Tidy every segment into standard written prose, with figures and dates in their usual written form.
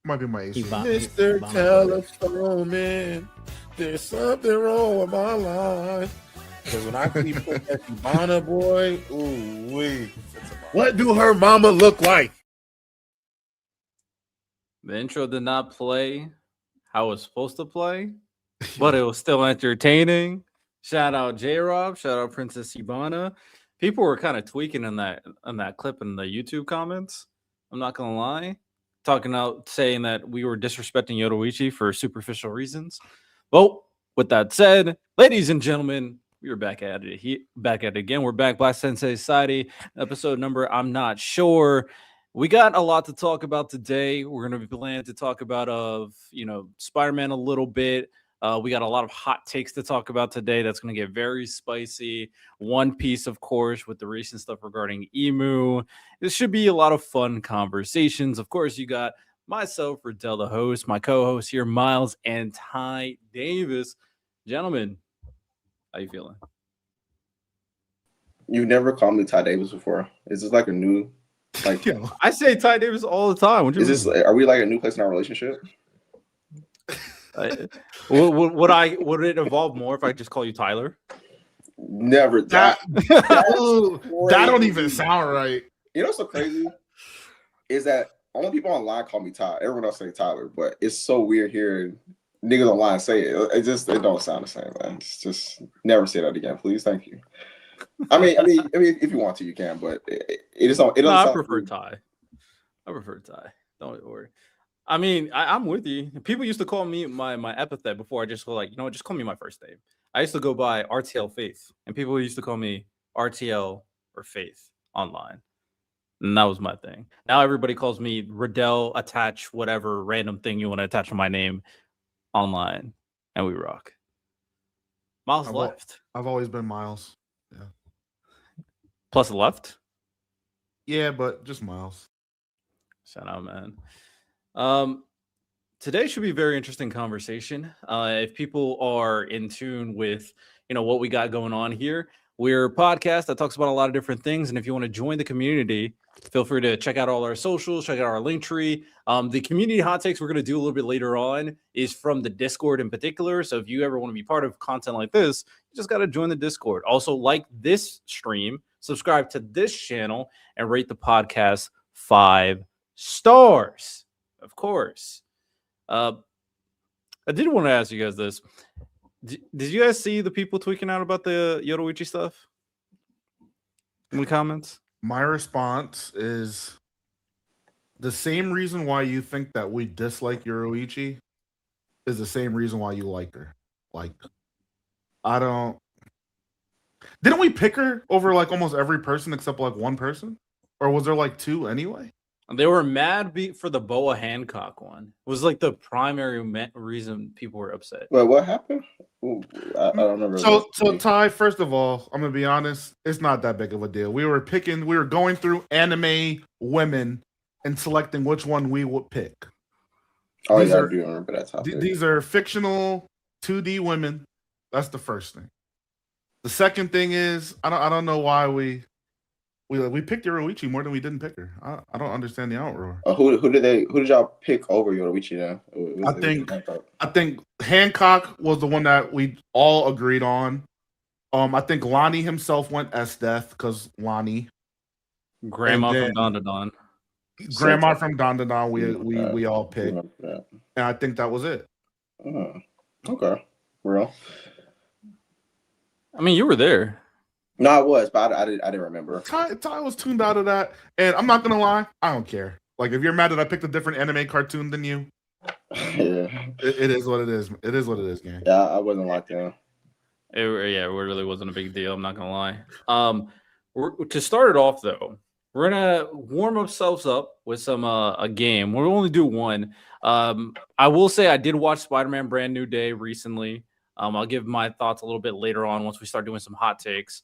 Might be my AC. Mr. Telephone Man, there's something wrong with my line. Because when I keep putting that Bama boy, ooh wee. What do her mama look like? The intro did not play how it was supposed to play, but it was still entertaining. Shout out J-Rob, shout out Princess Ibana. People were kind of tweaking on that clip in the YouTube comments. I'm not gonna lie, talking out saying that we were disrespecting Yoruichi for superficial reasons. Well, with that said, ladies and gentlemen, we are back at it. Back at it again. We're back. Black Sensei Society episode number. I'm not sure. We got a lot to talk about today. We're going to be planning to talk about Spider-Man a little bit. We got a lot of hot takes to talk about today. That's going to get very spicy. One Piece, of course, with the recent stuff regarding Emu. This should be a lot of fun conversations. Of course, you got myself, Radell, the host, my co-host here, Miles, and Ty Davis. Gentlemen, how you feeling? You never called me Ty Davis before. Is this like a new... Like, I say Ty Davis all the time. Are we like a new place in our relationship? Would it evolve more if I just call you Tyler? Never. That don't even sound right. You know what's so crazy is that only people online call me Ty. Everyone else say Tyler, but it's so weird hearing niggas online say it. It don't sound the same, man. It's just never say that again, please. Thank you. I mean, if you want to, you can, but it doesn't. I prefer Ty. Don't worry. I mean, I'm with you. People used to call me my epithet before. I just go like, just call me my first name. I used to go by RTL Faith, and people used to call me RTL or Faith online, and that was my thing. Now everybody calls me Radell. Attach whatever random thing you want to attach to my name online, and we rock. Miles left. I've always been Miles. Yeah. Plus left? Yeah, but just Miles. Shout out, man. Today should be a very interesting conversation. If people are in tune with, what we got going on here, we're a podcast that talks about a lot of different things. And if you want to join the community, feel free to check out all our socials, check out our link tree. The community hot takes we're going to do a little bit later on is from the Discord in particular. So if you ever want to be part of content like this, you just got to join the Discord. Also, like this stream, subscribe to this channel, and rate the podcast 5 stars. Of course. I did want to ask you guys this. Did you guys see the people tweaking out about the Yoruichi stuff in the comments? My response is the same reason why you think that we dislike Yoruichi is the same reason why you like her. Like, didn't we pick her over like almost every person except like one person? Or was there like 2 anyway? They were mad for the Boa Hancock one. It was like the primary reason people were upset. Well, what happened? Ooh, I don't remember. So Ty, first of all, I'm gonna be honest, it's not that big of a deal. We were going through anime women and selecting which one we would pick. Oh, I do remember that topic. These are fictional 2D women. That's the first thing. The second thing is I don't know why we picked Yoruichi more than we didn't pick her. I don't understand the outroar. Who did y'all pick over Yoruichi then? I think Hancock was the one that we all agreed on. I think Lonnie himself went S-Death because Lonnie. Grandma from Don Don. Grandma from Don Don we all picked. And I think that was it. Okay. Real. I mean, you were there. No, I was, but I didn't remember. Ty was tuned out of that, and I'm not gonna lie, I don't care. Like, if you're mad that I picked a different anime cartoon than you, yeah, it is what it is. It is what it is, gang. Yeah, I wasn't like that. It really wasn't a big deal. I'm not gonna lie. To start it off though, we're gonna warm ourselves up with some a game. We'll only do one. I will say I did watch Spider-Man Brand New Day recently. I'll give my thoughts a little bit later on once we start doing some hot takes.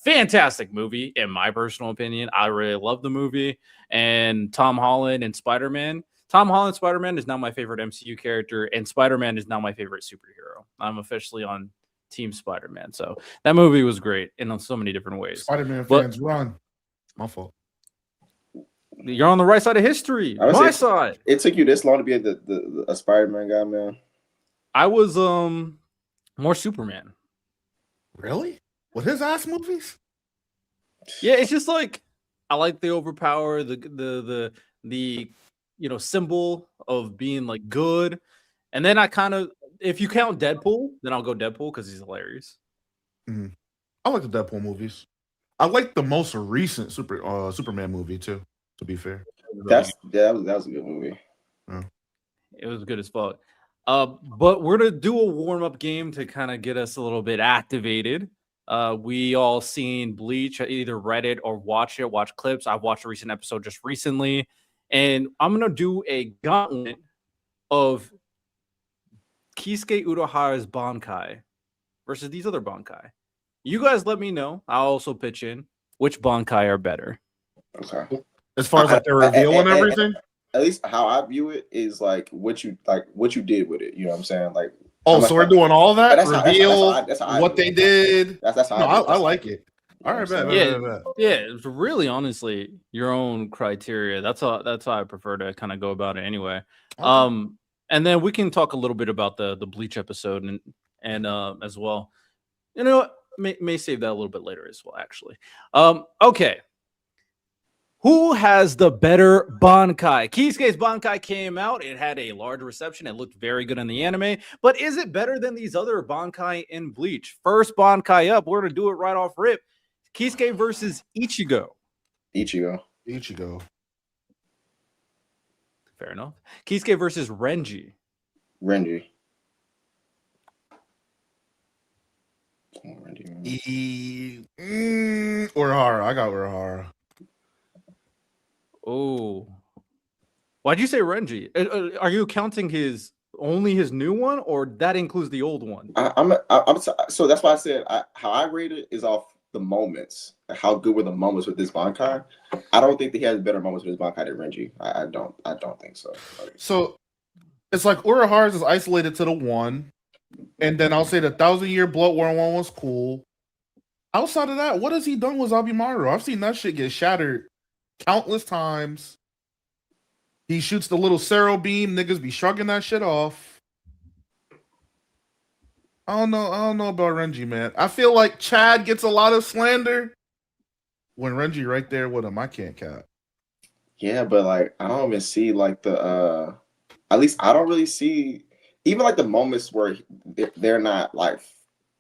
Fantastic movie, in my personal opinion. I really love the movie. And Tom Holland and Spider-Man. Tom Holland Spider-Man is now my favorite MCU character, and Spider-Man is now my favorite superhero. I'm officially on Team Spider-Man. So that movie was great in so many different ways. Spider-Man fans run. My fault. You're on the right side of history. I would My say- side. It took you this long to be a Spider-Man guy, man. I was more Superman. Really? With his ass movies? Yeah, it's just like I like the overpower, the symbol of being like good. And then I kind of, if you count Deadpool, then I'll go Deadpool because he's hilarious. I like the Deadpool movies. I like the most recent Superman movie too. To be fair, That was a good movie. It was good as fuck. But we're gonna do a warm-up game to kind of get us a little bit activated. We all seen Bleach, either read it or watch clips. I've watched a recent episode just recently, and I'm gonna do a gauntlet of Kisuke Urahara's Bankai versus these other Bankai. You guys let me know. I'll also pitch in which Bankai are better. Okay. as far as like the reveal and everything. At least how I view it is like what you did with it. You know what I'm saying? Like, Oh, so we're doing all that reveal, that's how I what they did. That's how No, I I like it. All right, bet. Yeah, it's really honestly your own criteria. That's how I prefer to kind of go about it anyway. And then we can talk a little bit about the Bleach episode and as well. You know what? May save that a little bit later as well, actually. Okay. Who has the better Bankai? Kisuke's Bankai came out. It had a large reception. It looked very good in the anime. But is it better than these other Bankai in Bleach? First Bankai up. We're going to do it right off rip. Kisuke versus Ichigo. Ichigo. Fair enough. Kisuke versus Renji. Urahara. I got Urahara. Oh, why'd you say Renji? Are you counting only his new one, or that includes the old one? So that's why I said how I rate it is off the moments. How good were the moments with this Bankai? I don't think that he has better moments with his Bankai than Renji. I don't think so. So it's like Urahara's is isolated to the one, and then I'll say the 1,000-year Blood War one was cool. Outside of that, what has he done with Zabimaru? I've seen that shit get shattered countless times. He shoots the little Cero beam. Niggas be shrugging that shit off. I don't know about Renji, man. I feel like Chad gets a lot of slander when Renji right there with him. I can't cap. Yeah, but like I don't even see like the at least I don't really see even like the moments where they're not like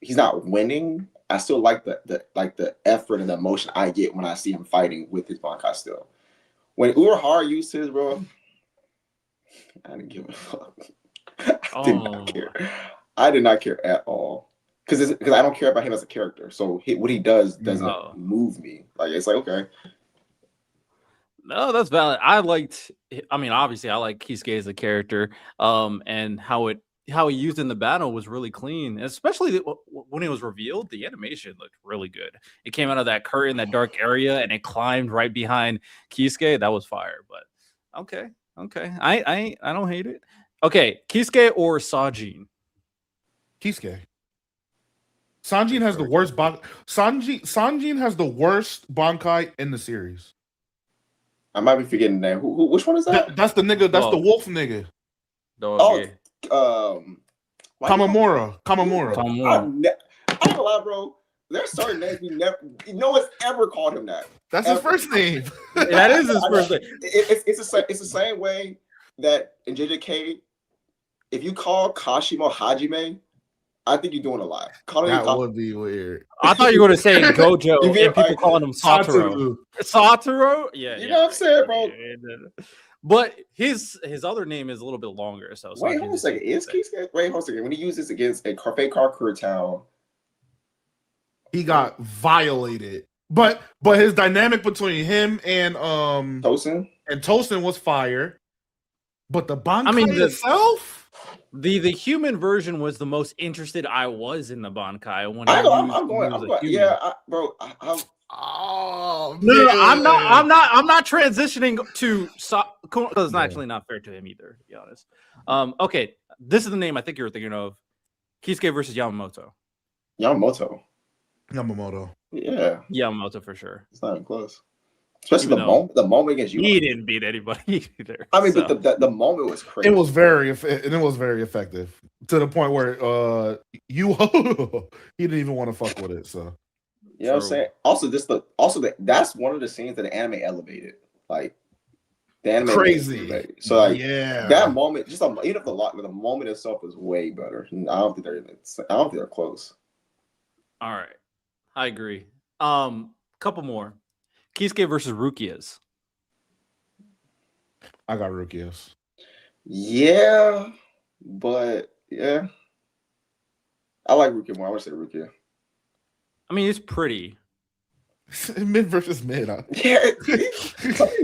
he's not winning. I still like the effort and the emotion I get when I see him fighting with his Bankai still. When Urahara used his, bro, I didn't give a fuck. I did not care. I did not care at all. Because I don't care about him as a character. So what he does doesn't move me. Like it's like, okay. No, that's valid. Obviously I like Kisuke as a character. And how he used in the battle was really clean, especially when it was revealed. The animation looked really good. It came out of that curtain, that dark area, and it climbed right behind Kisuke. That was fire. But okay, I don't hate it. Okay, Kisuke or Sajin? Kisuke. Sanjin has the worst Sanjin has the worst Bankai in the series. I might be forgetting that. Which one is that? That's the nigga. That's the wolf nigga. Kamamura. I don't lie, bro. There's certain names no one's ever called him that. That's his first name. That is his first name. It's the same way that in JJK, if you call Kashimo Hajime, I think you're doing a lot. That would be weird. I thought you were going to say Gojo and people calling him Satoru. Satoru? Yeah. You know what I'm saying, bro? But his other name is a little bit longer. So wait, hold on a second. Is Kisuke? Wait, hold on a second. When he uses against a fake Carcur town, he got violated. But his dynamic between him and Tosin was fire. But the Bankai itself. The human version was the most interested I was in the Bankai when I'm going. Yeah, bro. Oh no, I'm not transitioning to because it's actually not fair to him either, to be honest. Okay, this is the name I think you were thinking of. Kisuke versus Yamamoto. Yamamoto. Yeah. Yamamoto for sure. It's not even close. Especially the moment against you. He didn't beat anybody either. I mean, so. but the moment was crazy. It was very effective to the point where he didn't even want to fuck with it. So you know what I'm saying. Also, that's one of the scenes that the anime elevated. Like the anime crazy. So like yeah, that moment, just even if the moment itself was way better. I don't think they're close. All right, I agree. Couple more. Kisuke versus Rukia's. I got Rukia's. Yeah, but yeah, I like Rukia more. I want to say Rukia. I mean, it's pretty. Mid versus mid. Huh? Yeah,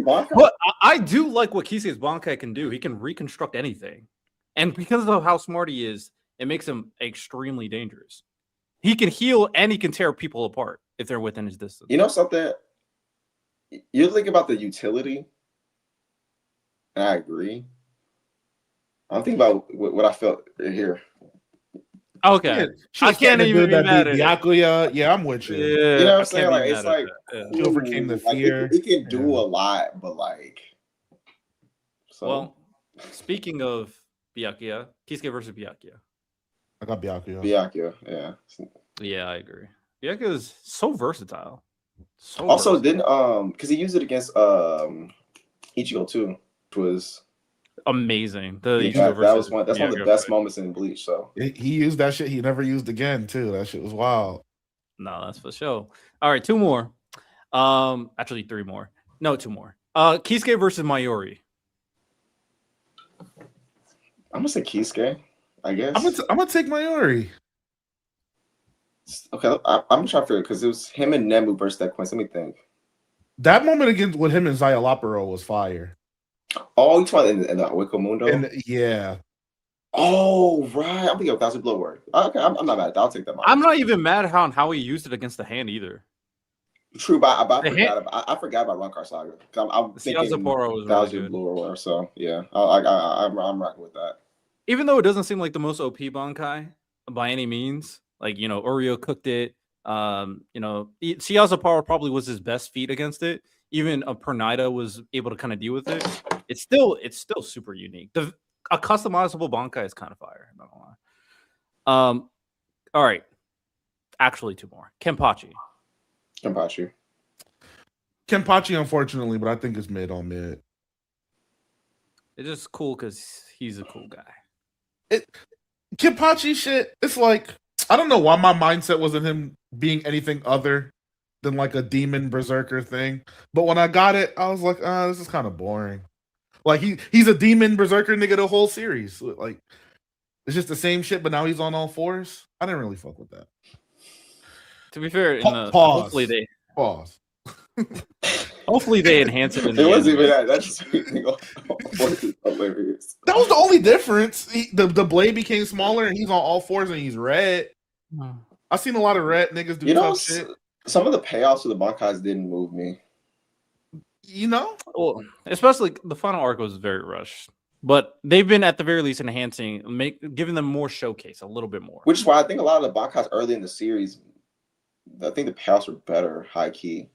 but I do like what Kisuke's Bankai can do. He can reconstruct anything, and because of how smart he is, it makes him extremely dangerous. He can heal and he can tear people apart if they're within his distance. You know something? You think about the utility, and I agree. I'm thinking about what I felt here. Okay, yeah, I can't even be mad at Byakuya. Yeah, I'm with you. Yeah, you know what I'm saying? Like it's like she overcame the fear. It can do a lot, but like. So. Well, speaking of Byakuya, Kisuke versus Byakuya. I got Byakuya. Byakuya, yeah. Yeah, I agree. Byakuya is so versatile. Also, didn't because he used it against Ichigo too, which was amazing. That's one of the best moments in Bleach. So he used that shit he never used again too. That shit was wild. No, that's for sure. All right, two more. Actually, three more. No, two more. Kisuke versus Mayuri. I'm gonna say Kisuke. I guess I'm gonna take Mayuri. Okay, I'm trying to figure because it was him and Nemu versus that Quince. Let me think. That moment against with him and Zayalaparo was fire. Oh, you talking in the Wiko Mundo? Yeah. Oh, right. I'm thinking of Thousand Blow Word. Okay, I'm not mad at that. I'll take that. I'm not even mad at how he used it against the hand either. True, but I forgot about Rankar Saga. I'm thinking was Thousand really Blow Word. So yeah, I'm rocking with that. Even though it doesn't seem like the most OP Bankai by any means, like Oreo cooked it. Shiazaparo probably was his best feat against it. Even Pernida was able to kind of deal with it. It's still super unique. A customizable Bankai is kind of fire. I'm not gonna lie. All right. Actually, two more. Kenpachi, unfortunately, but I think it's mid on mid. It's just cool because he's a cool guy. Kenpachi shit, it's like, I don't know why my mindset wasn't him being anything other than like a demon berserker thing. But when I got it, I was like, this is kind of boring. Like he's a demon berserker nigga the whole series. Like it's just the same shit, but now he's on all fours. I didn't really fuck with that. To be fair, hopefully they enhance it. It wasn't even that. That's just hilarious. That was the only difference. The blade became smaller, and he's on all fours, and he's red. I've seen a lot of red niggas do tough shit. Some of the payoffs of the Bankais didn't move me. Well, especially the final arc was very rushed. But they've been at the very least enhancing, giving them more showcase, a little bit more. Which is why I think a lot of the Bankais early in the series, I think the payoffs were better, high key.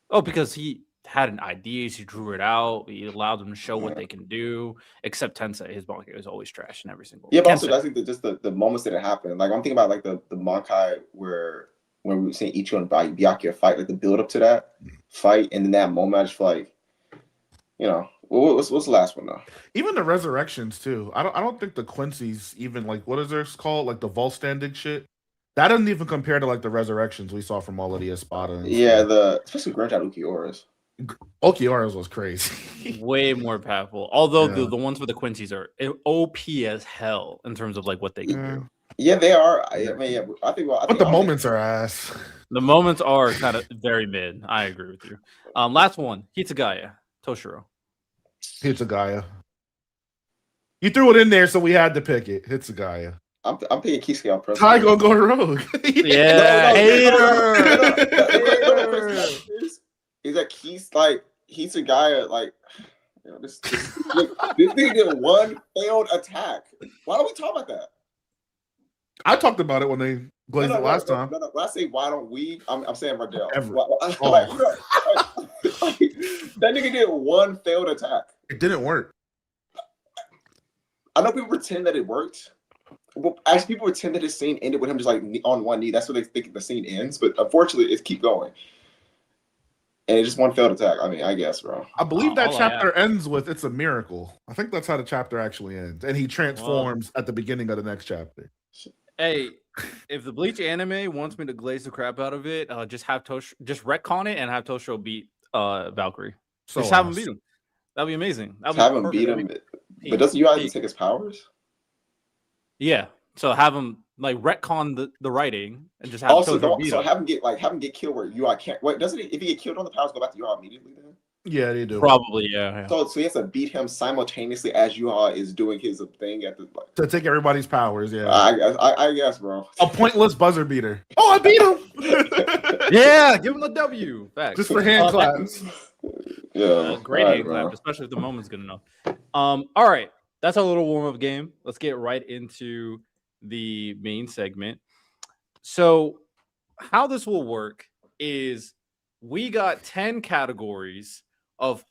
Oh, because he had an idea, he drew it out, he allowed them to show what they can do. Except Tensei, his Bankai is always trash in every single. Yeah, but also I think that just the moments that it happened. Like I'm thinking about like the Bankai where we were seeing Ichigo and Byakuya fight, like the build up to that fight, and then that moment I just feel like, what's the last one though? Even the resurrections too. I don't think the Quincy's even like what is theirs called? Like the Volstandic shit. That doesn't even compare to like the resurrections we saw from all of the Espada. Yeah, especially Grunge Ukiura's. Okiura's was crazy. Way more powerful. Although the ones with the Quincy's are OP as hell in terms of like what they can do. Yeah, they are. I mean, I think. But the moments are ass. The moments are kind of very mid. I agree with you. Last one, Hitsugaya, Toshiro. Hitsugaya. You threw it in there, so we had to pick it. Hitsugaya. I'm picking Kisuke on purpose. Ty gonna go rogue. Hater. He's like Hitsugaya. Like this thing did one failed attack. Why don't we talk about that? I talked about it when they glazed it last time. No. When I say why don't we, I'm saying Radell. Oh. That nigga did one failed attack. It didn't work. I know people pretend that it worked. Well, as people pretend that his scene ended with him just like on one knee, that's what they think the scene ends. But unfortunately, it's keep going. And it's just one failed attack. I mean, I guess, bro. I believe that chapter ends with "It's a miracle." I think that's how the chapter actually ends, and he transforms at the beginning of the next chapter. Hey, if the Bleach anime wants me to glaze the crap out of it, just have just retcon it and have Toshio beat Valkyrie. So just have him beat him. That'd be amazing. Have him beat him, but doesn't you have to take his powers? Yeah. So have him like retcon the writing and just have have him get killed where UI can't. Wait, doesn't he? If he get killed on the powers, go back to UI immediately then? Yeah, they do. Probably, yeah. So he has to beat him simultaneously as UI is doing his thing at the to take everybody's powers. Yeah, I guess, bro. A pointless buzzer beater. Oh, I beat him. Yeah, give him a W. Facts. Just for hand claps. Yeah, great hand clap, especially if the moment's good enough. All right, that's our little warm up game. Let's get right into the main segment. So, how this will work is we got 10 categories of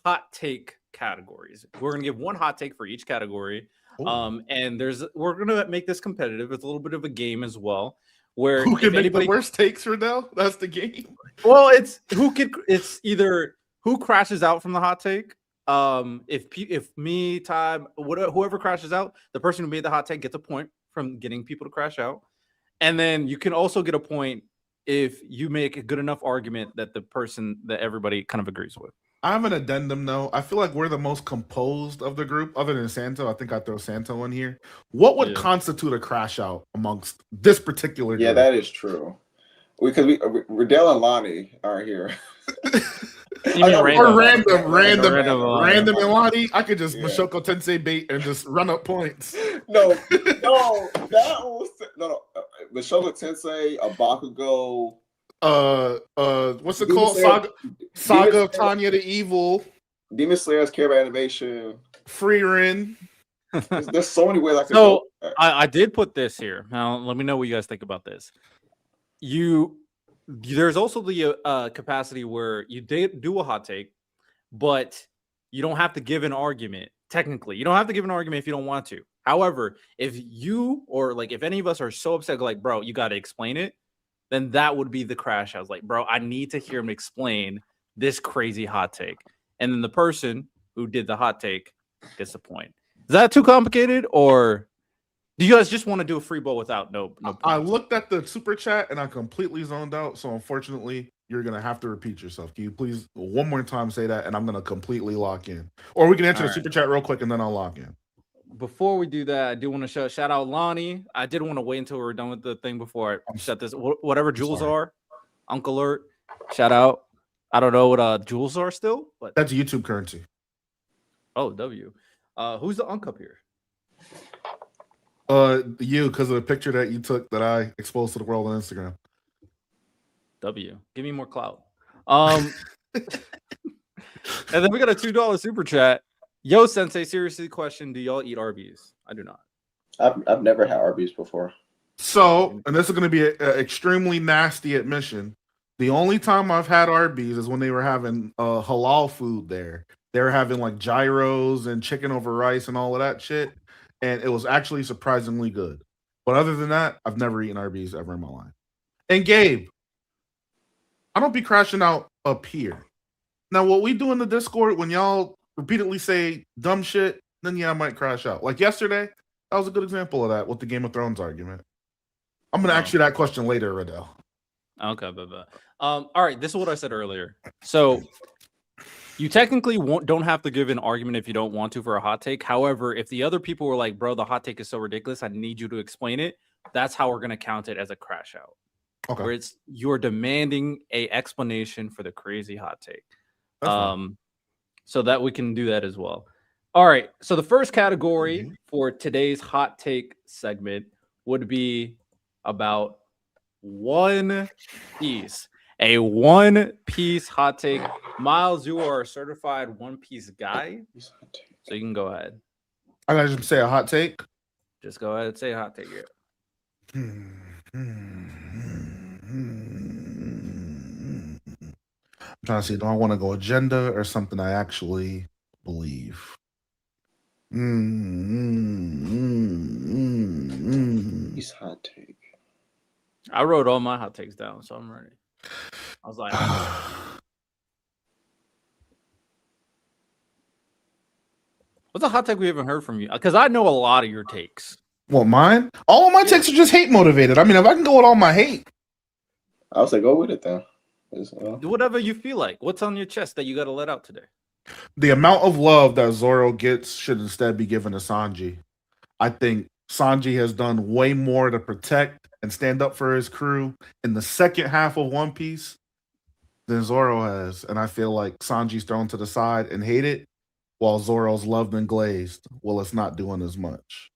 hot take categories. We're gonna give one hot take for each category. And we're gonna make this competitive. It's a little bit of a game as well. Where who can make the worst takes, Radell? That's the game. Well, it's either who crashes out from the hot take. If me, Ty, whoever crashes out, the person who made the hot take gets a point from getting people to crash out. And then you can also get a point if you make a good enough argument that the person that everybody kind of agrees with. I have an addendum though. I feel like we're the most composed of the group, other than Santo. I think I throw Santo in here. What would constitute a crash out amongst this particular group? Yeah, that is true. Because Radell and Lonnie are here. Random and Lonnie. I could just Mashoko Tensei bait and just run up points. No. Mashoko Tensei, a Bakugo. What's it called? Saga of Tanya the Evil. Demon Slayer's Care by Animation. Free Rin. There's so many ways I can go. I did put this here. Now let me know what you guys think about this. There's also the capacity where you do a hot take, but you don't have to give an argument. Technically, you don't have to give an argument if you don't want to. However, if you or if any of us are so upset, like, bro, you got to explain it, then that would be the crash. I was like, bro, I need to hear him explain this crazy hot take. And then the person who did the hot take gets a point. Is that too complicated, or do you guys just want to do a free bowl without no points? I looked at the super chat and I completely zoned out. So unfortunately, you're going to have to repeat yourself. Can you please one more time say that? And I'm going to completely lock in. Or we can answer the super chat real quick and then I'll lock in. Before we do that, I do want to shout out Lonnie. I did want to wait until we were done with the thing before I shut this. Whatever jewels are, Uncle Alert, shout out. I don't know what jewels are still, but that's YouTube currency. Oh, W. Who's the Unc up here? You, because of the picture that you took that I exposed to the world on Instagram. W. Give me more clout. And then we got a $2 super chat. Yo, Sensei, seriously, question: do y'all eat Arby's? I do not. I've never had Arby's before. So, and this is going to be an extremely nasty admission. The only time I've had Arby's is when they were having halal food there. They were having like gyros and chicken over rice and all of that shit. And it was actually surprisingly good. But other than that, I've never eaten Arby's ever in my life. And Gabe, I don't be crashing out up here. Now, what we do in the Discord when y'all repeatedly say dumb shit, then I might crash out. Like yesterday, that was a good example of that with the Game of Thrones argument. I'm going to ask you that question later, Radell. Okay, but all right, this is what I said earlier. So you technically don't have to give an argument if you don't want to for a hot take. However, if the other people were like, bro, the hot take is so ridiculous, I need you to explain it, that's how we're going to count it as a crash out. Okay. Where you're demanding a explanation for the crazy hot take. So that we can do that as well. All right. So the first category for today's hot take segment would be about One Piece. A One Piece hot take. Miles, you are a certified One Piece guy, so you can go ahead. I gotta just say a hot take. Just go ahead and say a hot take here. I'm trying to see, do I want to go agenda or something I actually believe? He's hot take. I wrote all my hot takes down, so I'm ready. I was like, what's a hot take we haven't heard from you? Because I know a lot of your takes. What, mine? All of my takes are just hate motivated. I mean, if I can go with all my hate. I would say go with it then. Do whatever you feel like. What's on your chest that you got to let out today? The amount of love that Zoro gets should instead be given to Sanji. I think Sanji has done way more to protect and stand up for his crew in the second half of One Piece than Zoro has. And I feel like Sanji's thrown to the side and hated, while Zoro's loved and glazed. Well, it's not doing as much.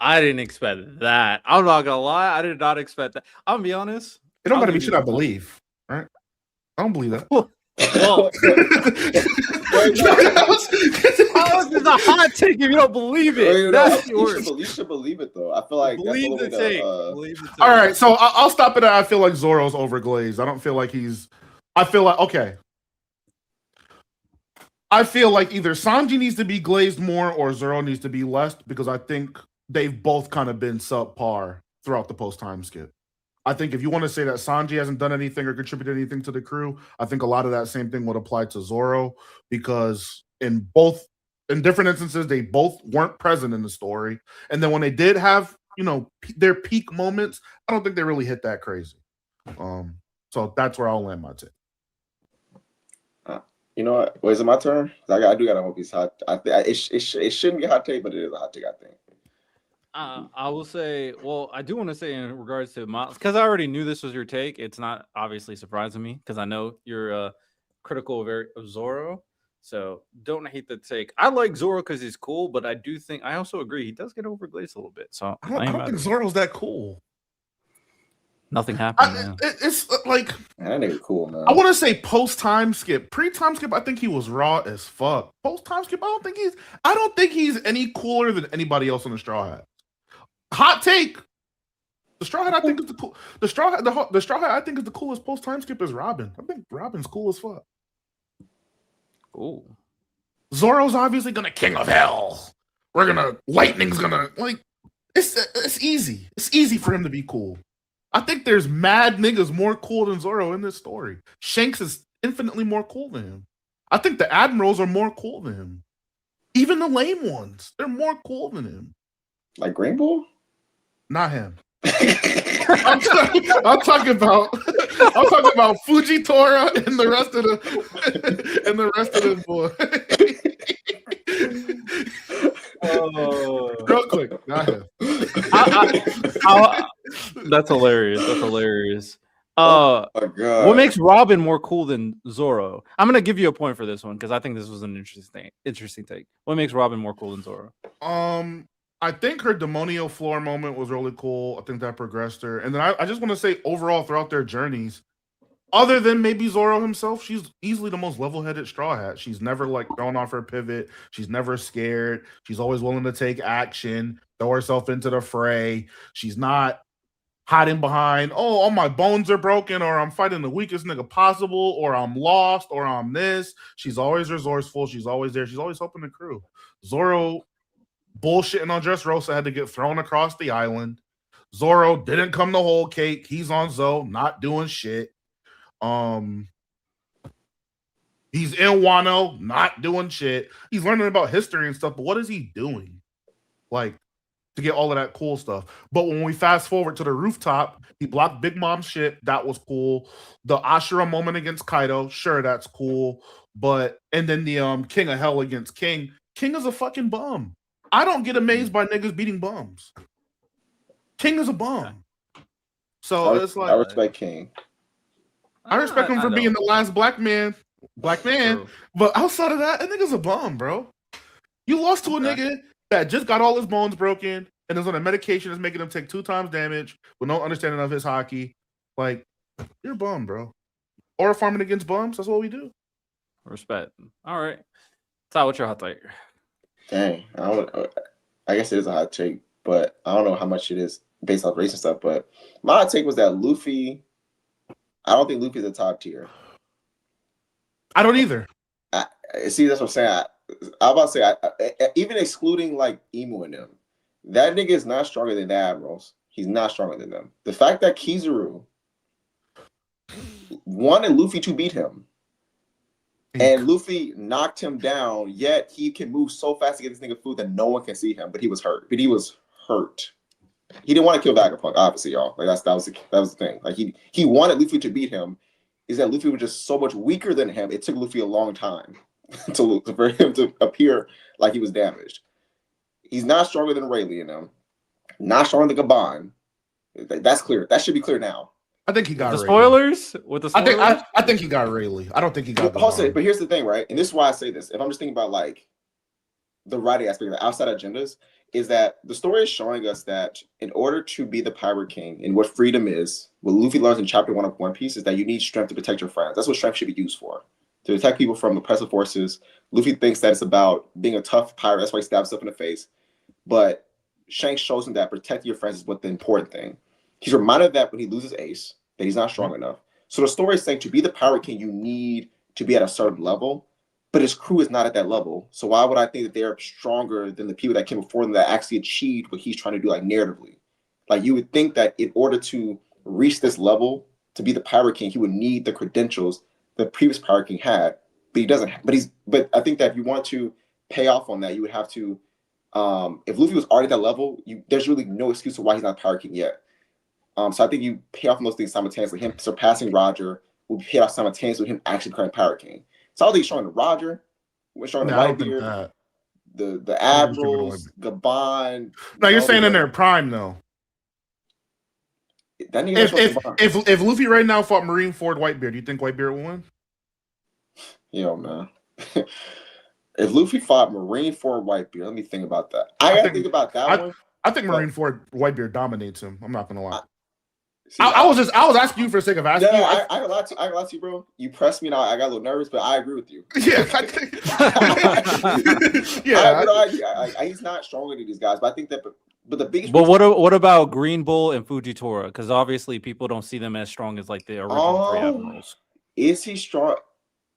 I didn't expect that. I'm not gonna lie. I did not expect that. I'm gonna be honest. It don't gotta be shit I believe, right? I don't believe that. Well, how is this a hot take if you don't believe it? You should believe it though. I feel like believe the take. All right, so I'll stop it at I feel like Zoro's overglazed. I don't feel like he's. I feel like okay. I feel like either Sanji needs to be glazed more or Zoro needs to be less because I think they've both kind of been subpar throughout the post-time skip. I think if you want to say that Sanji hasn't done anything or contributed anything to the crew, I think a lot of that same thing would apply to Zoro because in different instances, they both weren't present in the story. And then when they did have, their peak moments, I don't think they really hit that crazy. So that's where I'll land my take. You know what? Is it my turn? I do gotta hope he's hot. It shouldn't be a hot take, but it is a hot take, I think. I will say, well, I do want to say in regards to because I already knew this was your take. It's not obviously surprising me because I know you're critical of Zoro. So don't hate the take. I like Zoro because he's cool, but I also agree he does get overglazed a little bit. So I don't think Zoro's that cool. Nothing happened. It's like that nigga cool, man. I want to say post time skip, pre time skip. I think he was raw as fuck. Post time skip, I don't think he's any cooler than anybody else on the Straw Hat. Hot take. The Straw Hat I think is the cool. The Straw Hat I think is the coolest post time skip is Robin. I think Robin's cool as fuck. Ooh. Zoro's obviously gonna King of Hell. Lightning's gonna it's easy. It's easy for him to be cool. I think there's mad niggas more cool than Zoro in this story. Shanks is infinitely more cool than him. I think the admirals are more cool than him. Even the lame ones, they're more cool than him. Like Green Bull? Not him. I'm talking about Fujitora and the rest of the boy. Real quick, not him. That's hilarious. That's hilarious. Oh my God. What makes Robin more cool than Zoro? I'm gonna give you a point for this one because I think this was an interesting take. What makes Robin more cool than Zoro? I think her demonio floor moment was really cool. I think that progressed her. And then I just want to say overall throughout their journeys, other than maybe Zoro himself, she's easily the most level-headed Straw Hat. She's never thrown off her pivot. She's never scared. She's always willing to take action, throw herself into the fray. She's not hiding behind, all my bones are broken, or I'm fighting the weakest nigga possible, or I'm lost, or I'm this. She's always resourceful. She's always there. She's always helping the crew. Zoro bullshitting on Dressrosa had to get thrown across the island. Zoro didn't come to Whole Cake. He's on Zoe, not doing shit. He's in Wano, not doing shit. He's learning about history and stuff, but what is he doing? To get all of that cool stuff. But when we fast forward to the rooftop, he blocked Big Mom's shit. That was cool. The Ashura moment against Kaido, sure, that's cool. And then the King of Hell against King. King is a fucking bum. I don't get amazed by niggas beating bums. King is a bum. So it's like I respect King. I respect him for being the last black man. True. But outside of that nigga's a bum, bro. You lost to a nigga that just got all his bones broken and is on a medication that's making him take 2 times damage with no understanding of his hockey. You're a bum, bro. Or farming against bums. That's what we do. Respect. All right. Ty, what's your hot take? Dang. I guess it is a hot take. but I don't know how much it is based off race and stuff. But my take was that Luffy, I don't think Luffy's a top tier. I don't either. See, that's what I'm saying. I'm about to say, even excluding like Emu and them, that nigga is not stronger than the Admirals. He's not stronger than them. The fact that Kizaru wanted Luffy to beat him, and Luffy knocked him down, yet he can move so fast to get this nigga food that no one can see him. But he was hurt. He didn't want to kill Vegapunk, obviously, y'all. Like that was the thing. Like he wanted Luffy to beat him. Is that Luffy was just so much weaker than him? It took Luffy a long time for him to appear like he was damaged. He's not stronger than Rayleigh and them. Not stronger than Gaban. That's clear. That should be clear now. I think he got the spoilers. With the spoilers, I think he got Rayleigh. I don't think he got. But here's the thing, right? And this is why I say this. If I'm just thinking about like the writing aspect, the outside agendas, is that the story is showing us that in order to be the Pirate King and what freedom is, what Luffy learns in Chapter 1 of One Piece is that you need strength to protect your friends. That's what strength should be used for. To protect people from oppressive forces. Luffy thinks that it's about being a tough pirate. That's why he stabs himself in the face. But Shanks shows him that protecting your friends is what the important thing. He's reminded that when he loses Ace, that he's not strong enough. So the story is saying to be the Pirate King, you need to be at a certain level. But his crew is not at that level. So why would I think that they're stronger than the people that came before them that actually achieved what he's trying to do, like narratively? Like you would think that in order to reach this level, to be the Pirate King, he would need the credentials the previous Pirate King had, but he doesn't. But I think that if you want to pay off on that, you would have to. If Luffy was already at that level, there's really no excuse for why he's not Pirate King yet. So I think you pay off on those things simultaneously. Him surpassing Roger will pay off simultaneously with him actually becoming Pirate King. So I think he's showing to Roger. We're showing to Whitebeard, the Admirals, Gaban. No, you're saying in their prime though. That if Luffy right now fought Marineford Whitebeard, do you think Whitebeard will win? Yo, man. If Luffy fought Marineford Whitebeard, let me think about that. I gotta think about that one. I think Marineford Whitebeard dominates him. I'm not gonna lie. I was asking you for the sake of asking. No, I got a lot to you, bro. You pressed me, and I got a little nervous, but I agree with you. Yeah, he's not stronger than these guys, but I think that. But the biggest. But what about Green Bull and Fujitora? Because obviously people don't see them as strong as like the original three admirals. Is he strong?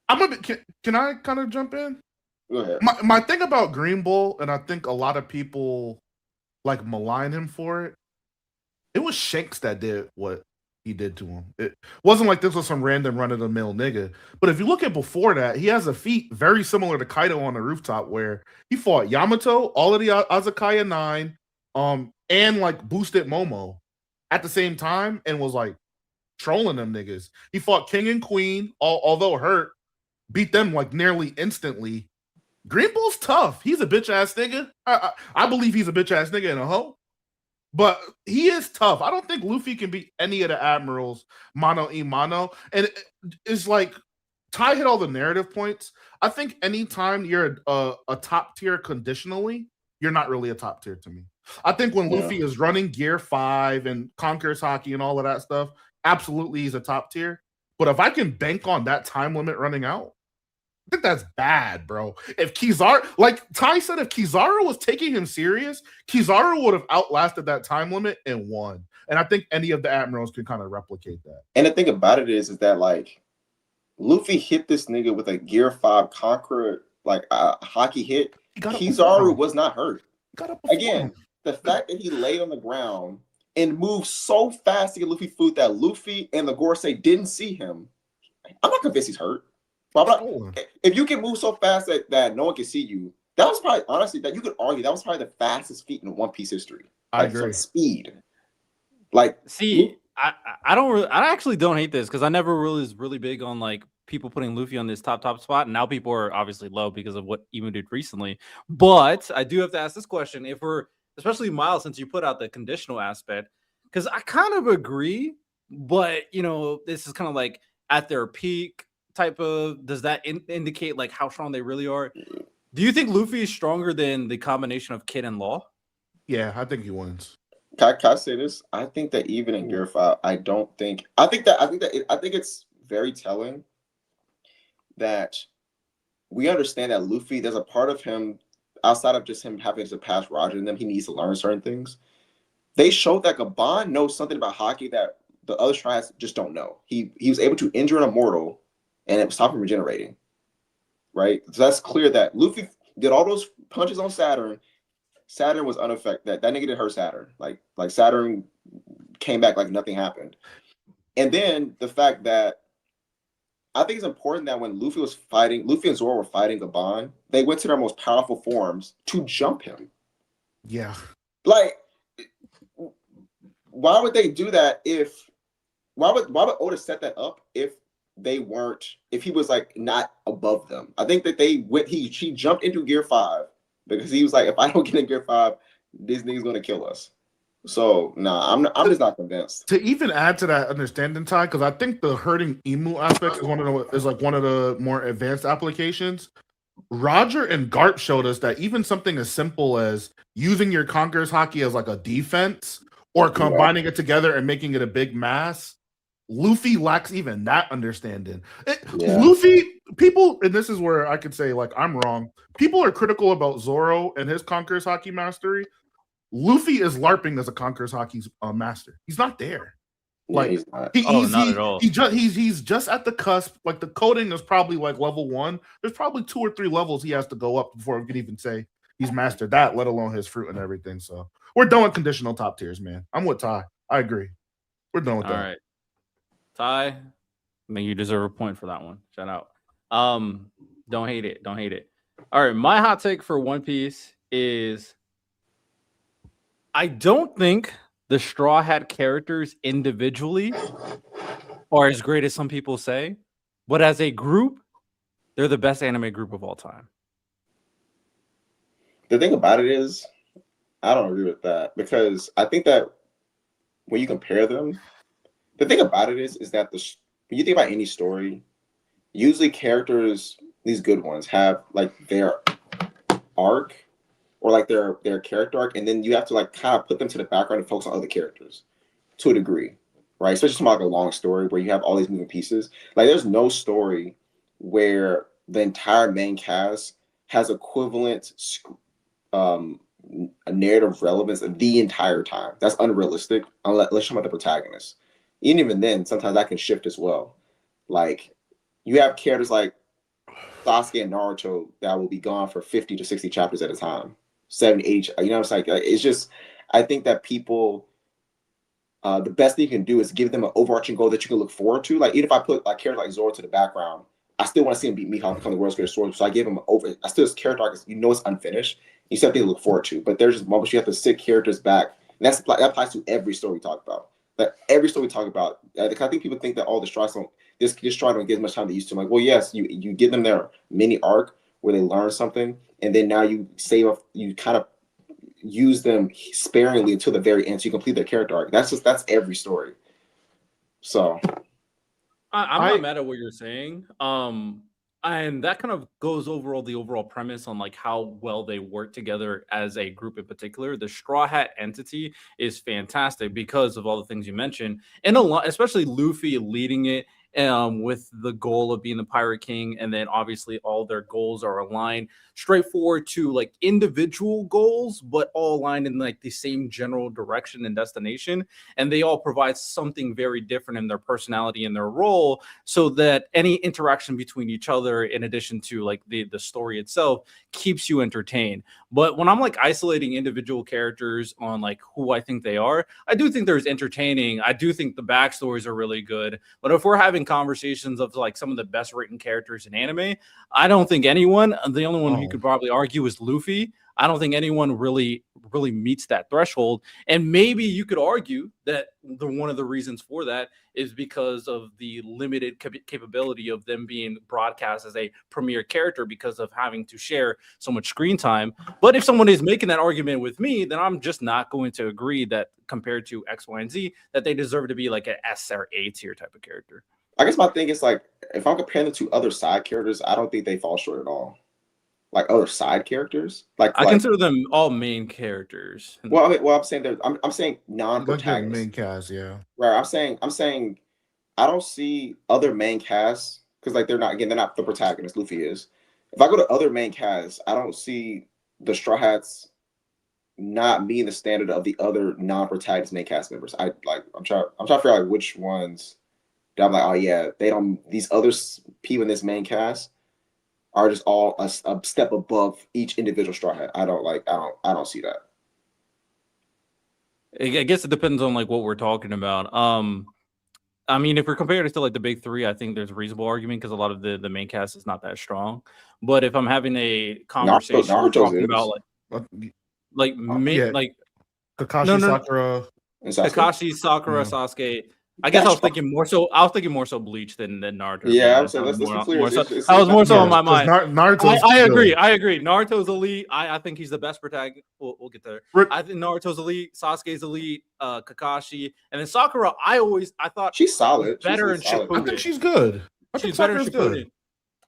Can I kind of jump in? Go ahead. My thing about Green Bull, and I think a lot of people like malign him for it. It was Shanks that did what he did to him. It wasn't like this was some random run-of-the-mill nigga. But if you look at before that, he has a feat very similar to Kaido on the rooftop where he fought Yamato, all of the Azakaya 9, and like boosted Momo at the same time and was like trolling them niggas. He fought King and Queen, although hurt, beat them like nearly instantly. Green Bull's tough. He's a bitch-ass nigga. I believe he's a bitch-ass nigga in a hoe. But he is tough. I don't think Luffy can beat any of the admirals mano a mano. And it's like Ty hit all the narrative points. I think anytime you're a top tier conditionally, you're not really a top tier to me. I think when Luffy is running Gear 5 and Conqueror's Haki and all of that stuff, absolutely he's a top tier. But if I can bank on that time limit running out, I think that's bad, bro. If Kizaru, like Ty said, if Kizaru was taking him serious, Kizaru would have outlasted that time limit and won. And I think any of the admirals can kind of replicate that. And the thing about it is that like Luffy hit this nigga with a Gear 5 Conqueror, like a hockey hit. Kizaru was not hurt. Again, the fact that he laid on the ground and moved so fast to get Luffy food that Luffy and the Gorosei didn't see him, I'm not convinced he's hurt. If you can move so fast that no one can see you, that was probably, honestly, that you could argue that was probably the fastest feat in One Piece history. I agree. Speed. Like, see, I actually don't hate this because I never was really big on like people putting Luffy on this top spot. And now people are obviously low because of what Emu did recently. But I do have to ask this question: if we're, especially Miles, since you put out the conditional aspect, because I kind of agree, but you know, this is kind of like at their peak. Type of, does that indicate like how strong they really are? Do you think Luffy is stronger than the combination of Kid and Law? Yeah, I think he wins. Can I say this? I think that even in Gear 5, I think it's very telling that we understand that Luffy, there's a part of him, outside of just him having to pass Roger and them, he needs to learn certain things. They showed that Gaban knows something about hockey that the other Strides just don't know. He was able to injure an immortal, and it stopped him regenerating. Right, so that's clear that Luffy did all those punches on Saturn. Saturn was unaffected. That nigga didn't hurt Saturn. Like Saturn came back like nothing happened. And then the fact that I think it's important that when Luffy and Zoro were fighting Gaban, they went to their most powerful forms to jump him. Yeah. Like, why would they do that why would Oda set that up if he was like not above them? I think that he jumped into Gear 5 because he was like, if I don't get in Gear 5, this nigga's gonna kill us. So I'm just not convinced. To even add to that understanding, Ty, because I think the hurting Emu aspect is one of the more advanced applications. Roger and Garp showed us that even something as simple as using your Conqueror's Haki as like a defense or combining it together and making it a big mass, Luffy lacks even that understanding. Luffy, people, and this is where I could say, like, I'm wrong. People are critical about Zoro and his Conqueror's Haki mastery. Luffy is LARPing as a Conqueror's Haki master. He's not there. Like, he's not. Not at all. He's just at the cusp. Like, the coding is probably like level 1. There's probably 2 or 3 levels he has to go up before we can even say he's mastered that, let alone his fruit and everything. So we're done with conditional top tiers, man. I'm with Ty. I agree. We're done with that. All right. Ty, I think you deserve a point for that one. Shout out. Don't hate it. Don't hate it. All right. My hot take for One Piece is I don't think the Straw Hat characters individually are as great as some people say, but as a group, they're the best anime group of all time. The thing about it is, I don't agree with that because I think that when you compare them, the thing about it is that when you think about any story, usually characters, these good ones, have like their arc or like their character arc, and then you have to like kind of put them to the background and focus on other characters to a degree, right? Especially something like a long story where you have all these moving pieces. Like there's no story where the entire main cast has equivalent a narrative relevance the entire time. That's unrealistic unless you're talking about the protagonist. Even then, sometimes that can shift as well. Like you have characters like Sasuke and Naruto that will be gone for 50 to 60 chapters at a time. 70, 80, you know what I'm saying? It's just, I think that people, the best thing you can do is give them an overarching goal that you can look forward to. Like, even if I put like characters like Zoro to the background, I still want to see him beat Mihawk, become the world's greatest sword. So I give him I still his character arc, you know, it's unfinished. You still have to look forward to. But there's just moments you have to sit characters back. And that applies to every story we talk about. Like, every story we talk about. I think people think that all the strides don't get as much time they used to. I'm like, well, yes, you give them their mini arc where they learn something. And then now you you kind of use them sparingly until the very end so you complete their character arc. That's every story. So I'm not mad at what you're saying. And that kind of goes over the overall premise on like how well they work together as a group in particular. The Straw Hat entity is fantastic because of all the things you mentioned, and a lot, especially Luffy leading it with the goal of being the Pirate King, and then obviously all their goals are aligned straightforward to like individual goals, but all aligned in like the same general direction and destination, and they all provide something very different in their personality and their role, so that any interaction between each other, in addition to like the story itself, keeps you entertained. But when I'm like isolating individual characters on like who I think they are, I do think there's entertaining. I do think the backstories are really good. But if we're having conversations of like some of the best written characters in anime, I don't think anyone, the only one you could probably argue is Luffy. I don't think anyone really meets that threshold. And maybe you could argue that one of the reasons for that is because of the limited capability of them being broadcast as a premier character because of having to share so much screen time. But if someone is making that argument with me, then I'm just not going to agree that compared to X, Y, and Z, that they deserve to be like an S or A tier type of character. I guess my thing is like, if I'm comparing them to other side characters, I don't think they fall short at all. Like other side characters, I consider them all main characters. Well, I'm saying I'm saying non-protagonists. Main cast, yeah. Right. I'm saying I don't see other main casts because like they're not the protagonist. Luffy is. If I go to other main casts, I don't see the Straw Hats not meeting the standard of the other non-protagonist main cast members. I'm trying to figure out which ones that I'm like, oh yeah, they don't. These other people in this main cast are just all a step above each individual Straw Hat. I don't see that. I guess it depends on like what we're talking about. I mean, if we're comparing it to like the big three, I think there's a reasonable argument because a lot of the main cast is not that strong. But if I'm having a conversation talking about like Kakashi, Sakura, and Kakashi, Sakura, Sasuke. I guess I was thinking more so Bleach than Naruto. Yeah, I'm saying let's be clear. I was more so on my mind. Naruto. I agree. Naruto's elite. I think he's the best protagonist. We'll get there. I think Naruto's elite. Sasuke's elite. Kakashi, and then Sakura. I thought she's solid. Better in Shippuden. I think she's good. She's better in Shippuden.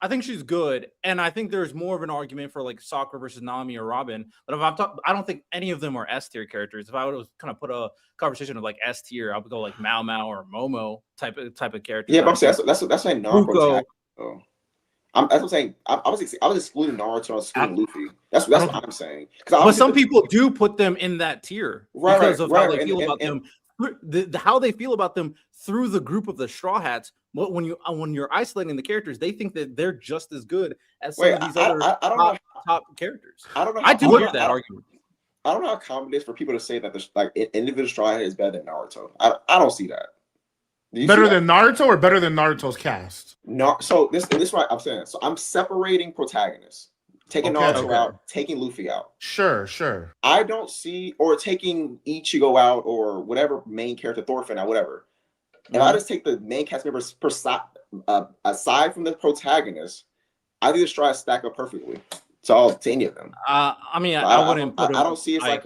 I think she's good, and I think there's more of an argument for like Sakura versus Nami or Robin. But if I don't think any of them are S tier characters. If I would have kind of put a conversation of like S tier, I would go like Mao or Momo type of character. Yeah, but I'm saying that's like non-protagonist. That's what I'm saying. I was excluding Naruto. I was excluding Luffy. That's what I'm saying. But some people do put them in that tier because of how they feel about them. How they feel about them through the group of the Straw Hats. When you're isolating the characters, they think that they're just as good as some of these other top characters. I don't know. I do get that argument. I don't know how common it is for people to say that there's like individual Straw Hat is better than Naruto. I don't see that. Better than Naruto or better than Naruto's cast? No. So this is what I'm saying. So I'm separating protagonists. Taking Naruto out, taking Luffy out. Sure. I don't see, or taking Ichigo out, or whatever main character, Thorfinn out, whatever. If I just take the main cast members aside from the protagonist, I think the Straw Hats stack up perfectly to any of them. I mean, I wouldn't. I don't see I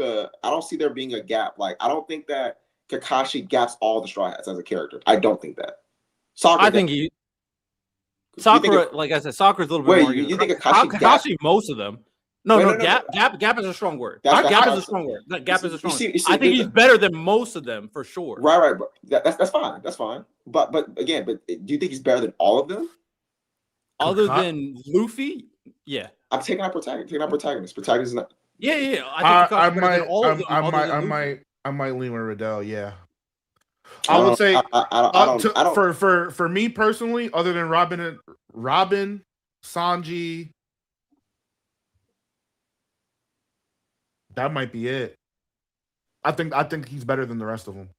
don't see there being a gap. Like I don't think that Kakashi gaps all the Straw Hats as a character. I don't think that. Sakura, like I said, Sakura's a little bit more. You think Kakashi most of them? No. Gap is a strong word. Gap is a strong word. Gap is a strong word. I think he's better than most of them for sure. Right. But that's fine. That's fine. But again, do you think he's better than all of them? Other than Luffy, yeah. I'm taking out protagonist. Protagonist is not. Yeah. I might lean with Radell. Yeah. I would say for me personally, other than Robin, Sanji, that might be it. I think he's better than the rest of them,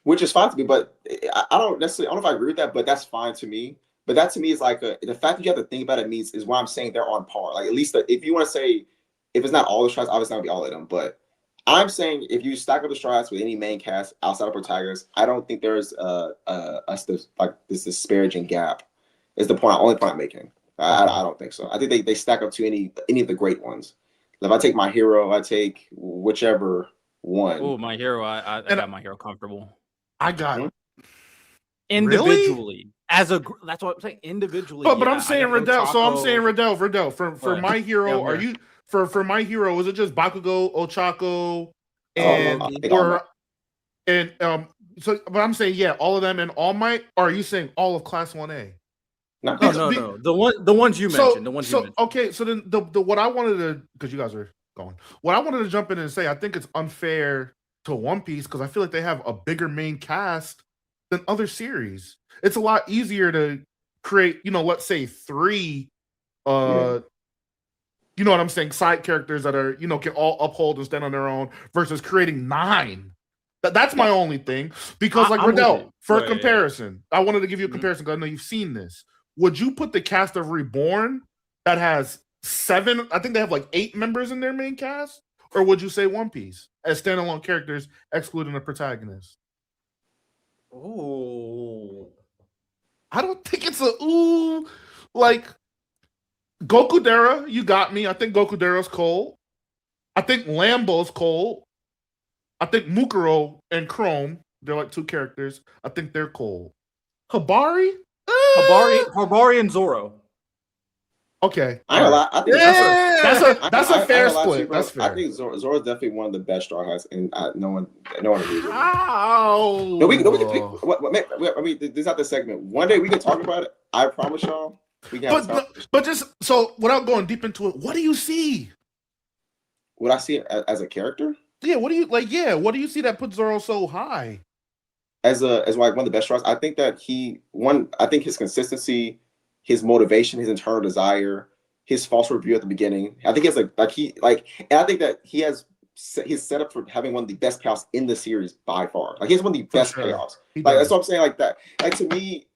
which is fine to me. But I don't know if I agree with that. But that's fine to me. But that to me is like the fact that you have to think about it is why I'm saying they're on par. Like at least if you want to say if it's not all the Straws, obviously not be all of them, but. I'm saying if you stack up the Straw Hats with any main cast outside of protagonists, I don't think there's this disparaging gap. Is the only point I'm making. I don't think so. I think they stack up to any of the great ones. If I take My Hero, I take whichever one. Oh, My Hero, I got My Hero comfortable. I got individually as a that's what I'm saying individually. But I'm saying Radell. So I'm saying Radell for My Hero. Are you? For My Hero, is it just Bakugo, Ochako, but I'm saying all of them and All Might, or are you saying all of Class 1A? No. The ones you mentioned. Okay, so then the what I wanted to, because you guys are going, what I wanted to jump in and say, I think it's unfair to One Piece because I feel like they have a bigger main cast than other series. It's a lot easier to create, let's say 3 you know what I'm saying? Side characters that are, can all uphold and stand on their own versus creating 9. That's my only thing. Because Radell, for comparison, I wanted to give you a comparison because I know you've seen this. Would you put the cast of Reborn that has 7, I think they have 8 members in their main cast? Or would you say One Piece as standalone characters excluding the protagonist? Oh. I don't think it's Gokudera, you got me. I think Gokudera's cold. I think Lambo's cold. I think Mukuro and Chrome, they're like 2 characters. I think they're cold. Hibari? Hibari and Zoro. Okay. I ain't gonna lie. That's a fair split. That's fair. I think Zoro's definitely one of the best Straw Hats, and no one agrees. Ow! No, we can I mean, this is not the segment. One day we can talk about it. I promise y'all. But just so without going deep into it, what do you see? Would I see it as a character? Yeah, what do you like? Yeah, what do you see that puts Zoro so high? As like one of the best strikers, I think that I think his consistency, his motivation, his internal desire, his false review at the beginning. I think he has and I think that he's set up for having one of the best payouts in the series by far. Like he has one of the best payoffs. Like that's what I'm saying. Like that. Like to me,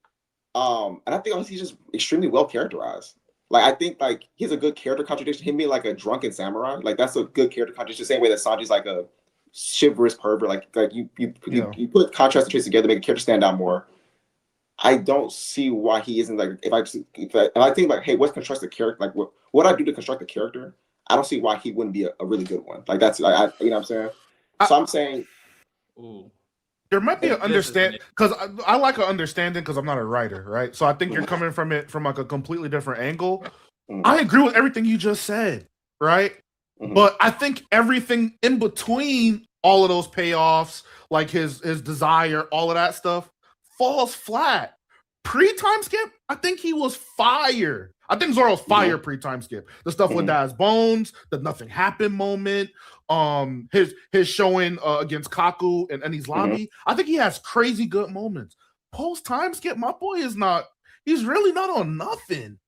and I think he's just extremely well characterized. Like I think like he has a good character contradiction. Him being like a drunken samurai, like that's a good character contradiction. The same way that Sanji's like a chivalrous pervert. Like you put contrast and traits together, make a character stand out more. I don't see why he isn't like if I think like, hey, what's construct the character? Like what I do to construct the character? I don't see why he wouldn't be a really good one. Like that's like you know what I'm saying. So I'm saying, there might be an understand because I like an understanding because I'm not a writer, right? So I think you're coming from it from like a completely different angle. I agree with everything you just said, right? But I think everything in between all of those payoffs, like his desire, all of that stuff, falls flat. Pre-time skip, I think he was fire. I think Zoro's fire pre-time skip. The stuff with Dad's bones, the nothing happened moment, his showing against Kaku and Eni's lobby. I think he has crazy good moments. Post-time skip, my boy he's really not on nothing.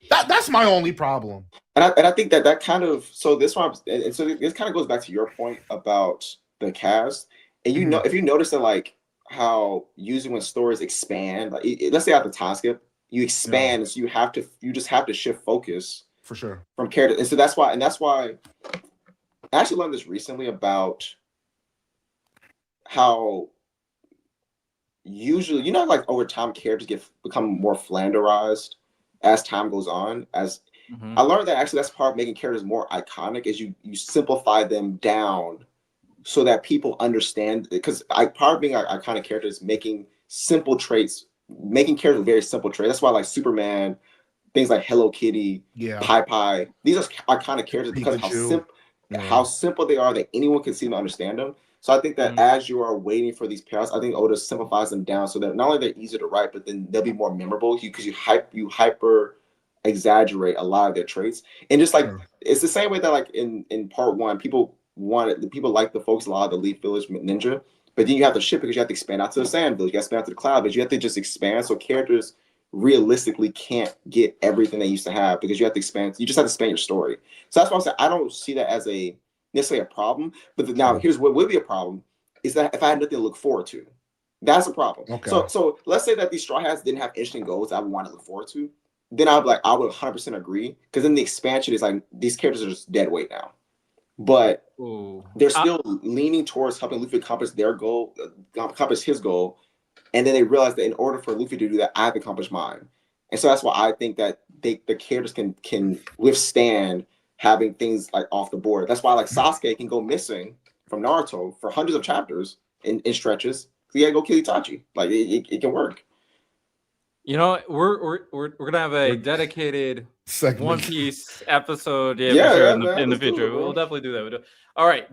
That's my only problem. And I think that kind of so this kind of goes back to your point about the cast. And you know, if you notice that like how usually when stories expand, like let's say after time skip, you expand, so you just have to shift focus for sure from character. And so that's why I actually learned this recently about how usually like over time characters become more flanderized as time goes on. I learned that actually that's part of making characters more iconic is you simplify them down so that people understand, because part of being an iconic character is making characters very simple traits. That's why like Superman, things like Hello Kitty, Pie, these are iconic characters because of how simple they are that anyone can see them and understand them. So I think that as you are waiting for these pairs, I think Oda simplifies them down so that not only they're easier to write, but then they'll be more memorable because you hyper exaggerate a lot of their traits. And just like it's the same way that like in part one, people like the folks a lot of the Leaf Village Ninja, but then you have to ship because you have to expand out to the Sand Village, you have to expand out to the Cloud Village, you have to just expand so characters realistically can't get everything they used to have because you have to expand. You just have to expand your story. So that's why I'm saying I don't see that as necessarily a problem. But now here's what would be a problem is that if I had nothing to look forward to, that's a problem. Okay. So let's say that these Straw Hats didn't have interesting goals I would want to look forward to. Then I would 100% agree because then the expansion is like these characters are just dead weight now. But they're still leaning towards helping Luffy accomplish their goal, accomplish his goal. And then they realize that in order for Luffy to do that, I have to accomplish mine. And so that's why I think that the characters can withstand having things like off the board. That's why like Sasuke can go missing from Naruto for hundreds of chapters in stretches. So you gotta go kill Itachi. Like it can work. You know, we're gonna have a dedicated segment. One Piece episode, in the future. We'll definitely do that. All right,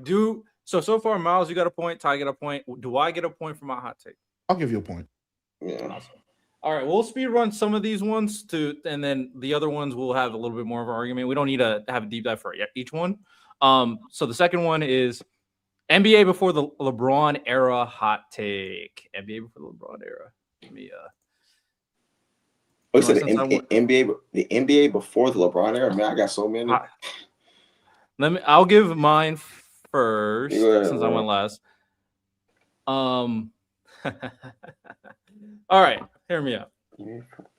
so far, Miles, you got a point. Ty get a point. Do I get a point for my hot take? I'll give you a point. Yeah. Awesome. All right, we'll speed run some of these ones and then the other ones will have a little bit more of an argument. We don't need to have a deep dive for each one. So the second one is NBA before the LeBron era hot take. NBA before the LeBron era. Give me you said the NBA before the LeBron era. Man, I got so many. I'll give mine first since I went last. All right, hear me out.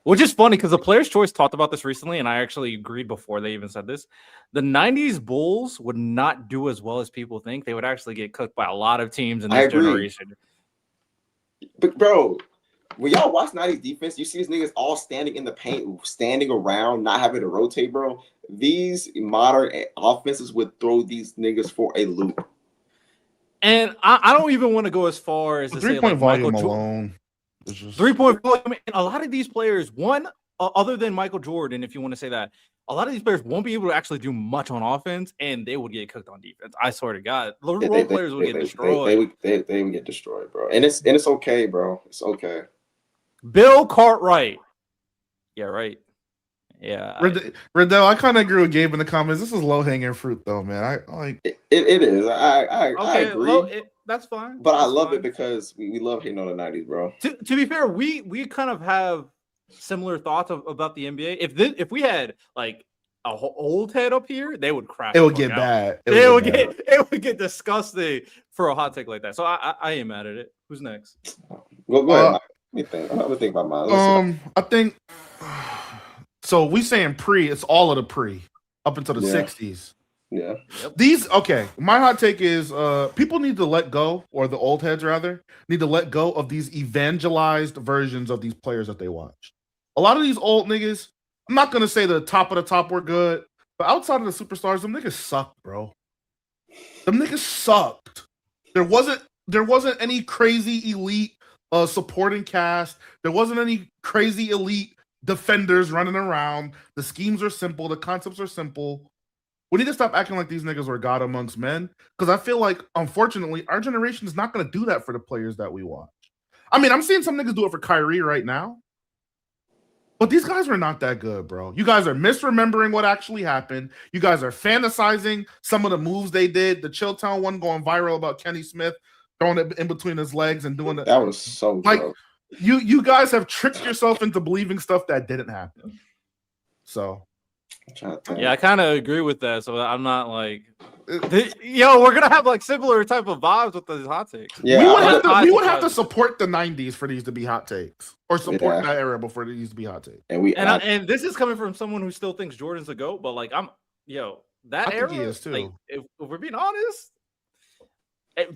Which is funny because the Player's Choice talked about this recently, and I actually agreed before they even said this. The 90s Bulls would not do as well as people think. They would actually get cooked by a lot of teams in this generation. But bro, when y'all watch 90s defense, you see these niggas all standing in the paint, standing around, not having to rotate, bro. These modern offenses would throw these niggas for a loop. And I don't even want to go as far as to say like volume alone. 3-point volume. And a lot of these players, other than Michael Jordan, if you want to say that, a lot of these players won't be able to actually do much on offense, and they would get cooked on defense. I swear to God, the role players would get destroyed. They would get destroyed, bro. And it's okay, bro. It's okay. Bill Cartwright. Yeah, right. Yeah. Radell, I kind of agree with Gabe in the comments. This is low hanging fruit, though, man. I like. It is. I Okay, agree. well, that's fine. But I That's love fine. it because we love hating on the 90s, bro. To be fair, we kind of have similar thoughts about the NBA. If we had like a old head up here, they would crash. It would the fuck get out. bad. It would get disgusting for a hot take like that. So I ain't mad at it. Who's next? Go ahead, Mike. Let me think. I'm gonna think about mine. Let's see. I think so. We saying pre. It's all of the pre up until the Yeah. 60s. Yeah. These okay. My hot take is people need to let go, or the old heads rather need to let go of these evangelized versions of these players that they watch. A lot of these old niggas. I'm not gonna say the top of the top were good, but outside of the superstars, them niggas sucked, bro. Them niggas sucked. There wasn't any crazy elite supporting cast. There wasn't any crazy elite defenders running around. The schemes are simple. The concepts are simple. We need to stop acting like these niggas were God amongst men, because I feel like, unfortunately, our generation is not going to do that for the players that we watch. I mean, I'm seeing some niggas do it for Kyrie right now, but these guys were not that good, bro. You guys are misremembering what actually happened. You guys are fantasizing some of the moves they did. The Chilltown one going viral about Kenny Smith throwing it in between his legs and doing it. That was so like dope. you guys have tricked yourself into believing stuff that didn't happen. So yeah, I kind of agree with that. So I'm not like, we're gonna have like similar type of vibes with these hot takes. Yeah, we would have to support the 90s for these to be hot takes, or support that era before these to be hot takes. And this is coming from someone who still thinks Jordan's a GOAT, but like that era, think he is too. Like, if we're being honest,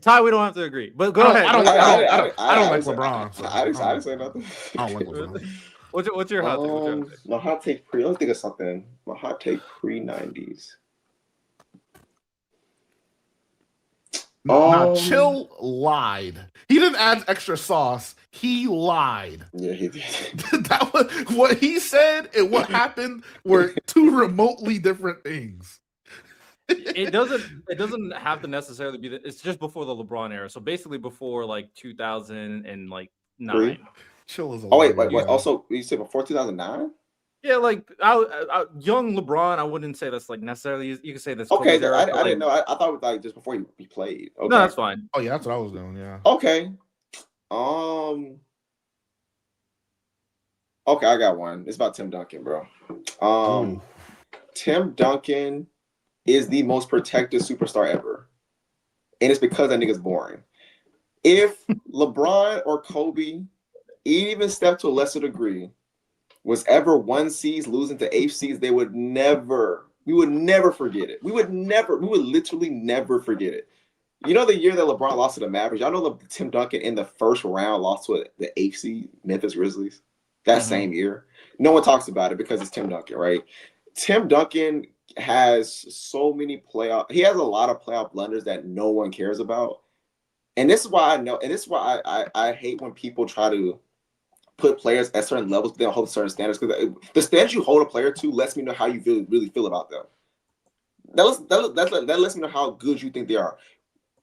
Ty, we don't have to agree. But go ahead. I don't like LeBron. So I didn't say nothing. I don't like LeBron. What's your hot take? My hot take pre. Let's think of something. My hot take pre-90s. Chill lied. He didn't add extra sauce. He lied. Yeah, he did. That was what he said and what happened were two remotely different things. It doesn't have to necessarily be that. It's just before the LeBron era. So basically before like 2009. Chill is. Wait. Also, you said before 2009? Yeah, like young LeBron. I wouldn't say that's like necessarily. You could say that's okay. Kobe's era, I didn't know. I thought it was like just before he played. Okay. No, that's fine. Oh yeah, that's what I was doing. Yeah. Okay. Okay, I got one. It's about Tim Duncan, bro. Tim Duncan is the most protected superstar ever, and it's because that nigga's boring. If LeBron or Kobe, even Steph to a lesser degree, was ever 1 seeds losing to 8 seeds, we would never forget it. We would literally never forget it. You know the year that LeBron lost to the Mavericks? Y'all know Tim Duncan in the first round lost to the 8th seed Memphis Grizzlies that same year? No one talks about it because it's Tim Duncan, right? Tim Duncan has so many he has a lot of playoff blunders that no one cares about. And this is why I hate when people try to put players at certain levels, but they don't hold certain standards, because the standards you hold a player to lets me know how you really feel about them. That lets me know how good you think they are.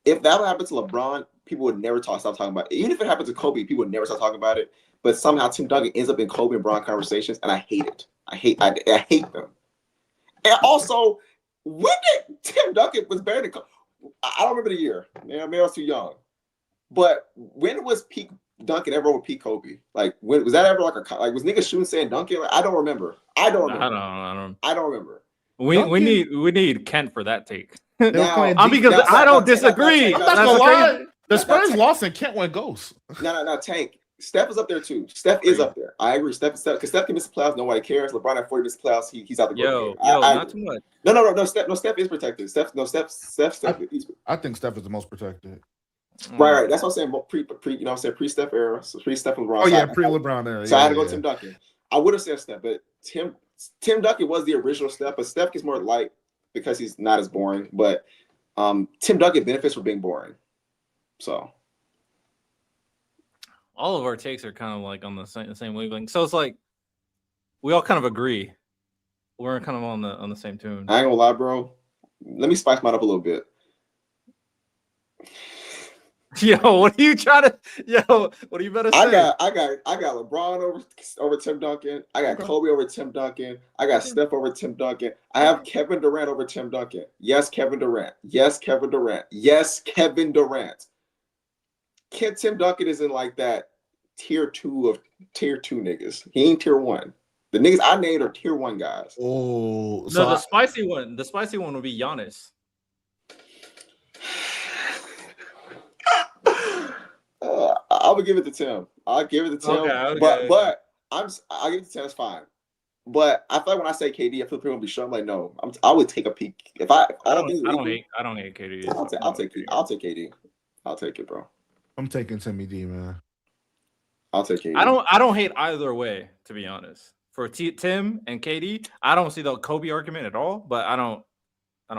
If that would happen to LeBron, people would never stop talking about it. Even if it happened to Kobe, people would never stop talking about it. But somehow Tim Duncan ends up in Kobe and Bron conversations, and I hate it. I hate them. And also, when did Tim Duncan was better than Kobe? I don't remember the year. Maybe I was too young. But when was peak Duncan ever over peak Kobe? Like, when was that ever was niggas shooting saying Duncan? Like, I don't remember. I don't remember. We need Kent for that take. Because I don't disagree. I'm not gonna lie. The Spurs lost and Kent went ghost. No, Tank. Steph is up there too. Steph is up there. I agree. Steph because Steph can miss the playoffs. Nobody cares. LeBron at 40 missed the playoffs. He's out the game. Not too much. No. Steph is protected. Steph. I think Steph is the most protected. Right. That's what I'm saying. Pre pre-Steph era. So pre-Steph and LeBron. Oh yeah, pre-LeBron era. So I had to go Tim Duncan. I would have said Steph, but Tim Duncan was the original Steph, but Steph gets more light because he's not as boring. But Tim Duncan benefits from being boring. So all of our takes are kind of like on the same wavelength. So it's like we all kind of agree. We're kind of on the same tune. I ain't gonna lie, bro. Let me spice mine up a little bit. Yo, what are you trying to? Yo, what are you better say? I got LeBron over Tim Duncan. I got Kobe over Tim Duncan. I got Steph over Tim Duncan. I have Kevin Durant over Tim Duncan. Yes, Kevin Durant. Yes, Kevin Durant. Yes, Kevin Durant. Tim Duncan is in like that tier two niggas. He ain't tier one. The niggas I named are tier one guys. Oh, no, the spicy one. The spicy one will be Giannis. I would give it to Tim. I'll give it to Tim. Okay. But I'll give it to Tim. It's fine. But I feel like when I say KD, I feel people will be sure. I'm like, no, I would take a peek. If I don't hate KD. I'll take KD. I'll take it, bro. I'm taking Timmy D, man. I'll take KD. I don't hate either way, to be honest. For Tim and KD, I don't see the Kobe argument at all. But I don't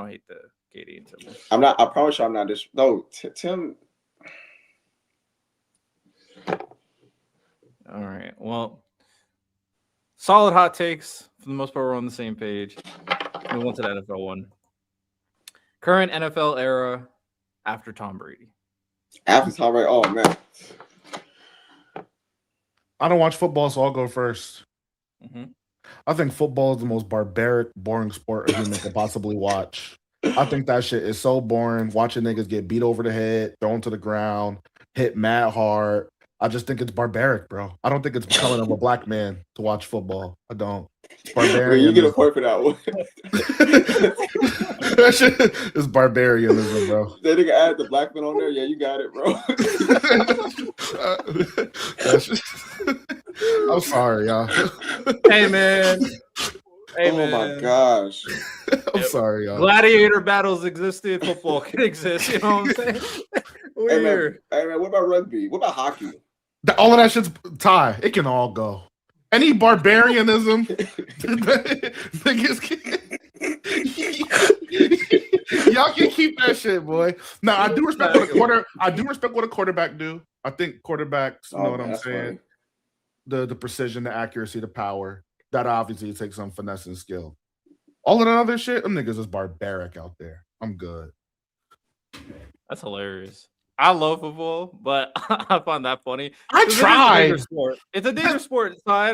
hate the KD and Tim. I promise you, I'm not just Tim. All right. Well, solid hot takes. For the most part, we're on the same page. We went to the NFL one. Current NFL era after Tom Brady. After Tom Brady, oh man. I don't watch football, so I'll go first. Mm-hmm. I think football is the most barbaric, boring sport a human could possibly watch. I think that shit is so boring. Watching niggas get beat over the head, thrown to the ground, hit mad hard. I just think it's barbaric, bro. I don't think it's becoming of a black man to watch football. I don't. It's barbarian. You get a point for that one. That shit is barbarianism, bro. That nigga added the black man on there. Yeah, you got it, bro. I'm sorry, y'all. Hey, man. My gosh. I'm sorry, y'all. Gladiator battles existed. Football can exist. You know what I'm saying? Weird. Hey, man, what about rugby? What about hockey? All of that shit's tie. It can all go. Any barbarianism, y'all can keep that shit, boy. Now I do respect what a quarterback do. I think quarterbacks know what I'm saying. Funny. The precision, the accuracy, the power. That obviously takes some finesse and skill. All of that other shit, them niggas is barbaric out there. I'm good. That's hilarious. I love football, but I find that funny. I tried. It's a dangerous sport. So I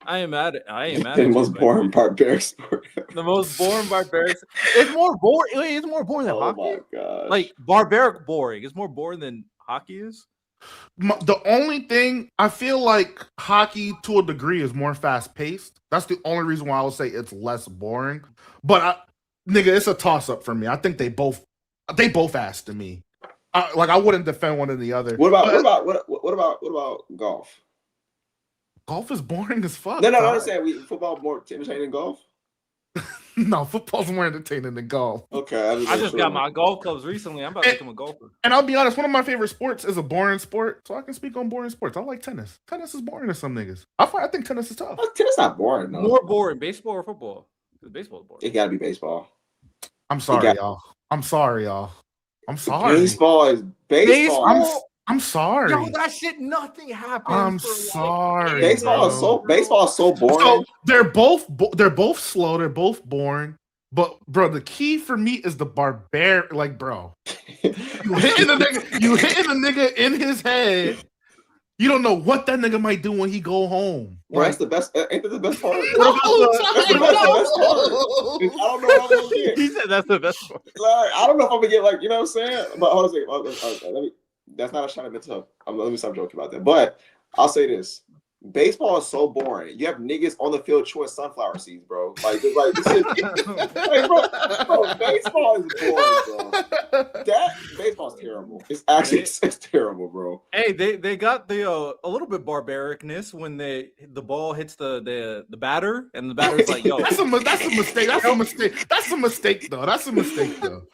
ain't mad at it. The most boring barbaric sport. The most boring barbaric. It's more boring. It's more boring than hockey. Oh my god! Like barbaric boring. It's more boring than hockey is. The only thing I feel like hockey to a degree is more fast paced. That's the only reason why I would say it's less boring. But it's a toss up for me. I think they both ass to me. I wouldn't defend one or the other. What about golf? Golf is boring as fuck. No, I'm saying football more entertaining than golf. No, football's more entertaining than golf. Okay, I just got my golf clubs recently. I'm about to become a golfer. And I'll be honest, one of my favorite sports is a boring sport, so I can speak on boring sports. I like tennis. Tennis is boring to some niggas. I think tennis is tough. Tennis not boring. No. More boring, baseball or football? Baseball is boring. It gotta be baseball. I'm sorry, y'all. I'm sorry. Baseball is baseball. I'm sorry. Yo, that shit, nothing happens. I'm sorry. Baseball is so boring. So they're both slow. They're both boring. But bro, the key for me is the barbaric. Like, bro, you hitting a nigga in his head. You don't know what that nigga might do when he go home. Bro, that's the best. Ain't that the best part? That's the best part. I don't know what I'm gonna get. He said that's the best part. Like, I don't know if I'm gonna get you know what I'm saying. But hold on a second. That's not a shot at mental. Let me stop joking about that. But I'll say this: baseball is so boring. You have niggas on the field chewing sunflower seeds, bro. Like this is, bro, baseball is boring, bro. Baseball is terrible. It's actually it's terrible, bro. Hey, they got the a little bit barbaricness when the ball hits the batter and the batter's like, yo, that's a mistake. That's a mistake though.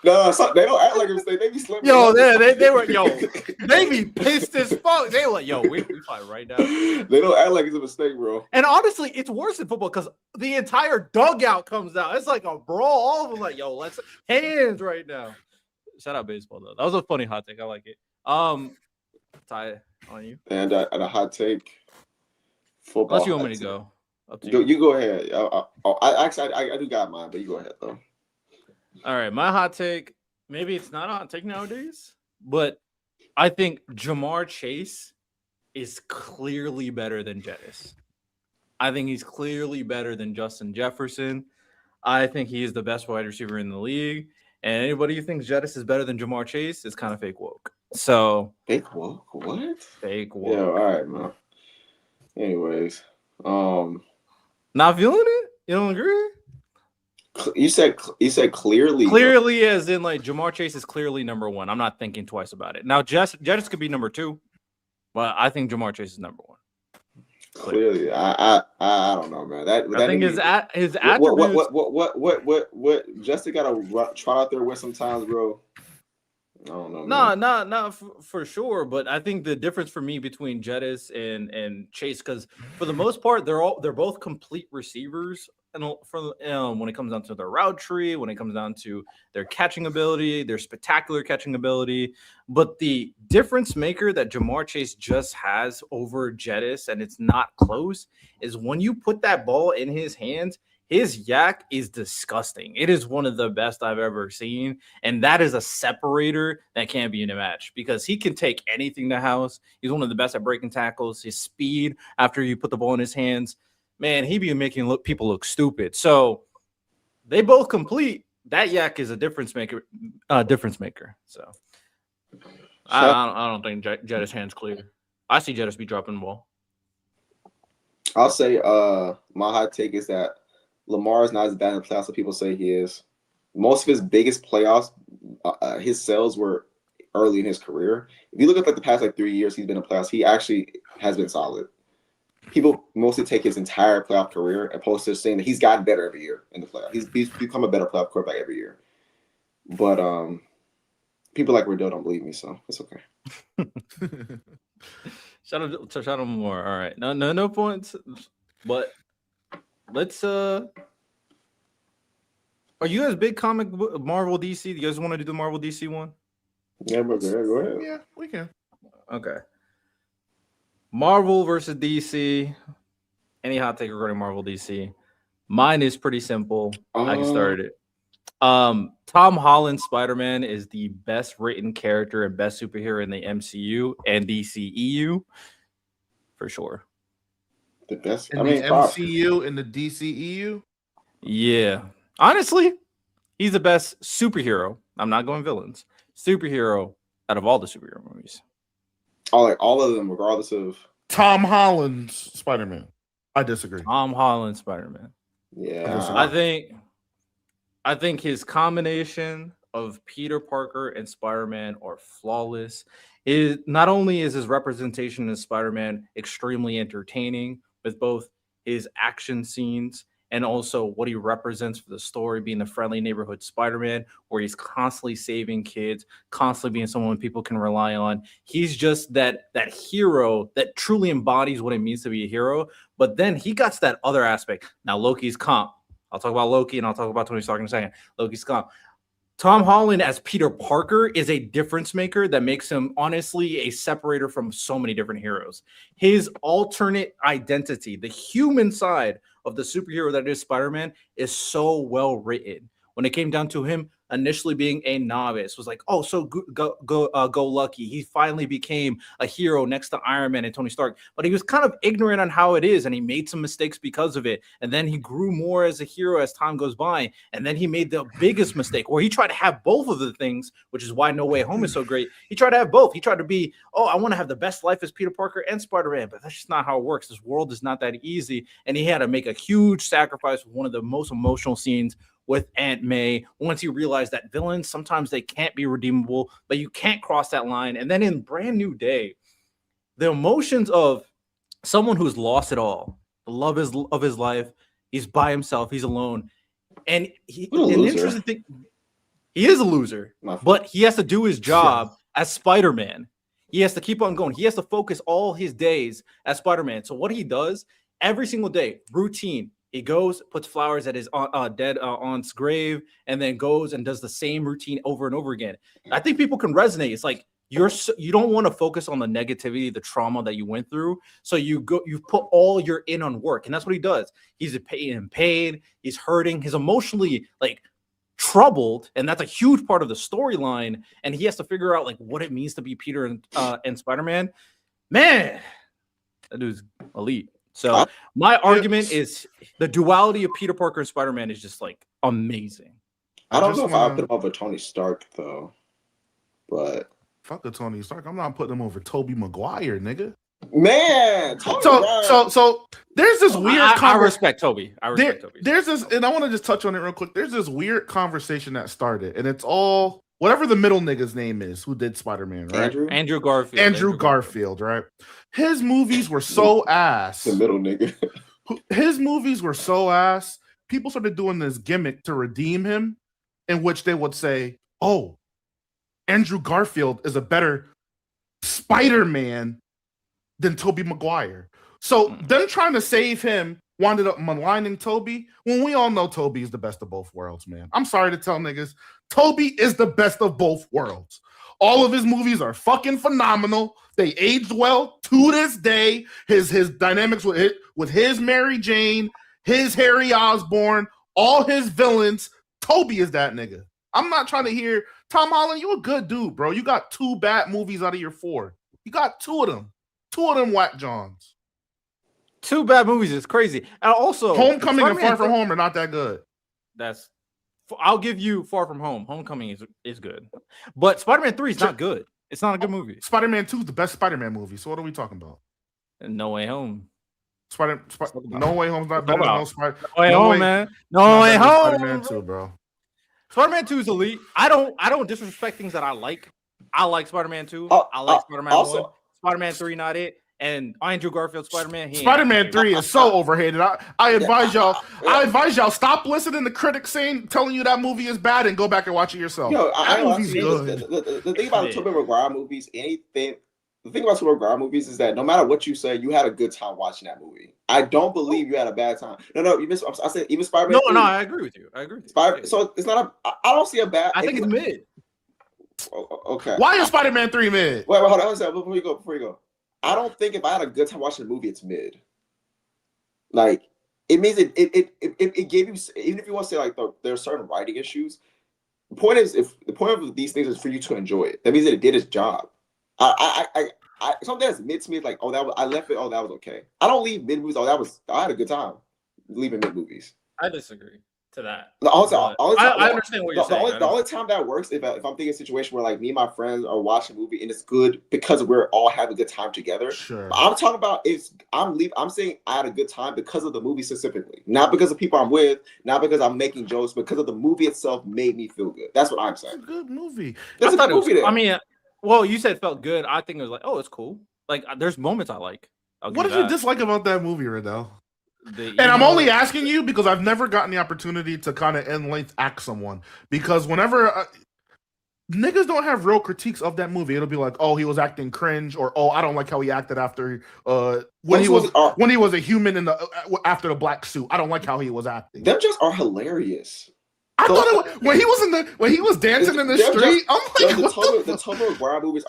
No, they don't act like a mistake. They be slipping. Yo, they be pissed as fuck. They like, yo, we fight right now. They don't act like it's a mistake, bro. And honestly, it's worse in football because the entire dugout comes out. It's like a brawl. All of them like, yo, let's hands right now. Shout out baseball though. That was a funny hot take. I like it. Ty, on you. And a hot take. Football. Unless you want me to go. Up to you. You go ahead. I do got mine, but you go ahead though. All right, my hot take. Maybe it's not a hot take nowadays, but I think Jamar Chase is clearly better than Jettis. I think he's clearly better than Justin Jefferson. I think he is the best wide receiver in the league. And anybody who thinks Jettis is better than Jamar Chase is kind of fake woke. So Fake woke? What? fake woke. Yeah, all right, man. Anyways, Not feeling it? You don't agree? you said clearly. Clearly, as in like Jamar Chase is clearly number one. I'm not thinking twice about it. Now, Jettis could be number two, but I think Jamar Chase is number one. Clearly, I don't know, man. That I think his attributes. What Justin got to try out there with sometimes, bro. I don't know. Not for sure, but I think the difference for me between Jettis and Chase, because for the most part they're both complete receivers, and when it comes down to their route tree, when it comes down to their catching ability, their spectacular catching ability, but the difference maker that Jamar Chase just has over Jettis, and it's not close, is when you put that ball in his hands. His yak is disgusting. It is one of the best I've ever seen. And that is a separator that can't be in a match because he can take anything to house. He's one of the best at breaking tackles. His speed after you put the ball in his hands, man, he be making people look stupid. So they both complete. That yak is a difference maker. So I don't think Jettis hands clear. I see Jettis be dropping the ball. I'll say my hot take is that Lamar is not as bad in the playoffs as people say he is. Most of his biggest playoffs, his sales were early in his career. If you look at like the past 3 years he's been in playoffs, he actually has been solid. People mostly take his entire playoff career opposed to saying that he's gotten better every year in the playoffs. He's become a better playoff quarterback every year. But people like Radell don't believe me, so it's okay. Shout out more. All right, no points, but. Let's are you guys big comic book Marvel DC? Do you guys want to do the Marvel DC one? Yeah, but go ahead. Yeah, we can. Okay. Marvel versus DC. Any hot take regarding Marvel DC? Mine is pretty simple. I can start it. Tom Holland Spider-Man is the best written character and best superhero in the MCU and DCEU for sure. The best In the MCU and the DCEU? Yeah. Honestly, he's the best superhero. I'm not going villains. Superhero out of all the superhero movies. All of them, regardless of Tom Holland's Spider-Man. I disagree. Tom Holland Spider-Man. Yeah. I think his combination of Peter Parker and Spider-Man are flawless. Not only is his representation as Spider-Man extremely entertaining, with both his action scenes and also what he represents for the story, being the friendly neighborhood Spider-Man, where he's constantly saving kids, constantly being someone people can rely on. He's just that hero that truly embodies what it means to be a hero. But then he got that other aspect. Now Loki's comp. I'll talk about Loki and I'll talk about Tony Stark in a second. Loki's comp. Tom Holland as Peter Parker is a difference maker that makes him honestly a separator from so many different heroes. His alternate identity, the human side of the superhero that is Spider-Man, is so well written. When it came down to him initially being a novice, was like, oh, so go lucky. He finally became a hero next to Iron Man and Tony Stark, but he was kind of ignorant on how it is, and he made some mistakes because of it. And then he grew more as a hero as time goes by, and then he made the biggest mistake where he tried to have both of the things, which is why No Way Home is so great. He tried to have both. He tried to be, oh, I want to have the best life as Peter Parker and Spider-Man, but that's just not how it works. This world is not that easy, and he had to make a huge sacrifice with one of the most emotional scenes with Aunt May, once he realized that villains, sometimes they can't be redeemable, but you can't cross that line. And then in Brand New Day, the emotions of someone who's lost it all, the love of his life, he's by himself, he's alone. And an interesting thing, he is a loser, but he has to do his job as Spider-Man. He has to keep on going. He has to focus all his days as Spider-Man. So what he does every single day, routine, he goes, puts flowers at his dead aunt's grave, and then goes and does the same routine over and over again. I think people can resonate. It's like you don't want to focus on the negativity, the trauma that you went through. So you put all your in on work, and that's what he does. He's in pain. He's hurting. He's emotionally troubled, and that's a huge part of the storyline. And he has to figure out like what it means to be Peter and Spider-Man. Man, that dude's elite. So my argument is the duality of Peter Parker and Spider-Man is just like amazing. I don't know if I put him over Tony Stark though, but fuck the Tony Stark. I'm not putting him over Tobey Maguire, nigga. Man, so there's this weird. I respect Toby. There's this, and I want to just touch on it real quick. There's this weird conversation that started, and it's all whatever the middle nigga's name is who did Spider-Man, right? Andrew Garfield. Andrew Garfield, right? His movies were so ass. The middle nigga. His movies were so ass. People started doing this gimmick to redeem him, in which they would say, "Oh, Andrew Garfield is a better Spider-Man than Tobey Maguire." So them trying to save him wound up maligning Toby when we all know Toby is the best of both worlds, man. I'm sorry to tell niggas, Toby is the best of both worlds. All of his movies are fucking phenomenal. They aged well to this day. His dynamics with his Mary Jane, his Harry Osborn, all his villains. Toby is that nigga. I'm not trying to hear Tom Holland. You a good dude, bro. You got 2 bad movies out of your 4. You got 2 of them. 2 of them whack Johns. 2 bad movies is crazy. And also, Homecoming and Far From Home are not that good. I'll give you Far From Home. Homecoming is good. But Spider-Man 3 is not good. It's not a good movie. Spider-Man 2 is the best Spider-Man movie. So what are we talking about? And No Way Home. No Way Home's not better than No Way Home, man. No Way Home. Spider-Man 2, bro. Spider-Man 2 is elite. I don't disrespect things that I like. I like Spider-Man 2. I like Spider-Man 1. Spider-Man 3 not it. And Andrew Garfield Spider-Man. Spider-Man 3 is so overhated. I advise y'all stop listening to critics telling you that movie is bad and go back and watch it yourself. Yo, that movie's good. The thing about the Tobey Maguire movies, the thing about Tobey Maguire movies is that no matter what you say, you had a good time watching that movie. I don't believe you had a bad time. No, you missed. I said even Spider-Man. No, I agree with you. So it's not I don't see a bad. I think it's mid. Okay. Why is Spider-Man 3 mid? Wait, hold on. Before you go. I don't think if I had a good time watching the movie, it's mid. Like it means it gave you, even if you want to say like there are certain writing issues. The point of these things is for you to enjoy it. That means that it did its job. Something that's mid to me is like, I left it. Oh, that was okay. I don't leave mid movies. I had a good time leaving mid movies. I disagree to that. I understand what you're saying. The only time that works if I'm thinking a situation where like me and my friends are watching a movie and it's good because we're all having a good time together. Sure. But I'm talking about I'm saying I had a good time because of the movie specifically, not because of people I'm with, not because I'm making jokes, because of the movie itself made me feel good. That's what I'm saying. It's a good movie. It's a good movie. I mean, well, you said it felt good. I think it was like, oh, it's cool. Like there's moments I like. What did you dislike about that movie, Radell? And I'm only asking you because I've never gotten the opportunity to kind of in length ask someone. Because whenever niggas don't have real critiques of that movie, it'll be like, oh, he was acting cringe, or oh, I don't like how he acted after when he was a human in the after the black suit. I don't like how he was acting. Them just are hilarious. I thought when he was dancing in the street, I'm like, the Tobey Maguire movies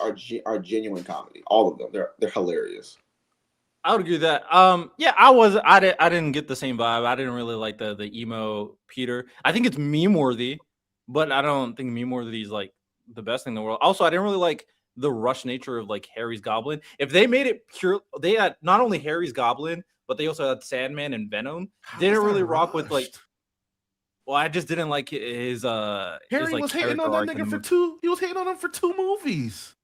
are genuine comedy. All of them, they're hilarious. I would agree with that. I didn't get the same vibe. I didn't really like the emo Peter. I think it's meme worthy, but I don't think meme worthy is like the best thing in the world. Also, I didn't really like the rush nature of like Harry's Goblin. If they made it pure, they had not only Harry's Goblin, but they also had Sandman and Venom. They didn't really rock with like. Well, I just didn't like his. Harry was hating on that nigga for 2. He was hating on him for 2 movies.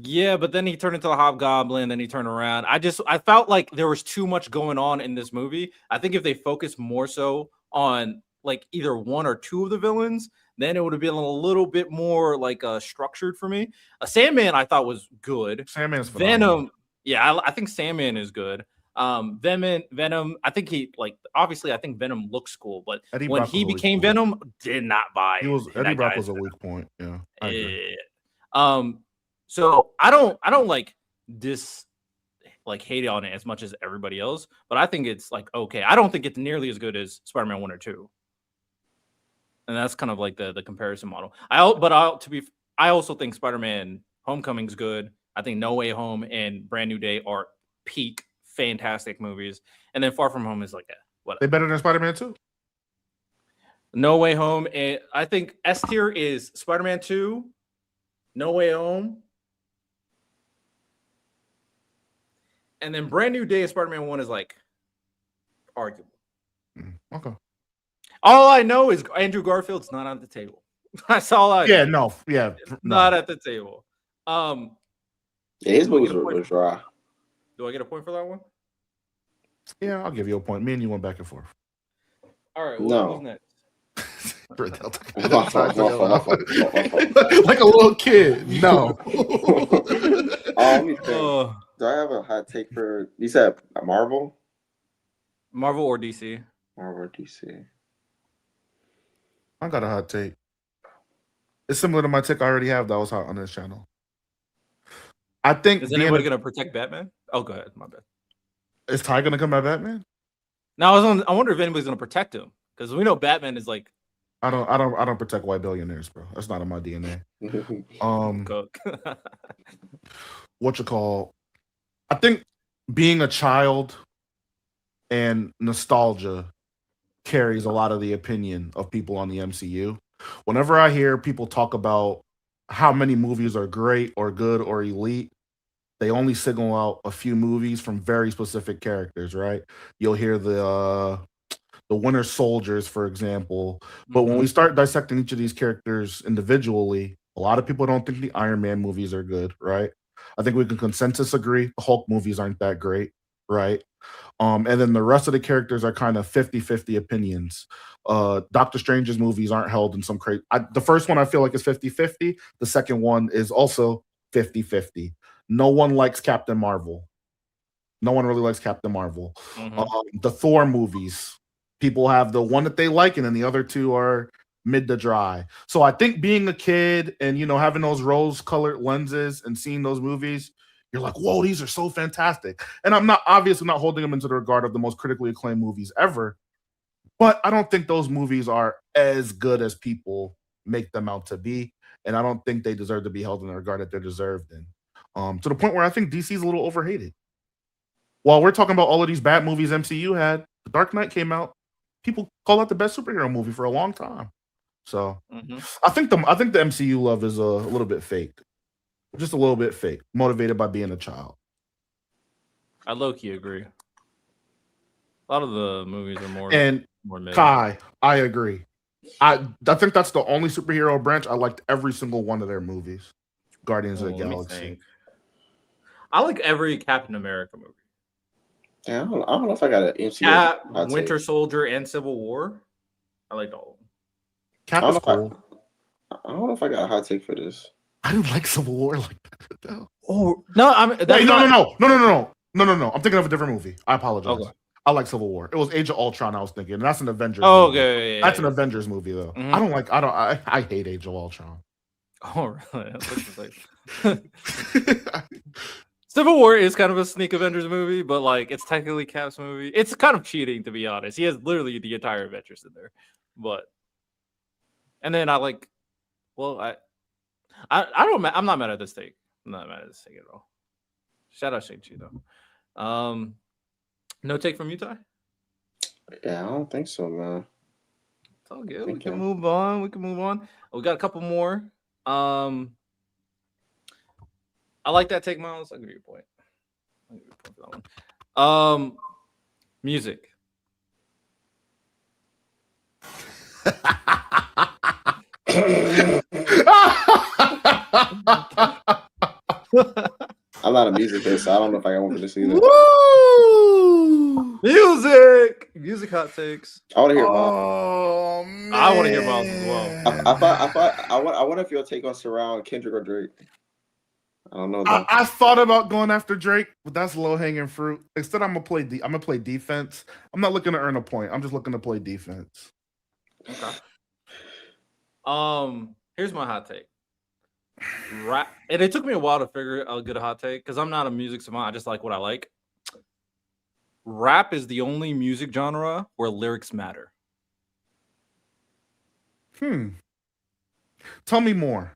Yeah, but then he turned into a hobgoblin, then he turned around. I felt like there was too much going on in this movie. I think if they focused more so on like either 1 or 2 of the villains, then it would have been a little bit more like structured for me. Sandman I thought was good. Sandman's phenomenal. Venom, yeah, I think Sandman is good. Venom, I think obviously I think Venom looks cool, but Eddie when Brock he became Venom, did not buy it. Eddie Brock was a weak point. Yeah. I agree. So I don't like hate on it as much as everybody else, but I think it's like okay. I don't think it's nearly as good as Spider-Man 1 or 2. And that's kind of like the comparison model. I also think Spider-Man Homecoming's good. I think No Way Home and Brand New Day are peak fantastic movies. And then Far From Home is like whatever. They better than Spider-Man 2? No Way Home, and I think S tier is Spider-Man 2, No Way Home, and then Brand New Day of Spider-Man 1 is like arguable. Okay. All I know is Andrew Garfield's not on the table. That's all I know. Not at the table. Yeah, his Do I moves get a were point? dry. Do I get a point for that one? Yeah, I'll give you a point. Me and you went back and forth. All right, No. who's next? My fault. Like a little kid. No. Let me think. Do I have a hot take for? You said Marvel. Marvel or DC? Marvel or DC? I got a hot take. It's similar to my take I already have that was hot on this channel. I think Is anybody going to protect Batman? Oh, go ahead. My bad. Is Ty going to come at Batman? Now I wonder if anybody's going to protect him because we know Batman is like. I don't protect white billionaires, bro. That's not in my DNA. What you call? I think being a child and nostalgia carries a lot of the opinion of people on the MCU. Whenever I hear people talk about how many movies are great or good or elite, they only signal out a few movies from very specific characters, right? You'll hear the Winter Soldiers, for example. But when we start dissecting each of these characters individually, a lot of people don't think the Iron Man movies are good, right? I think we can consensus agree the Hulk movies aren't that great, right? And then the rest of the characters are kind of 50-50 opinions. Doctor Strange's movies aren't held in some crazy... the first one I feel like is 50-50. The second one is also 50-50. No one likes Captain Marvel. No one really likes Captain Marvel. The Thor movies, people have the one that they like, and then the other two are mid to dry. So I think being a kid and, having those rose-colored lenses and seeing those movies, you're like, whoa, these are so fantastic. And I'm obviously not holding them into the regard of the most critically acclaimed movies ever, but I don't think those movies are as good as people make them out to be, and I don't think they deserve to be held in the regard that they're deserved in. To the point where I think DC is a little overhated. While we're talking about all of these bad movies MCU had, The Dark Knight came out. People call that the best superhero movie for a long time. So I think the MCU love is a little bit fake. Just a little bit fake, motivated by being a child. I low-key agree. A lot of the movies are more mid. Kai, I agree. I think that's the only superhero branch I liked every single one of their movies. Guardians of the Galaxy. I like every Captain America movie. Yeah, I don't know if I got an MCU. Winter Soldier and Civil War. I liked all of them. Cap is cool. I don't know if I got a hot take for this. I didn't like Civil War like that though. Oh no! No. I'm thinking of a different movie. I apologize. Okay. I like Civil War. It was Age of Ultron. I was thinking, and that's an Avengers. Oh, movie. okay. That's an Avengers movie though. I hate Age of Ultron. Oh really? Civil War is kind of a sneak Avengers movie, but like it's technically Cap's movie. It's kind of cheating, to be honest. He has literally the entire Avengers in there, and then I like. Well, I don't. I'm not mad at this take. I'm not mad at this take at all. Shout out Shang-Chi though. No take from Utah? Yeah, I don't think so, man. It's all good. We can move on. We got a couple more. I like that take, Miles. I'll give you a point. For that one. Music. I'm not a music head, so I don't know if I got one for this either. Woo! Music hot takes. I want to hear Miles. I want to hear Miles as well. I wonder if you'll take on Surround Kendrick or Drake. I don't know. I thought about going after Drake, but that's low hanging fruit. Instead, I'm gonna play defense. I'm not looking to earn a point. I'm just looking to play defense. Okay. Here's my hot take. Rap, and it took me a while to figure out a good hot take because I'm not a music savant. I just like what I like. Rap is the only music genre where lyrics matter. Tell me more.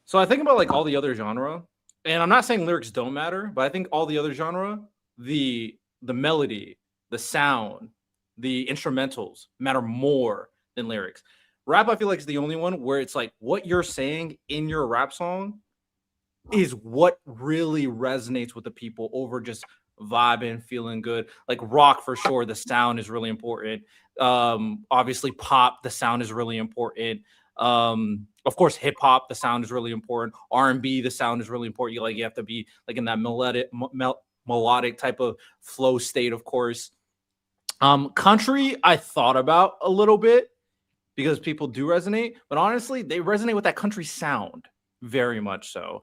So I think about like all the other genre, and I'm not saying lyrics don't matter, but I think all the other genre, the melody, the sound, the instrumentals matter more in lyrics. Rap, I feel like, is the only one where it's like what you're saying in your rap song is what really resonates with the people over just vibing, feeling good. Like rock, for sure, the sound is really important. Obviously, pop, the sound is really important. Of course, hip hop, the sound is really important. R&B, the sound is really important. You have to be like in that melodic type of flow state, of course. Country, I thought about a little bit because people do resonate, but honestly, they resonate with that country sound very much so.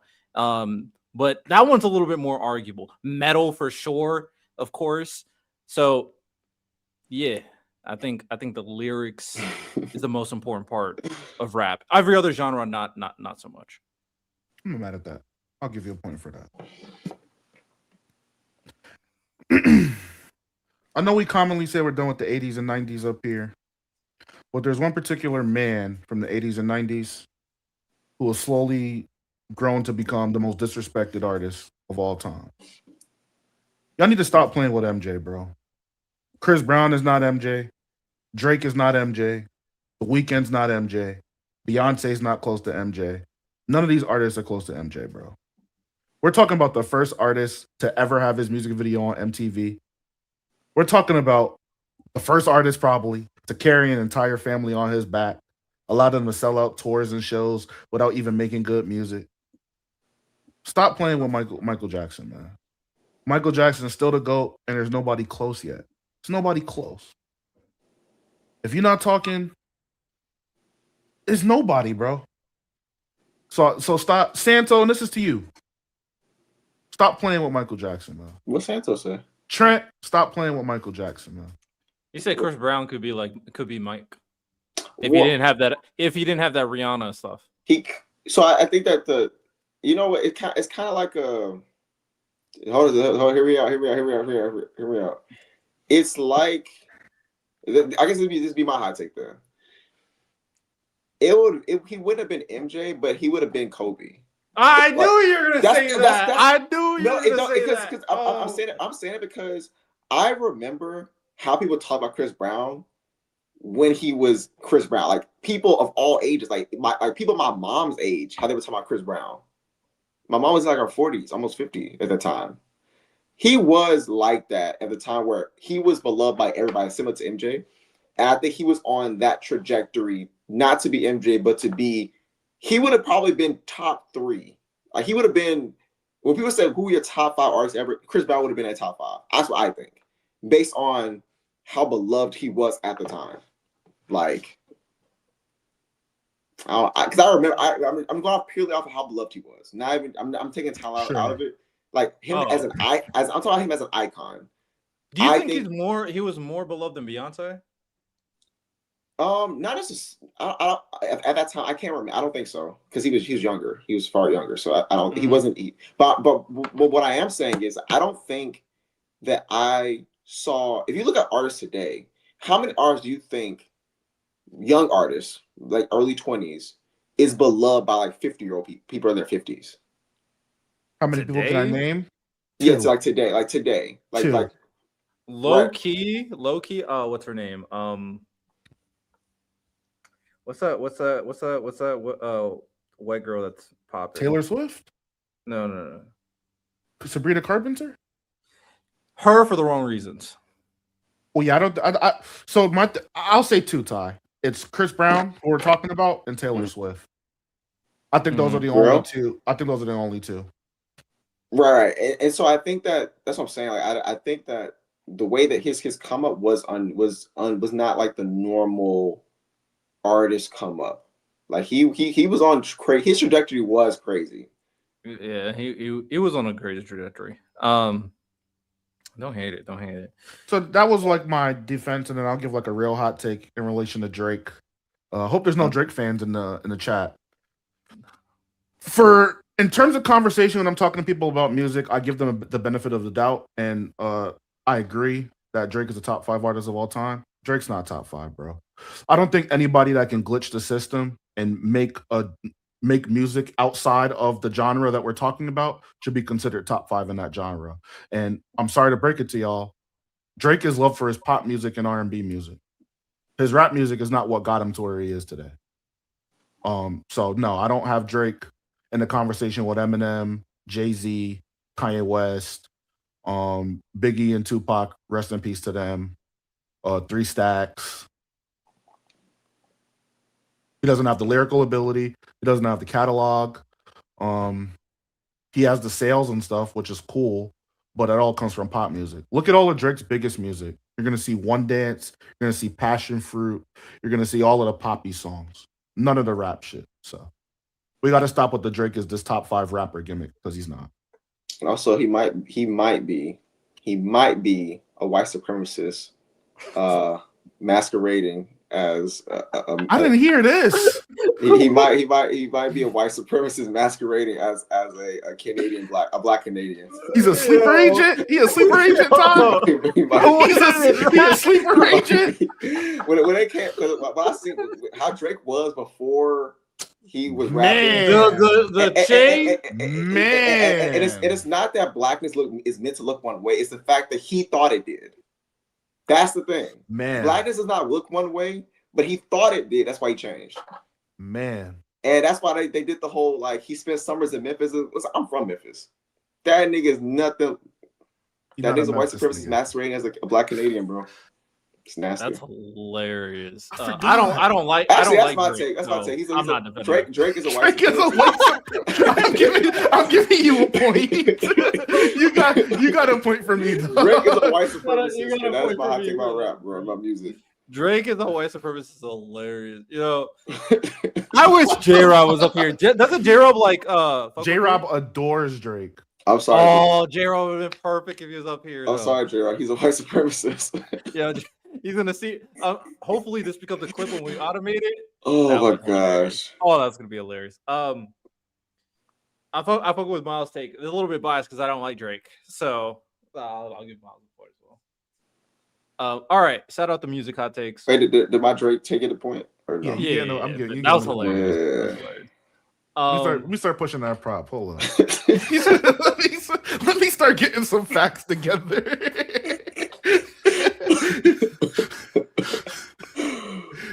But that one's a little bit more arguable. Metal, for sure, of course. So, yeah, I think the lyrics is the most important part of rap. Every other genre, not so much. I'm not mad at that. I'll give you a point for that. I know we commonly say we're done with the 80s and 90s up here, but there's one particular man from the 80s and 90s who has slowly grown to become the most disrespected artist of all time. Y'all need to stop playing with MJ, bro. Chris Brown is not MJ. Drake is not MJ. The Weeknd's not MJ. Beyonce's not close to MJ. None of these artists are close to MJ, bro. We're talking about the first artist to ever have his music video on MTV. We're talking about the first artist probably to carry an entire family on his back, allow them to sell out tours and shows without even making good music. Stop playing with Michael Jackson, man. Michael Jackson is still the GOAT, and there's nobody close yet. There's nobody close. If you're not talking, it's nobody, bro. So stop. Santo, and this is to you. Stop playing with Michael Jackson, man. What Santo say? Trent, stop playing with Michael Jackson, man. You said Chris Brown could be Mike. If he didn't have that Rihanna stuff. So I think that it's kind of like a hold on, hear me out. It's like I guess this be my hot take there. He wouldn't have been MJ, but he would have been Kobe. I knew you were gonna say that. I knew you were gonna say that. Because I'm saying it because I remember how people talk about Chris Brown when he was Chris Brown. Like people of all ages, like people my mom's age, how they were talking about Chris Brown. My mom was in like her 40s, almost 50 at the time. He was like that at the time where he was beloved by everybody, similar to MJ. And I think he was on that trajectory, not to be MJ, but to be. He would have probably been top 3. Like he would have been, when people say who are your top 5 artists ever, Chris Brown would have been at top 5. That's what I think, based on how beloved he was at the time. Like, because I remember, I'm going purely off of how beloved he was. Not even, I'm taking talent out of it. Like him as an I'm talking about him as an icon. Do you think he was more beloved than Beyonce? Not necessarily. At that time, I can't remember. I don't think so because he was younger. He was far younger, so I don't. Mm-hmm. He wasn't. But what I am saying is, I don't think that I saw. If you look at artists today, how many artists do you think, young artists like early 20s, is beloved by like 50-year-old people in their 50s? How many people can I name? Yeah, it's like today, like low key. What's her name? What's that? White girl that's popping? Taylor Swift? No. Sabrina Carpenter? Her for the wrong reasons. Well, yeah, I'll say 2, Ty. It's Chris Brown, who we're talking about, and Taylor Swift. I think those are the only 2. I think those are the only 2. Right. And so I think that's what I'm saying. Like I think that the way that his come up was not like the normal artist come up. Like he was on his trajectory was crazy. Yeah, he was on a crazy trajectory. Don't hate it. So that was like my defense, and then I'll give like a real hot take in relation to Drake. Hope there's no Drake fans in the chat. In terms of conversation, when I'm talking to people about music, I give them the benefit of the doubt, and I agree that Drake is a top 5 artist of all time. Drake's not top 5, bro. I don't think anybody that can glitch the system and make music outside of the genre that we're talking about should be considered top 5 in that genre. And I'm sorry to break it to y'all, Drake is loved for his pop music and R&B music. His rap music is not what got him to where he is today. So no, I don't have Drake in the conversation with Eminem, Jay-Z, Kanye West, Biggie and Tupac, rest in peace to them. 3 Stacks. He doesn't have the lyrical ability. He doesn't have the catalog. He has the sales and stuff, which is cool, but it all comes from pop music. Look at all of Drake's biggest music. You're gonna see One Dance. You're gonna see Passion Fruit. You're gonna see all of the poppy songs. None of the rap shit. So we got to stop with the Drake is this top 5 rapper gimmick because he's not. And also, he might be a white supremacist masquerading as I didn't hear this. he might be a white supremacist masquerading as a Canadian black Canadian. He's a sleeper agent. He a sleeper agent, Tom. He's a sleeper agent. When they can't, but I see how Drake was before he was rapping. The chain, man. And it's not that blackness is meant to look one way. It's the fact that he thought it did. That's the thing. Man. Blackness does not look one way, but he thought it did. That's why he changed. Man. And that's why they did the whole, like, he spent summers in Memphis. I'm from Memphis. That nigga is nothing. That nigga's a white supremacist masquerading as a black Canadian, bro. It's nasty. That's hilarious. I Actually, I don't like my Drake, take. That's my take. I'm not defending Drake is a white Drake is a white. I'm giving you a point. you got a point for me. Though. Drake is a white You supremacist. got a That's point my for hot me, take about bro. rap, bro. About music. Drake is a white supremacist is hilarious. You know, I wish J-Rob was up here. Doesn't J-Rob like J-Rob adores Drake. I'm sorry. Oh, J-Rob would have been perfect if he was up here. I'm sorry, J-Rob. He's a white supremacist. Yeah, he's gonna see. Hopefully, this becomes a clip when we automate it. Oh my gosh. Oh, that's gonna be hilarious. I fuck with Miles' take. It's a little bit biased because I don't like Drake, so I'll give Miles a point as well. All right, shout out the music hot takes. Wait, did my Drake take it a point or no? Yeah, no, I'm good. That was hilarious. Let me start pushing that prop. Hold on. Let me start getting some facts together.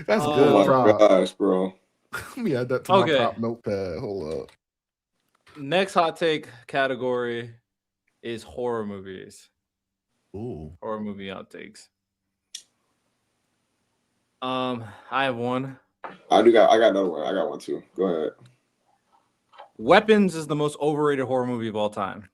That's good. Oh my prop. gosh, bro. Let me add that to my prop notepad. Hold up. Next hot take category is horror movies. Ooh. Horror movie outtakes. I have one. I got another one. I got one too. Go ahead. Weapons is the most overrated horror movie of all time.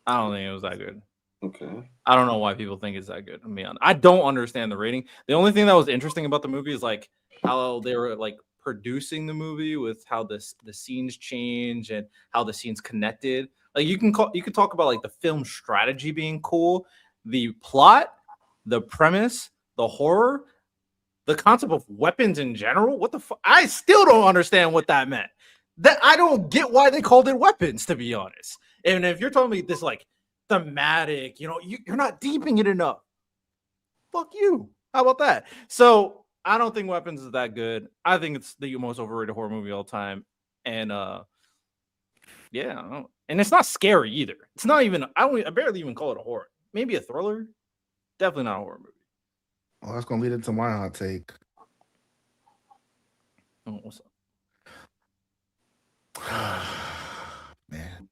I don't think it was that good. Okay. I don't know why people think it's that good. To be honest, I don't understand the rating. The only thing that was interesting about the movie is like how they were like producing the movie with how the scenes change and how the scenes connected. Like you can talk about like the film strategy being cool, the plot, the premise, the horror, the concept of weapons in general. What the fuck? I still don't understand what that meant. That I don't get why they called it weapons, to be honest. And if you're telling me this like thematic, you're not deeping it enough. Fuck you. How about that? So I don't think Weapons is that good. I think it's the most overrated horror movie of all time. And yeah, and it's not scary either. It's not even. I barely even call it a horror. Maybe a thriller. Definitely not a horror movie. Well, that's gonna lead into my hot take. Oh, what's up? Man,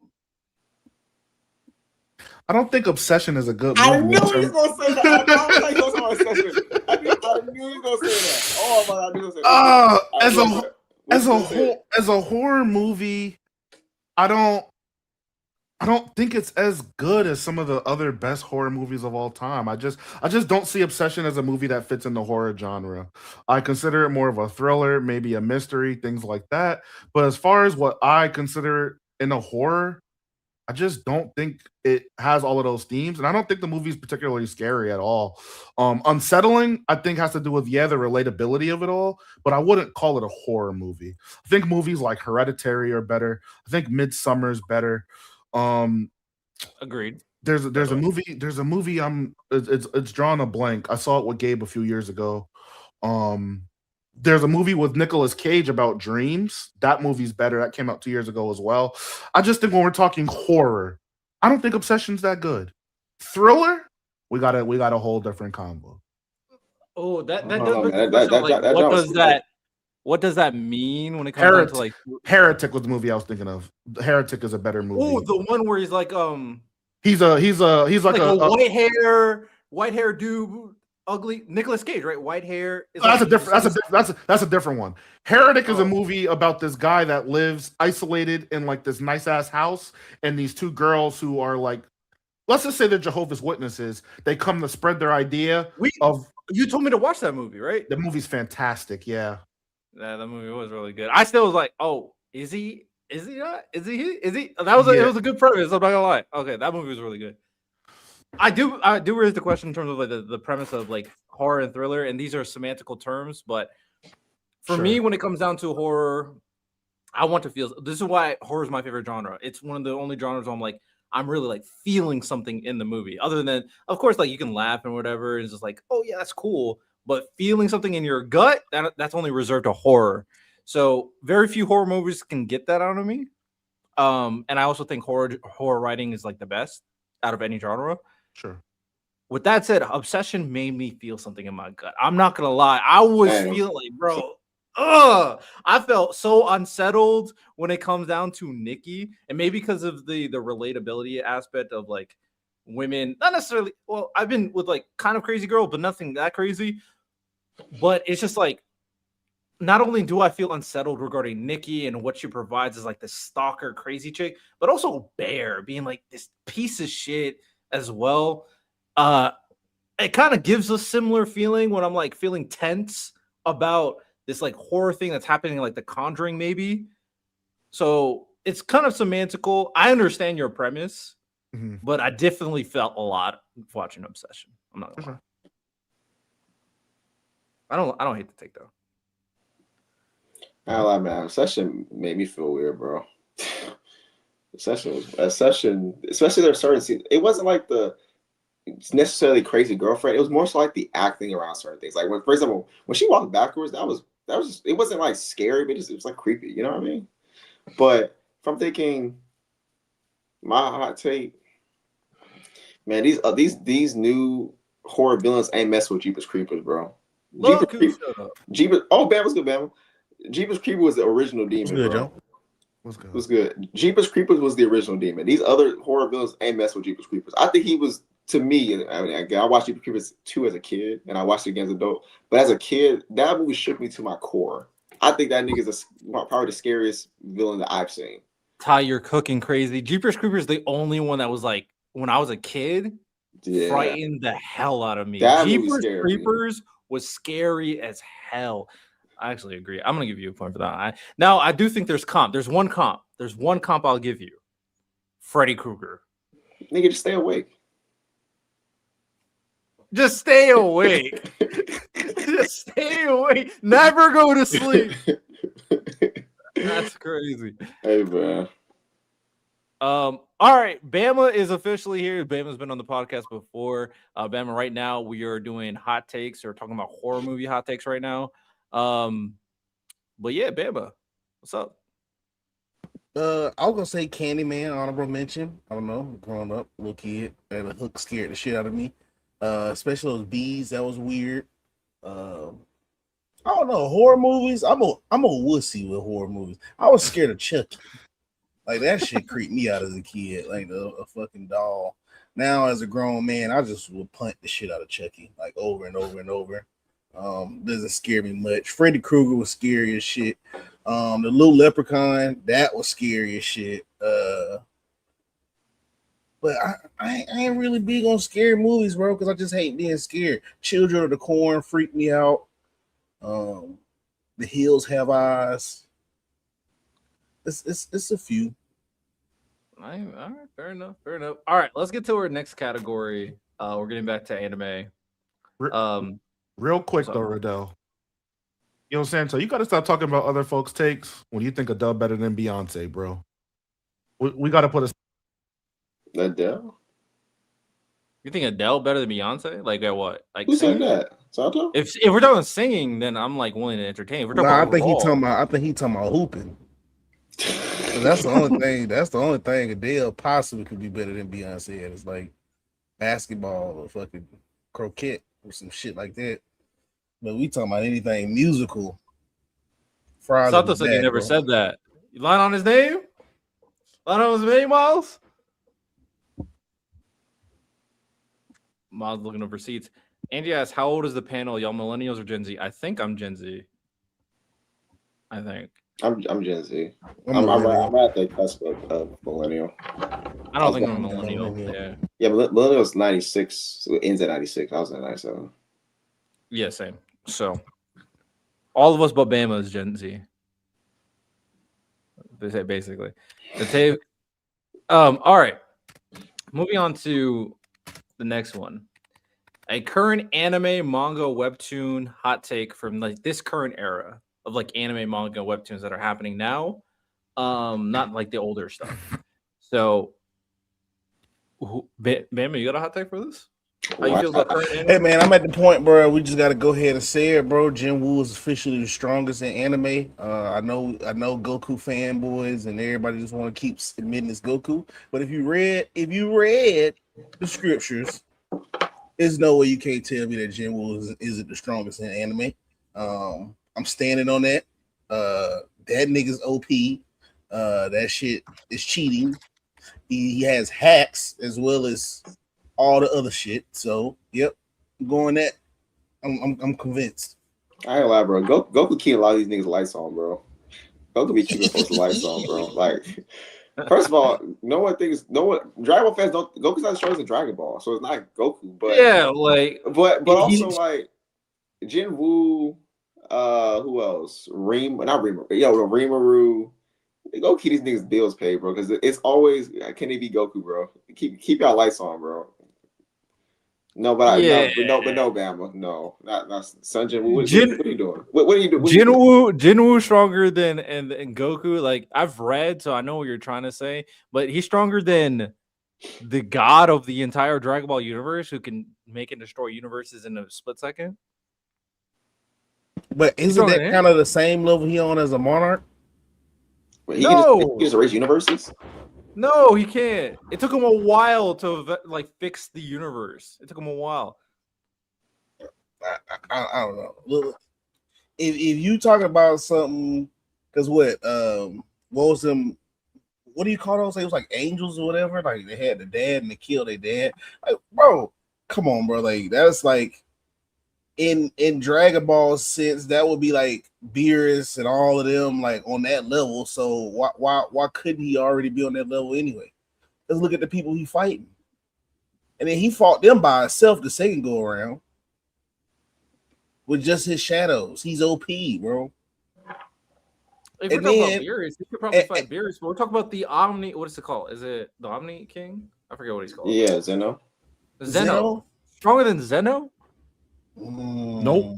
I don't think Obsession is a good movie. I knew he was gonna say that. I knew he was gonna say that. Oh my god, I knew he was gonna say that. As a horror movie, I don't think it's as good as some of the other best horror movies of all time. I just don't see Obsession as a movie that fits in the horror genre. I consider it more of a thriller, maybe a mystery, things like that. But as far as what I consider in a horror, I just don't think it has all of those themes. And I don't think the movie is particularly scary at all. Unsettling, I think, has to do with, the relatability of it all. But I wouldn't call it a horror movie. I think movies like Hereditary are better. I think Midsommar is better. Agreed. There's a movie. It's drawn a blank. I saw it with Gabe a few years ago. There's a movie with Nicolas Cage about dreams. That movie's better. That came out 2 years ago as well. I just think when we're talking horror, I don't think Obsession's that good. Thriller, we got a whole different combo. Oh, that I don't does know, make man. the question. Like, That what joint was does that? What does that mean when it comes down to like? Heretic was the movie I was thinking of. Heretic is a better movie. Oh, the one where he's like he's like a white hair dude, ugly Nicolas Cage, right? White hair. Is that's like, that's a different one. Heretic is a Oh. movie about this guy that lives isolated in like this nice ass house, and these two girls who are like, let's just say they're Jehovah's Witnesses. They come to spread their idea of. You told me to watch that movie, right? The movie's fantastic. Yeah. Yeah, that movie was really good. I still was like, oh, is he? Is he not? Is he? Is he? That was it was a good premise. I'm not gonna lie. Okay, that movie was really good. I do raise the question in terms of like the premise of like horror and thriller, and these are semantical terms, but for me, when it comes down to horror, I want to feel. This is why horror is my favorite genre. It's one of the only genres where I'm really like feeling something in the movie. Other than, of course, like you can laugh and whatever, and it's just like, oh yeah, that's cool. But feeling something in your gut, that's only reserved to horror. So very few horror movies can get that out of me. And I also think horror writing is like the best out of any genre. Sure. With that said, Obsession made me feel something in my gut. I'm not gonna lie. I was feeling like, bro, I felt so unsettled when it comes down to Nikki, and maybe because of the relatability aspect of like women, not necessarily. Well, I've been with like kind of crazy girl, but nothing that crazy. But it's just like, not only do I feel unsettled regarding Nikki and what she provides as like this stalker crazy chick, but also Bear being like this piece of shit as well. It kind of gives a similar feeling when I'm like feeling tense about this like horror thing that's happening, like The Conjuring, maybe. So it's kind of semantical. I understand your premise, but I definitely felt a lot watching Obsession. I'm not gonna lie. I don't hate the take though. I don't lie, man. Obsession made me feel weird, bro. Obsession, especially their certain scenes. It wasn't like the necessarily crazy girlfriend. It was more so like the acting around certain things. Like when, for example, when she walked backwards, that was just, it wasn't like scary, but it was like creepy. You know what I mean? But if I'm thinking, my hot take, man, these new horror villains ain't messing with Jeepers Creepers, bro. Jeepers. Oh, Bama was good, Bama. Jeepers Creepers was the original demon, good, bro. Joe. Was good. Jeepers Creepers was the original demon. These other horror villains ain't messing with Jeepers Creepers. I think he was, to me, I mean, I watched Jeepers Creepers 2 as a kid, and I watched it again as an adult. But as a kid, that movie shook me to my core. I think that nigga's probably the scariest villain that I've seen. Ty, you're cooking crazy. Jeepers Creepers is the only one that was like, when I was a kid, frightened the hell out of me. That Jeepers Creepers was scary as hell. I actually agree. I'm gonna give you a point for that. Now I do think there's comp. There's one comp I'll give you. Freddy Krueger. Nigga, just stay awake. Just stay awake. Just stay awake. Never go to sleep. That's crazy. Hey, man. All right. Bama is officially here. Bama's been on the podcast before. Bama, right now we are doing hot takes or talking about horror movie hot takes right now. But yeah, Bama, what's up? I was gonna say Candyman, honorable mention. I don't know, growing up, little kid, and the hook scared the shit out of me. Especially those bees, that was weird. I don't know, horror movies. I'm a wussy with horror movies. I was scared of Chucky. Like that shit creeped me out as a kid, like a fucking doll. Now as a grown man, I just will punt the shit out of Chucky, like over and over and over. Doesn't scare me much. Freddy Krueger was scary as shit. The little leprechaun, that was scary as shit. But I ain't really big on scary movies, bro, because I just hate being scared. Children of the Corn freak me out. The Hills Have Eyes. It's a few. All right, fair enough. All right, let's get to our next category. We're getting back to anime. Real quick though, Radell. You know what I'm saying? So you got to stop talking about other folks' takes when you think Adele better than Beyonce, bro. We got to put a Adele. You think Adele better than Beyonce? Like at what? Like who singing? said that? Sato? If we're talking singing, then I'm like willing to entertain. If we're talking I think he talking about hooping. That's the only thing. That's the only thing Adele possibly could be better than Beyonce at. It's like basketball or fucking croquet or some shit like that. But we talking about anything musical. Fries Sato is said he bad, never bro. said that. You lying on his name? Lying on his name, Miles? Miles looking over seats. Andy asks, how old is the panel? Y'all millennials or Gen Z? I think I'm Gen Z. I think. I'm Gen Z. I'm I'm millennial. at the cusp of millennial. I don't think I'm a millennial. millennial. Yeah. Yeah, millennial's 96. So it ends at 96. I was at 97. Yeah, same. So all of us but Bama is Gen Z. They say basically. All right. Moving on to the next one. A current anime, manga, webtoon hot take from like this current era of like anime, manga, webtoons that are happening now. Not like the older stuff. So Bama, you got a hot take for this? How you feel about current anime? Hey man, I'm at the point, bro. We just gotta go ahead and say it, bro. Jin Woo is officially the strongest in anime. I know Goku fanboys and everybody just want to keep admitting it's Goku. But if you read the scriptures, there's no way you can't tell me that Jin Woo isn't the strongest in anime. I'm standing on that. That nigga's OP. That shit is cheating. He has hacks as well as all the other shit. So, yep, I'm going that. I'm convinced. I ain't lie, bro. Goku keep a lot of these niggas lights on, bro. Goku be keeping folks lights on, bro. Like, first of all, Dragon Ball fans don't. Goku's not as strong as in Dragon Ball, so it's not Goku. But yeah, like, but also like Jin Woo. Who else? Rimuru. Go keep these niggas bills paid, bro. Because it's always can it be Goku, bro? Keep y'all lights on, bro. No, but no, Bama, no, not Sanji. What are you doing? What are you doing? Jinwoo stronger than and Goku. Like I've read, so I know what you're trying to say, but he's stronger than the god of the entire Dragon Ball universe, who can make and destroy universes in a split second. But isn't that kind of the same level he on as a monarch? Wait, he can just erase universes. No, he can't. It took him a while to like fix the universe. It took him a while. I don't know. Look, if you talk about something, because what was them? What do you call those? It was like angels or whatever. Like they had the dad and they killed their dad. Like, bro, come on, bro. Like that's like in Dragon Ball sense, that would be like Beerus and all of them like on that level. So why couldn't he already be on that level anyway? Let's look at the people he fighting. And then he fought them by himself the second go around with just his shadows. He's OP, bro. If we're talking about Beerus, he could probably fight Beerus, but we're talking about the Omni. What is it called? Is it the Omni King? I forget what he's called. Yeah, Zeno. Stronger than Zeno? Nope.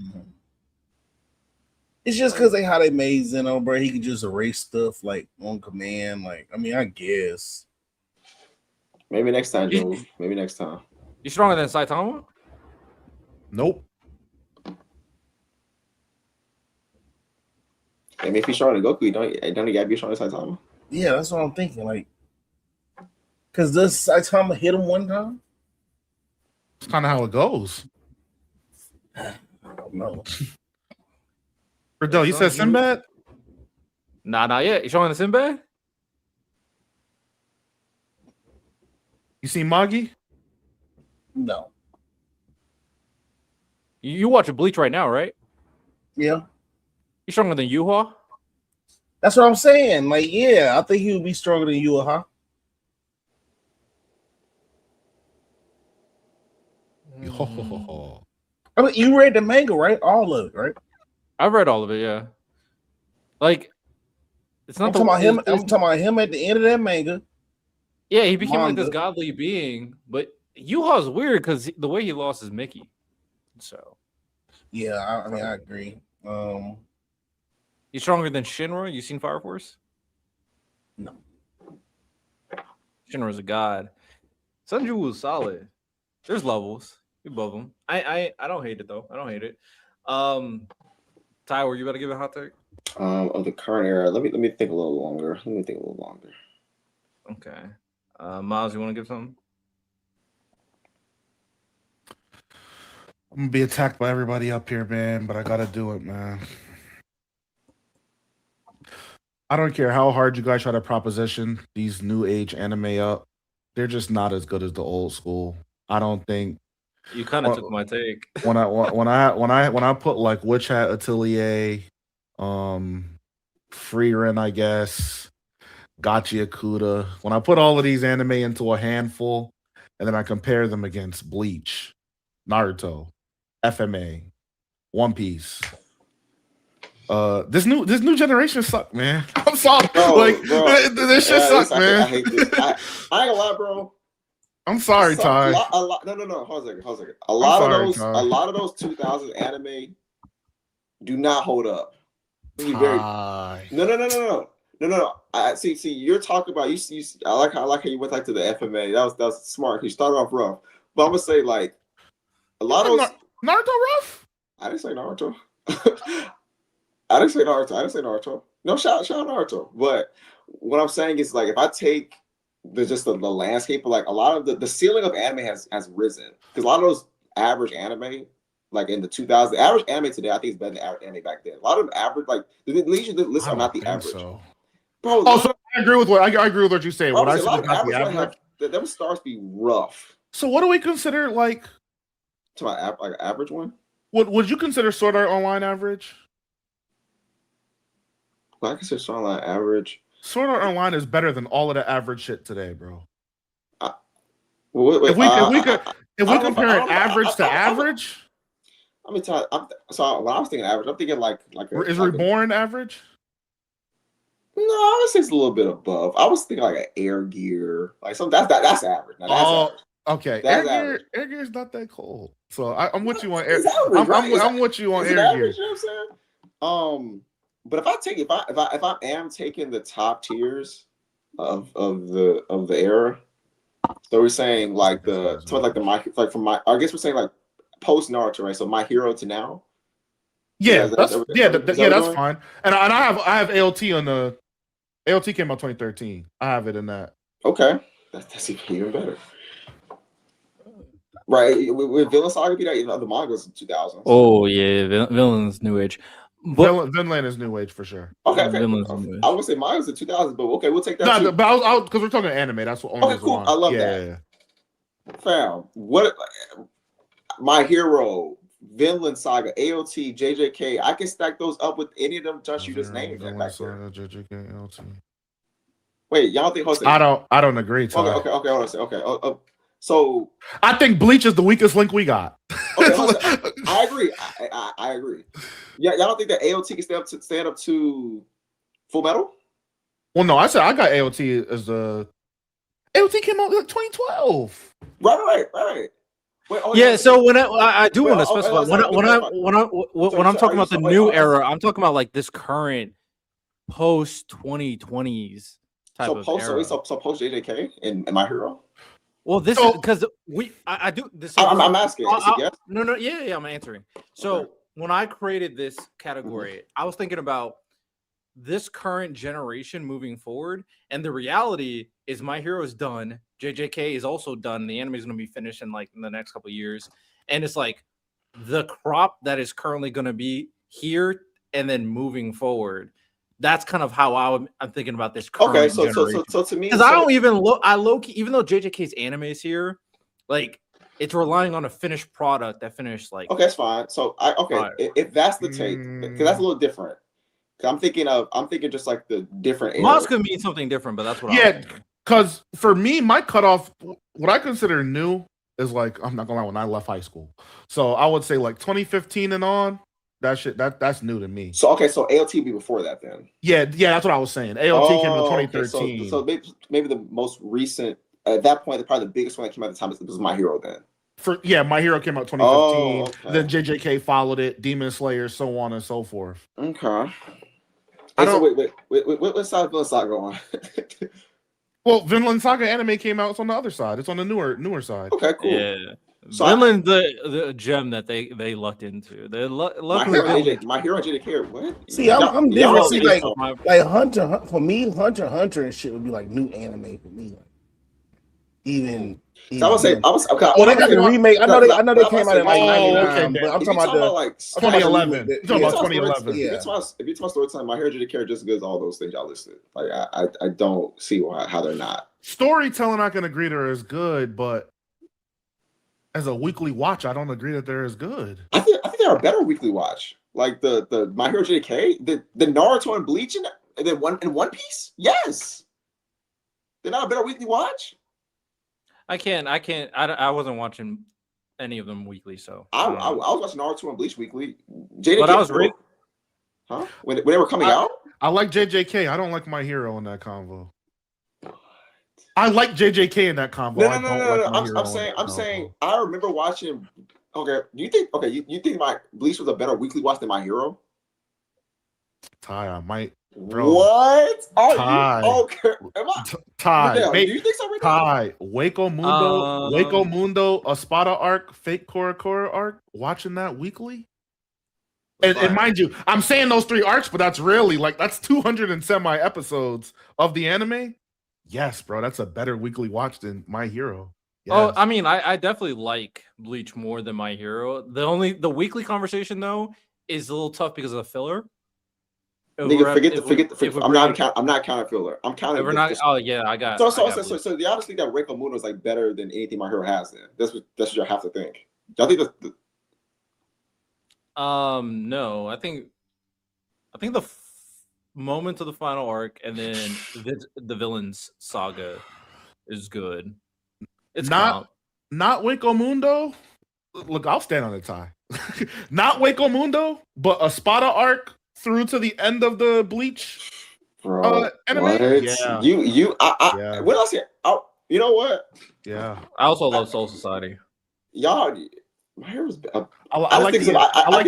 It's just because how they made Zeno, bro. He could just erase stuff like on command. Like, I mean, I guess. Maybe next time, Joe. Maybe next time. You stronger than Saitama? Nope. I mean, if he's stronger than Goku, don't he gotta be stronger than Saitama? Yeah, that's what I'm thinking. Like, because does Saitama hit him one time? It's kind of how it goes. I don't know. Radell, you said Sinbad? Nah, not yet. You stronger than Sinbad? You seen Magi? No. You watching Bleach right now, right? Yeah. You stronger than Yuha? That's what I'm saying. Like, yeah, I think he would be stronger than Yuha. I mean, you read the manga, right? All of it, right? I've read all of it, yeah. Like, it's not I'm talking about him at the end of that manga. Yeah, he became like this godly being, but Yuha's weird because the way he lost is Mickey. So, yeah, I mean, I agree. He's stronger than Shinra. You seen Fire Force? No. Shinra's a god. Sanji was solid. There's levels. You above him. I don't hate it though. I don't hate it. Ty, were you about to give a hot take? Of the current era. Let me think a little longer. Okay. Miles, you want to give something? I'm gonna be attacked by everybody up here, man, but I gotta do it, man. I don't care how hard you guys try to proposition these new age anime up. They're just not as good as the old school. I don't think You kind of took my take. when I put like Witch Hat Atelier, Freerin, I guess, Gachi Akuda. When I put all of these anime into a handful, and then I compare them against Bleach, Naruto, FMA, One Piece. This new generation suck, man. I'm sorry, Bro, this shit sucks, man. I hate this. I ain't gonna lie, bro. I'm sorry, Ty. No. Hold on a second. A lot of those 2000 anime do not hold up. No. I see. You're talking about you. I like how you went back to the FMA. That was smart. You started off rough, but I'm gonna say like a lot of those Naruto rough. I didn't say Naruto. I didn't say Naruto. No, shout out Naruto. But what I'm saying is like if I take the landscape of like a lot of the ceiling of anime has risen because a lot of those average anime like in the 2000s, the average anime today I think is better than average anime back then. A lot of average like the lists are not the average. So. Bro, so I agree with what you say. What I said about the average, them stars be rough. So what do we consider like? To my like an average one. Would you consider Sword Art Online average? Well, I consider Sword Art Online average. Sword Art Online is better than all of the average shit today, bro. If we compare average to average, I mean, so when I was thinking average, I'm thinking like is Reborn average? No, I would say it's a little bit above. I was thinking like an Air Gear, like something that's average. Now, that's average. Okay. Air Gear is not that cold, so I'm with you on Air. I'm with you on Air Gear. You know what I'm saying? But if I am taking the top tiers of the era, so we're saying like I guess we're saying like post Naruto, right? So My Hero to now. Yeah, that's fine. And I have ALT on the ALT came out 2013. I have it in that. Okay, that's even better. Right, with Villain Saga be that the manga's in 2000s. Oh yeah, Villain's New Age. Vinland is New Age for sure. Okay. I would say mine was in 2000s, but okay, we'll take that. No, but because we're talking anime. That's what. Okay, cool. I love that. Yeah. Fam, what? My Hero, Vinland Saga, AOT, JJK. I can stack those up with any of them. Just you just named them back there. JJK, AOT. Wait, y'all think? I don't agree. Ty. Okay. Hold on a second. Okay. So I think Bleach is the weakest link we got. Okay, I agree. I agree. Yeah, y'all don't think that AOT can stand up to Full Metal? Well, no, I said I got AOT as the AOT came out like 2012. Right. Wait, yeah, so when I do want to specify when I'm talking about the new era, I'm talking about like this current post 2020s type of era. So post JJK and My Hero. Well, this is because I do this. I'm asking. Yes? No, yeah, I'm answering. So when I created this category, I was thinking about this current generation moving forward, and the reality is My Hero is done. JJK is also done. The anime is going to be finished in the next couple of years, and it's like the crop that is currently going to be here and then moving forward. That's kind of how I'm thinking about this. Okay, so to me, because I don't even look. I low-key, even though JJK's anime is here, like it's relying on a finished product that finished like. Okay, that's fine. So if that's the take, because that's a little different. I'm thinking just like the different. Moss could mean something different, but that's what. Yeah, because for me, my cutoff, what I consider new is like I'm not gonna lie, when I left high school. So I would say like 2015 and on. That shit, that's new to me. So so ALT be before that then. Yeah, that's what I was saying. ALT came in 2013. Okay. So maybe the most recent at that point, probably the biggest one that came out at the time was My Hero then. My Hero came out 2015. Okay. Then JJK followed it, Demon Slayer, so on and so forth. Okay. Wait, what side of Vinland Saga on? Well, Vinland Saga anime came out. It's on the other side. It's on the newer side. Okay, cool. Yeah. So Vinland's the gem that they lucked into. They My Hero and JJK. What? See, I'm different. See, like Hunter for me, Hunter and shit would be like new anime for me. even. So I would say, okay. Well, they got the remake. I know they came out in like Oh, 99, okay, but I'm If talking you're about the like 2011. You're talking about 2011. Yeah. If you're talking story time, My Hero Academia just as good as all those things y'all listed. Like I don't see how they're not. Storytelling, I can agree they're as good, but as a weekly watch, I don't agree that they're as good. I think they're a better weekly watch. Like the My Hero JK, the Naruto and Bleach and then One Piece. Yes, they're not a better weekly watch. I wasn't watching any of them weekly, so I was watching Naruto and Bleach weekly. JK, but I was reading. Huh? When they were coming out? I like JJK. I don't like My Hero in that convo. I like JJK in that convo. No. I'm saying. I remember watching. Okay, you think my Bleach was a better weekly watch than My Hero? Ty, I might. Bro. What? Ty. Okay. Ty. Do you think so? Ty. Waco Mundo, Espada arc, fake Cora arc. Watching that weekly. And mind you, I'm saying those 3 arcs, but that's really that's 200 and semi episodes of the anime. Yes, bro, that's a better weekly watch than My Hero. Yes. Oh, I mean, I definitely like Bleach more than My Hero. The weekly conversation though is a little tough because of the filler. Nigga, forget the. I'm not counting filler. I'm counting. We're not. Oh yeah, I got. So the honestly that Waco Mundo is like better than anything My Hero has. Then that's what you have to think. I think no, I think the moment of the final arc and then the villains saga is good. It's not Waco Mundo. Look, I'll stand on the tie. Not Waco Mundo, but Espada arc through to the end of the Bleach anime. What? Yeah. Yeah. What else? You know what? Yeah. I also love Soul Society. Y'all, My Hero's. I like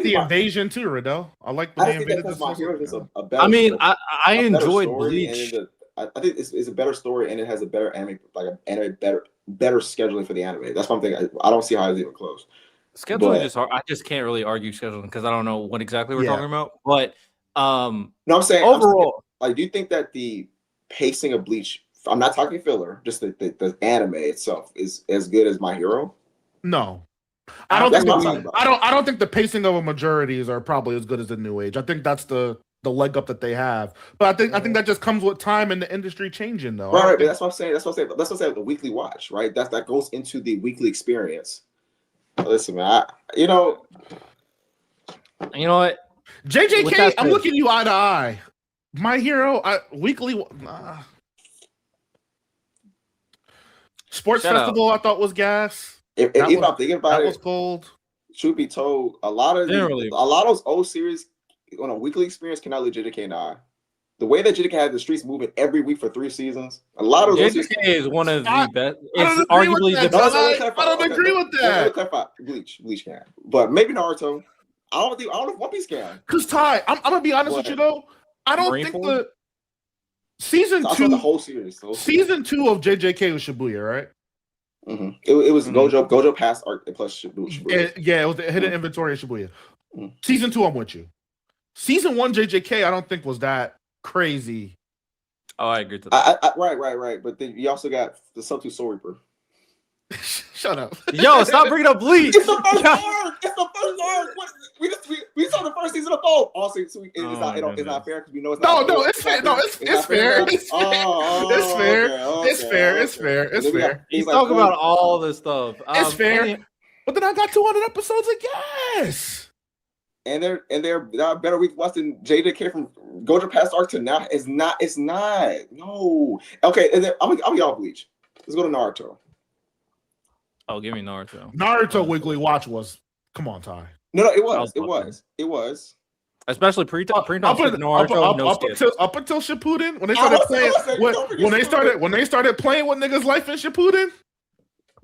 the invasion too, Radell. I like the invasion. My Hero is a better. I mean, I enjoyed Bleach. I think it's a better story and it has a better anime, better scheduling for the anime. That's one thing. I don't see how it's even close. Scheduling is hard. I just can't really argue scheduling because I don't know what exactly we're talking about. But no, I'm saying overall, do you think that the pacing of Bleach? I'm not talking filler. Just the anime itself is as good as My Hero. No, I don't think the pacing of a majorities are probably as good as the New Age. I think that's the leg up that they have. But I think that just comes with time and the industry changing, though. Right. But that's what I'm saying. That's what I'm saying. The weekly watch, right? That goes into the weekly experience. Listen, man. You know what? JJK, I'm looking you eye to eye. My Hero, weekly. Sports Festival, I thought was gas. If I'm thinking about it, that was cold. Truth be told, a lot of those old series on a weekly experience cannot leave JJK in the eye. The way that JJK had the streets moving every week for 3 seasons, a lot of those JJK is one of the best. It's arguably the best. I don't agree with that. Bleach can, but maybe Naruto. I don't know if One Piece can. Because Ty, I'm gonna be honest with you though. I don't think the season 2, the whole series. Season 2 of JJK was Shibuya, right? Mm-hmm. It was Gojo past arc plus Shibuya. It was the hidden inventory of Shibuya. Season 2, I'm with you. Season 1 JJK, I don't think was that crazy. Oh, I agree to that. Right. But then you also got the Sub-2 Soul Reaper. Shut up. Yo, stop bringing up Bleach. It's the first arc. It's the first arc. We saw the first season of both. Also, it's not fair because we know it's not. No, it's fair. No, it's fair. It's fair. He's talking about all this stuff. It's fair. But then I got 200 episodes of gas. And they're better week watch than JJK from Gojo past arc to now. It's not. No. Okay, and then I'm gonna get off Bleach. Let's go to Naruto. Oh, give me Naruto. Naruto weekly watch was. Come on, Ty. No, it was. Especially Naruto. Up until Shippuden, when they started playing, when they started playing with niggas' life in Shippuden,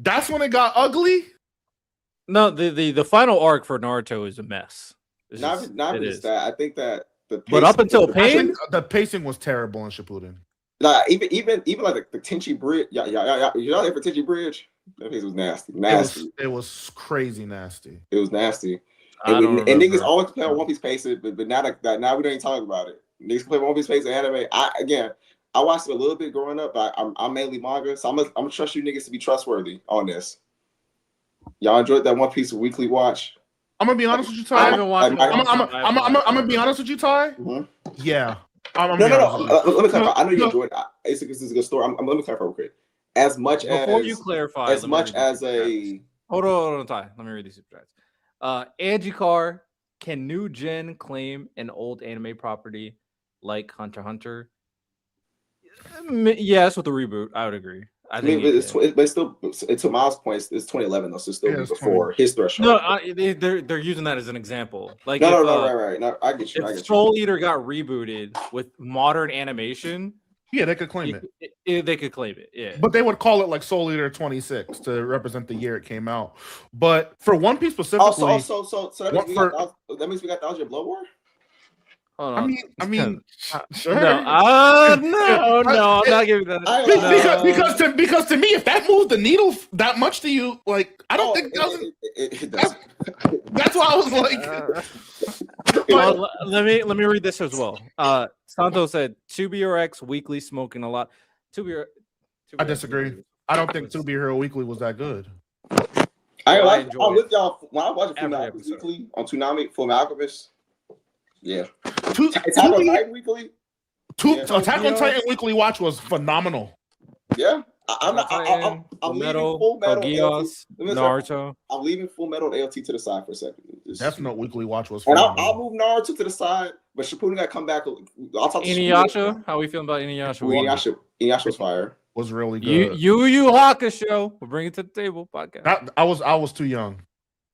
that's when it got ugly. No, the final arc for Naruto is a mess. Not just that. I think that but up until Pain, the pacing was terrible in Shippuden. Like even like the Tenchi Bridge, you're not there for Tenchi Bridge. That piece was nasty. It was crazy nasty. It was nasty. And niggas always play on One Piece pace, but now we don't even talk about it. Niggas play One Piece pace anime. I watched it a little bit growing up, but I'm mainly manga, so I'm gonna trust you niggas to be trustworthy on this. Y'all enjoyed that One Piece weekly watch? I'm gonna be honest with you, I Ty. haven't watched. I'm gonna be honest with you, Ty. Mm-hmm. Yeah. No. Let me clarify. I know you enjoyed it. It's a good story. Let me clarify real quick. As much Before as you clarify, as much as a hold on, Ty. Let me read these super chats. Angie Carr, can new gen claim an old anime property like Hunter x Hunter? Yes, with the reboot, I would agree. I mean, but it's still, to Miles' point, it's 2011, though, so it's still before his threshold. No, they're using that as an example. Like, right. No, I get you. If Soul Eater got rebooted with modern animation, yeah, they could claim it. They could claim it, yeah. But they would call it like Soul Eater 26 to represent the year it came out. But for One Piece specifically, so that means we got Thousand Blood War. Hold on. I mean, sure. No, I'm not giving that. Because to me, if that moved the needle that much to you, like I don't think it does. That's why I was like. Let me read this as well. Santo said 2BRX weekly smoking a lot. 2BR. I disagree. I don't think 2B Hero Weekly was that good. I'm with y'all. When I watch Full Alchemist Weekly on Toonami, Full Alchemist. Yeah. Attack on Titan Weekly. Attack on Titan Weekly watch was phenomenal. Yeah. I'm leaving Full Metal Naruto. I'm leaving Full Metal ALT to the side for a second. Death Note Weekly watch was phenomenal. And I'll move Naruto to the side, but Shippuden got to come back. I'll talk to Inuyasha. How we feeling about Inuyasha? Inuyasha was fire. Was really good. Yu Hakusho. We'll bring it to the table podcast. I was too young.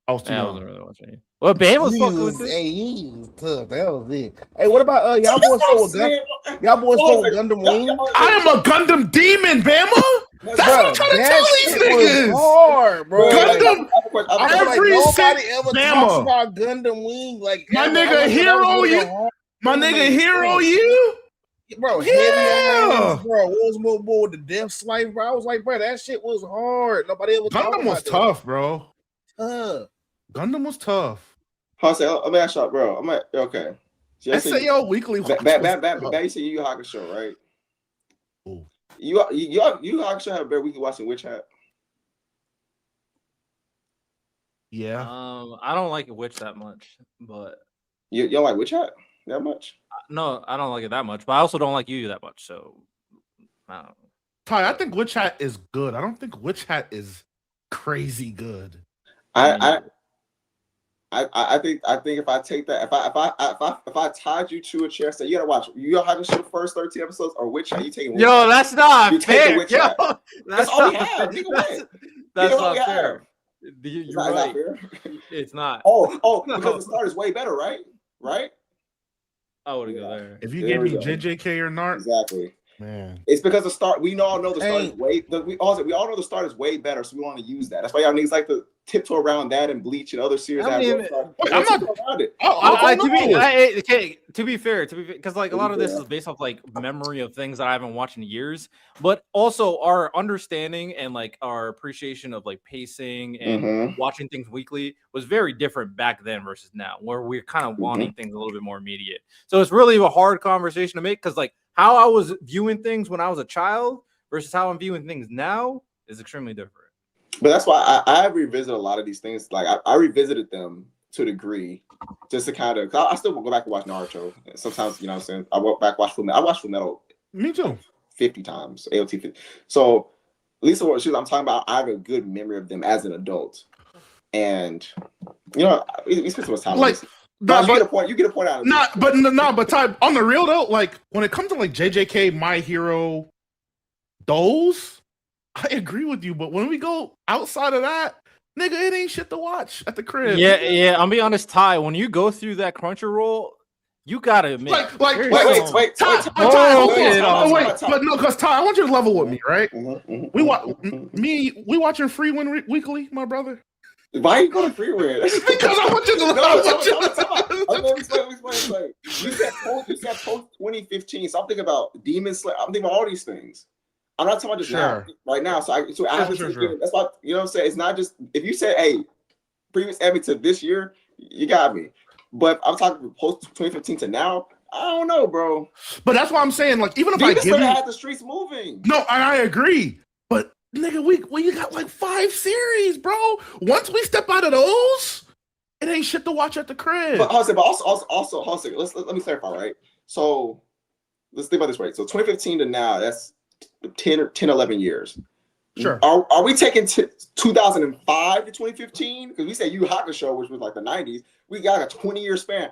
I was wasn't really watching it. Well, Bama was fucking with it. Hey, he was tough. That was it. Hey, what about y'all boys full with Gundam Wing? I am a Gundam demon, Bama. That's what I'm trying to tell these niggas. Hard, bro. Gundam. Every nobody ever talks about Gundam Wing. Like my nigga Hero, you. My nigga Hero, you. Bro, heavy bro. Was more with the Death Slice, bro. I was like, bro, that shit was hard. Nobody ever. Gundam was tough, bro. Gundam was tough. I say, I'm at shop, bro. I'm at okay. SAO Weekly. You say Yu Hakusho, right? Ooh. You Hakusho have a better weekly watching Witch Hat. Yeah. I don't like Witch that much, but you don't like Witch Hat that much? No, I don't like it that much, but I also don't like Yu that much. So, I don't know. Ty, I think Witch Hat is good. I don't think Witch Hat is crazy good. I think if I take that, if I tied you to a chair, say you gotta watch, you gotta have to show first 13 episodes or Witch Hat, you taking Witch Yo, that's not you fair. Witch Hat. That's all we have. That's not fair. You're right. Not fair. It's not. Oh, because the start is way better, right? Right? I would go there. If you gave me JJK or Nart, exactly. Man, it's because the start. We all know the start is way. We all know the start is way better, so we want to use that. That's why y'all niggas like to tiptoe around that and Bleach and other series. I mean, I'm not around it. To be fair, because like a lot of this is based off like memory of things that I haven't watched in years, but also our understanding and like our appreciation of like pacing and watching things weekly was very different back then versus now, where we're kind of wanting things a little bit more immediate. So it's really a hard conversation to make because like how I was viewing things when I was a child versus how I'm viewing things now is extremely different. But that's why I revisit a lot of these things. Like I revisited them to a degree, just to kind of. I still go back and watch Naruto. Sometimes, you know what I'm saying. I walk back, watch Full Metal. I watched Full Metal. Me too. 50 times. AOT 50. So at least what I'm talking about, I have a good memory of them as an adult, and you know, we spent so much time. Like, you get a point out of it. But Ty, on the real though, like when it comes to like JJK, My Hero, those. I agree with you, but when we go outside of that, nigga, it ain't shit to watch at the crib. Yeah. I'll be honest, Ty. When you go through that Crunchyroll, you gotta admit. Wait, Ty. But no, because Ty, I want you to level with me, right? We watching Freewind Weekly, my brother. Why are you going to Freewind? Because I want you to. You said post 2015. So I'm thinking about Demon Slayer. I'm thinking about all these things. I'm not talking about just now, right now. So I have to. That's why, you know what I'm saying. It's not just if you say, "Hey, previous Emmy to this year," you got me. But I'm talking post 2015 to now. I don't know, bro. But that's why I'm saying, like, even if Demon I give Slayer you, had the streets moving. no, and I agree. But nigga, we got like 5 series, bro. Once we step out of those, it ain't shit to watch at the crib. But also, let me clarify, right? So let's think about this, right? So 2015 to now, that's 10 or 11 years. Sure. Are we taking 2005 to 2015? Because we said Yu Hakusho, which was like the 90s. We got a 20-year span.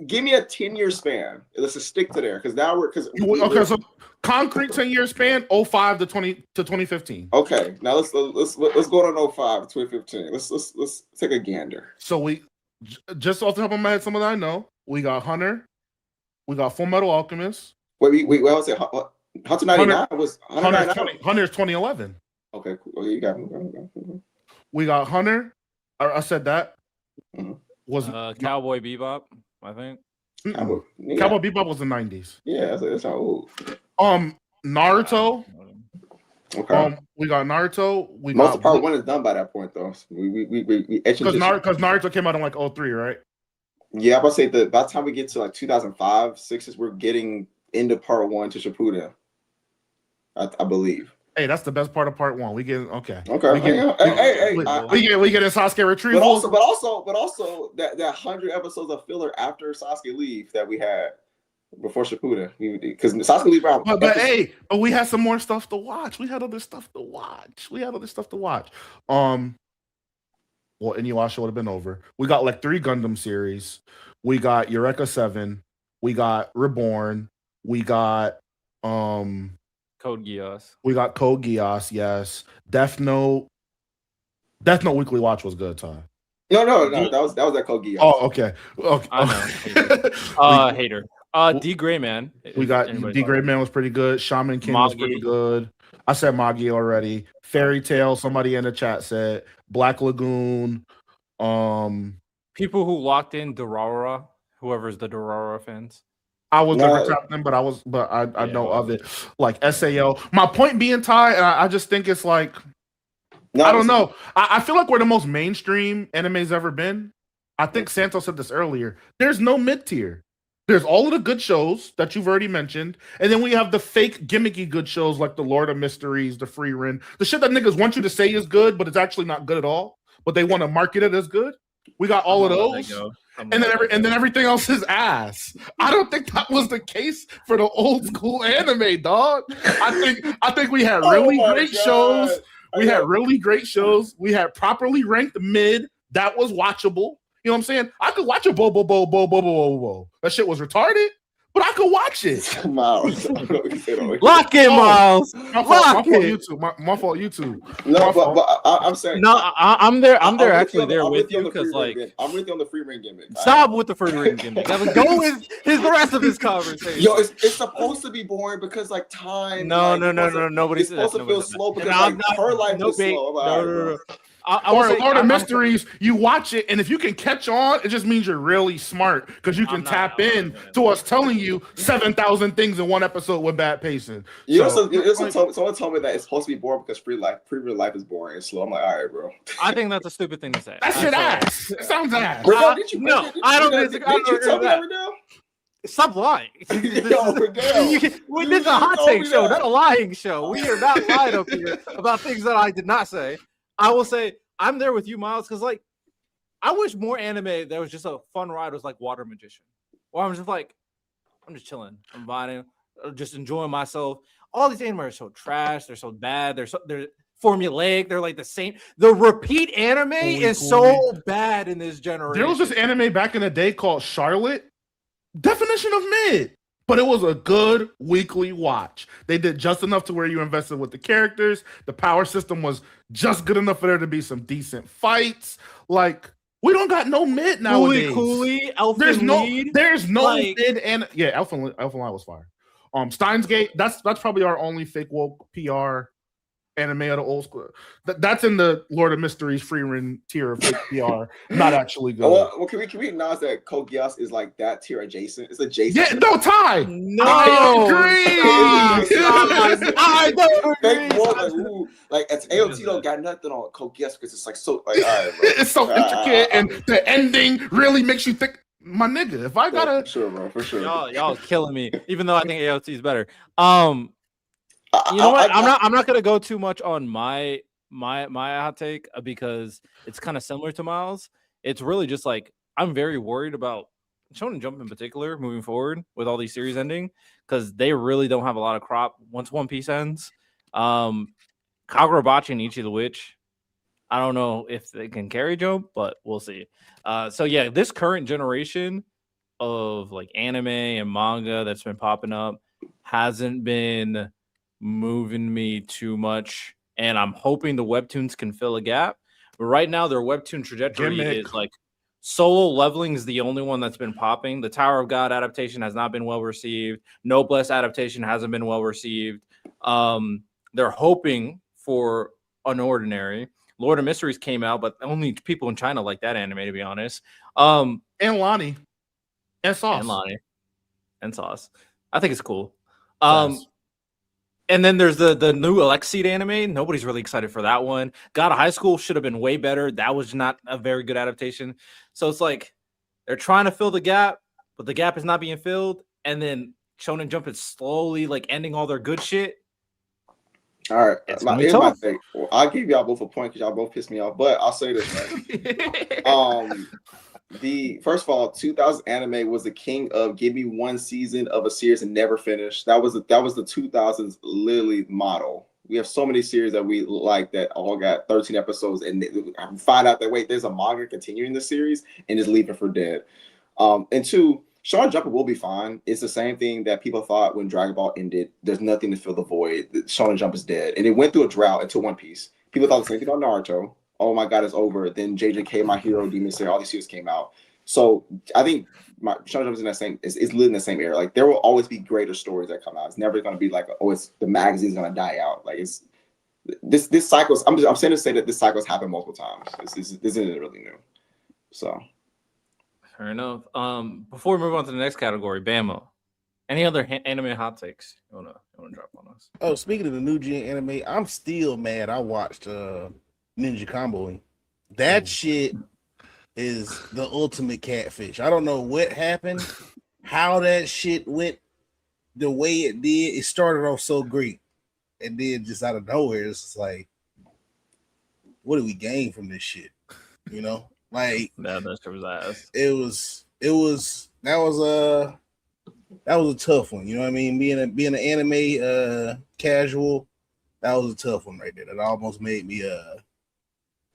Give me a 10-year span. Let's just stick to there, because now okay. So concrete 10-year span, 05 to 2015. Okay, now let's go on 05 to 2015. Let's take a gander. So we just off the top of my head, some of that I know. We got Hunter. We got Full Metal Alchemist. Wait, I was saying Hunter 99 was Hunter's 2011. Okay, cool. Okay, you got me. We got Hunter. I said that. Mm-hmm. Was Cowboy Bebop, I think. Cowboy Bebop was the 90s. Yeah, that's not old. Naruto. Okay. We got Naruto. Most of part 1 is done by that point, though. We because Naruto came out in like 03, right? Yeah, I'm about to say that by the time we get to like 2005, 6 we're getting into part 1 to Shippuden. I believe. Hey, that's the best part of part 1. We get okay. Okay. We get a Sasuke retrieval. But also that 100 episodes of filler after Sasuke leave that we had before Shippuden, because Sasuke leave around. But we had some more stuff to watch. We had other stuff to watch. Well, Inuyasha would have been over. We got like 3 Gundam series. We got Eureka 7. We got Reborn. We got Code Geass. We got Code Geass, yes. Death Note Weekly Watch was good, Ty. No, that was that Code Geass. Oh, okay. I know. Hater. D Gray Man. We got D Gray Man was pretty good. Shaman King was pretty good. I said Magi already. Fairy Tail, somebody in the chat said. Black Lagoon. People who locked in Durarara, whoever's the Durarara fans. I was never tapped in, but I know of it. Like SAO. My point being, Ty, and I just think it's like I don't know. I feel like we're the most mainstream anime's ever been. I think Santos said this earlier. There's no mid-tier. There's all of the good shows that you've already mentioned, and then we have the fake gimmicky good shows like the Lord of Mysteries, the Free Ren, the shit that niggas want you to say is good, but it's actually not good at all. But they want to market it as good. We got all of those, and then everything else is ass. I don't think that was the case for the old school anime, dog. I think we had really great shows. We had really great shows. We had properly ranked mid that was watchable. You know what I'm saying? I could watch a bo. That shit was retarded, but I could watch it. Miles. Lock in, Miles. My fault, YouTube. No, but I'm saying. No, I'm there. I'm there with you because, like, I'm with you on the free ring gimmick. Stop with the free ring gimmick. Go with the rest of his conversation. Yo, it's supposed to be boring because like time. No. Nobody's supposed to feel slow because her life is slow. No. Lord of Mysteries, you watch it, and if you can catch on, it just means you're really smart because you can tap in to us telling you 7,000 things in one episode with bad pacing. Someone told me that it's supposed to be boring because free real life is boring and slow. I'm like, all right, bro. I think that's a stupid thing to say. That shit ass. It sounds ass. I don't think you tell me that, Radell? Stop lying. This is a hot take show, not a lying show. We are not lying up here about things that I did not say. I will say I'm there with you, Miles, because like I wish more anime that was just a fun ride was like Water Magician. Or I'm just chilling. I'm vibing, just enjoying myself. All these anime are so trash, they're so bad, they're formulaic, they're like the same. The repeat anime is so bad in this generation. There was this anime back in the day called Charlotte. Definition of mid. But it was a good weekly watch. They did just enough to where you invested with the characters. The power system was just good enough for there to be some decent fights. Like, we don't got no mid nowadays. Cooley, Elfin Lied. There's no mid, and Elfin Lied was fire. Steins Gate, that's probably our only fake woke PR anime of the old school. That's in the Lord of Mysteries free run tier of fake PR. Not actually good. Well, can we acknowledge that Code Geass is like that tier adjacent? It's adjacent. Yeah, no, Ty. No, I agree. I don't agree. Like it's AOT don't got nothing on Code Geass because it's like so like all right, bro. It's so intricate and the ending really makes you think. my nigga. If I gotta, for sure, bro, for sure. Y'all killing me. Even though I think AOT is better. You know what? I'm not gonna go too much on my hot take because it's kind of similar to Miles. It's really just like I'm very worried about Shonen Jump in particular moving forward with all these series ending because they really don't have a lot of crop once One Piece ends. Kagurabachi and Ichi the Witch. I don't know if they can carry Jump, but we'll see. So yeah, this current generation of like anime and manga that's been popping up hasn't been moving me too much, and I'm hoping the webtoons can fill a gap. But right now, their webtoon trajectory Gimmick. is like Solo Leveling is the only one that's been popping. The Tower of God adaptation has not been well received. Noblesse adaptation hasn't been well received. They're hoping for Unordinary. Lord of Mysteries came out, but only people in China like that anime, to be honest. and Lonnie and Sauce. And Lonnie and Sauce. I think it's cool. Sauce. And then there's the new Alexid anime. Nobody's really excited for that one. God of High School should have been way better. That was not a very good adaptation. So it's like they're trying to fill the gap, but the gap is not being filled. And then Shonen Jump is slowly like ending all their good shit. All right, It's here's my tough. thing. Well, I'll give y'all both a point because y'all both pissed me off. But I'll say this right. The first of all, 2000 anime was the king of give me one season of a series and never finish. That was the 2000s literally model. We have so many series that we like that all got 13 episodes and find out that wait, there's a manga continuing the series and just leave it for dead. And two, Shonen Jump will be fine. It's the same thing that people thought when Dragon Ball ended. There's nothing to fill the void. Shonen Jump is dead, and it went through a drought until One Piece. People thought the same thing about Naruto. Oh my God, it's over. Then JJK, My Hero, Demon Slayer, all these series came out. So I think Shonen Jump is in that same. It's living in the same era. Like there will always be greater stories that come out. It's never going to be like it's the magazine's going to die out. Like it's this cycles. I'm saying to say that this cycle's happened multiple times. This isn't really new. So. Fair enough. Before we move on to the next category, Bama. Any other anime hot takes you wanna drop on us? Oh, speaking of the new gen anime, I'm still mad. I watched Ninja Comboing. That shit is the ultimate catfish. I don't know what happened, how that shit went the way it did. It started off so great, and then just out of nowhere, it's just like, what do we gain from this shit? You know, like that was ass. That was a tough one. You know what I mean? Being an anime casual, that was a tough one right there. That almost made me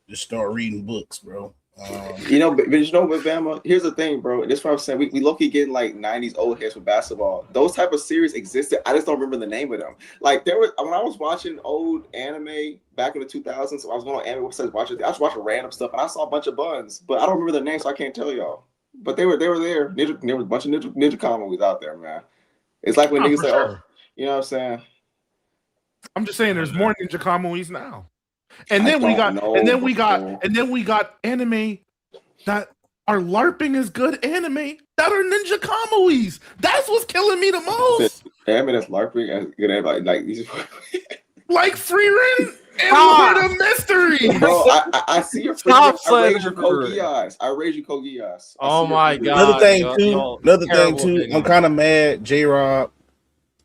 just start reading books, bro. But you know what, Bama? Here's the thing, bro. This is what I'm saying. We low-key getting like 90s old heads with basketball. Those type of series existed. I just don't remember the name of them. Like when I was watching old anime back in the 2000s, so I was going on anime websites I was watching random stuff, and I saw a bunch of buns, but I don't remember their names, so I can't tell y'all. But they were there. There was a bunch of ninja comics out there, man. It's like when niggas say, sure. "Oh, you know what I'm saying?" I'm just saying, there's more Ninja Kamuis now. And then we got anime that are LARPing as good anime that are Ninja Kamuis. That's what's killing me the most. Anime that's LARPing as good anime, like these. Like Frieren and Lord of Mystery. Bro, I see your Stop I raise your saying Kogiyas. I raise your Kogiyas. Oh my God. Another thing too. I'm kind of mad. J-Rob,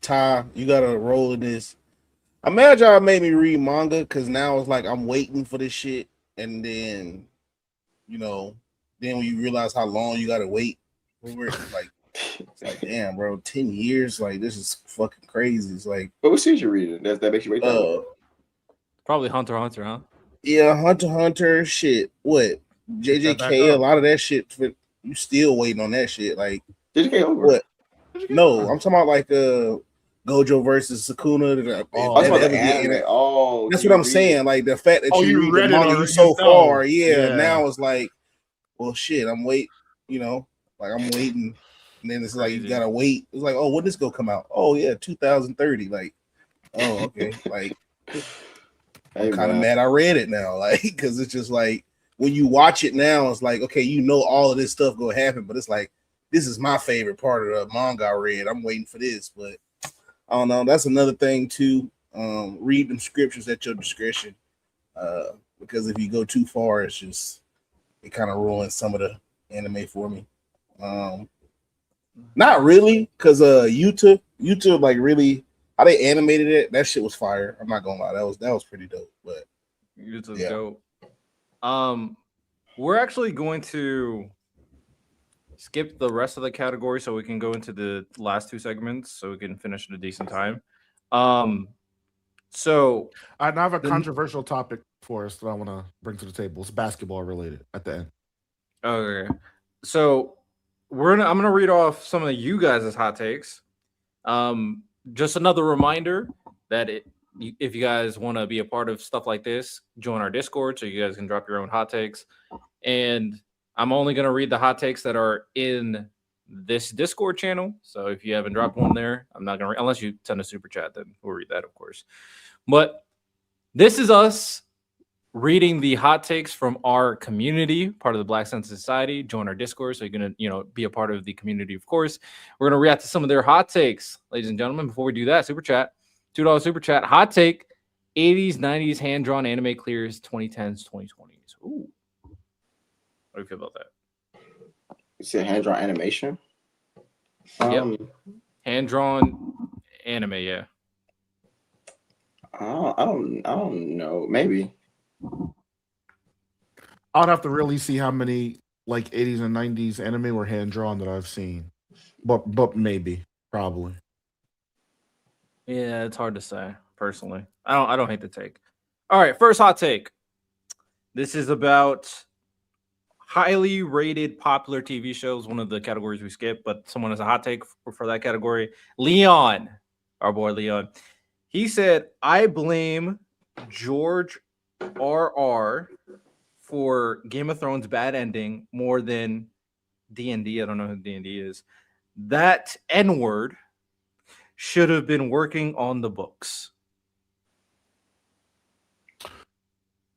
Ty, you got a role in this. I'm mad y'all made me read manga because now it's like I'm waiting for this shit, and then, you know, then when you realize how long you gotta wait for it, it's like damn, bro, 10 years, like this is fucking crazy. It's like, but what series you reading? That makes you wait that long? Probably Hunter x Hunter, huh? Yeah, Hunter x Hunter, shit. What? JJK, a lot of that shit. You still waiting on that shit? Like JJK over? What? No, I'm talking about like Gojo versus Sukuna. That's what I'm saying. Like the fact that you read the manga so far, now it's like, well, shit, I'm waiting. You know, like I'm waiting, and then it's like you gotta wait. It's like, oh, when this go come out? Oh yeah, 2030. Like, oh okay, like. I'm kind of mad I read it now, like, because it's just like when you watch it now, it's like, okay, you know all of this stuff gonna happen, but it's like this is my favorite part of the manga I read. I'm waiting for this, but I don't know. That's another thing too. Read them scriptures at your discretion, because if you go too far, it kind of ruins some of the anime for me. Not really, because YouTube like really how they animated it. That shit was fire. I'm not gonna lie, that was pretty dope. But It's yeah. dope. We're actually going to skip the rest of the category so we can go into the last two segments so we can finish in a decent time. So I have a controversial topic for us that I want to bring to the table. It's basketball related at the end. Okay. So I'm gonna read off some of you guys' hot takes. Just another reminder that if you guys want to be a part of stuff like this, join our Discord so you guys can drop your own hot takes. And I'm only gonna read the hot takes that are in this Discord channel. So if you haven't dropped one there, I'm not gonna unless you send a super chat, then we'll read that, of course. But this is us reading the hot takes from our community, part of the Black Sensei Society. Join our Discord so you're gonna, be a part of the community. Of course, we're gonna react to some of their hot takes, ladies and gentlemen. Before we do that, super chat, $2 super chat, hot take: 80s, 90s hand drawn anime clears 2010s, 2020s. Ooh, what do you feel about that? You said hand drawn animation. Yep. Hand drawn anime, yeah. I don't know. Maybe. I'd have to really see how many like 80s and 90s anime were hand drawn that I've seen, but maybe, probably. Yeah, it's hard to say personally. I don't hate the take. All right, first hot take. This is about highly rated popular TV shows. One of the categories we skipped, but someone has a hot take for that category. Leon, our boy Leon, he said, "I blame George R.R. for Game of Thrones' bad ending more than D&D. I don't know who D&D is. That N-word should have been working on the books."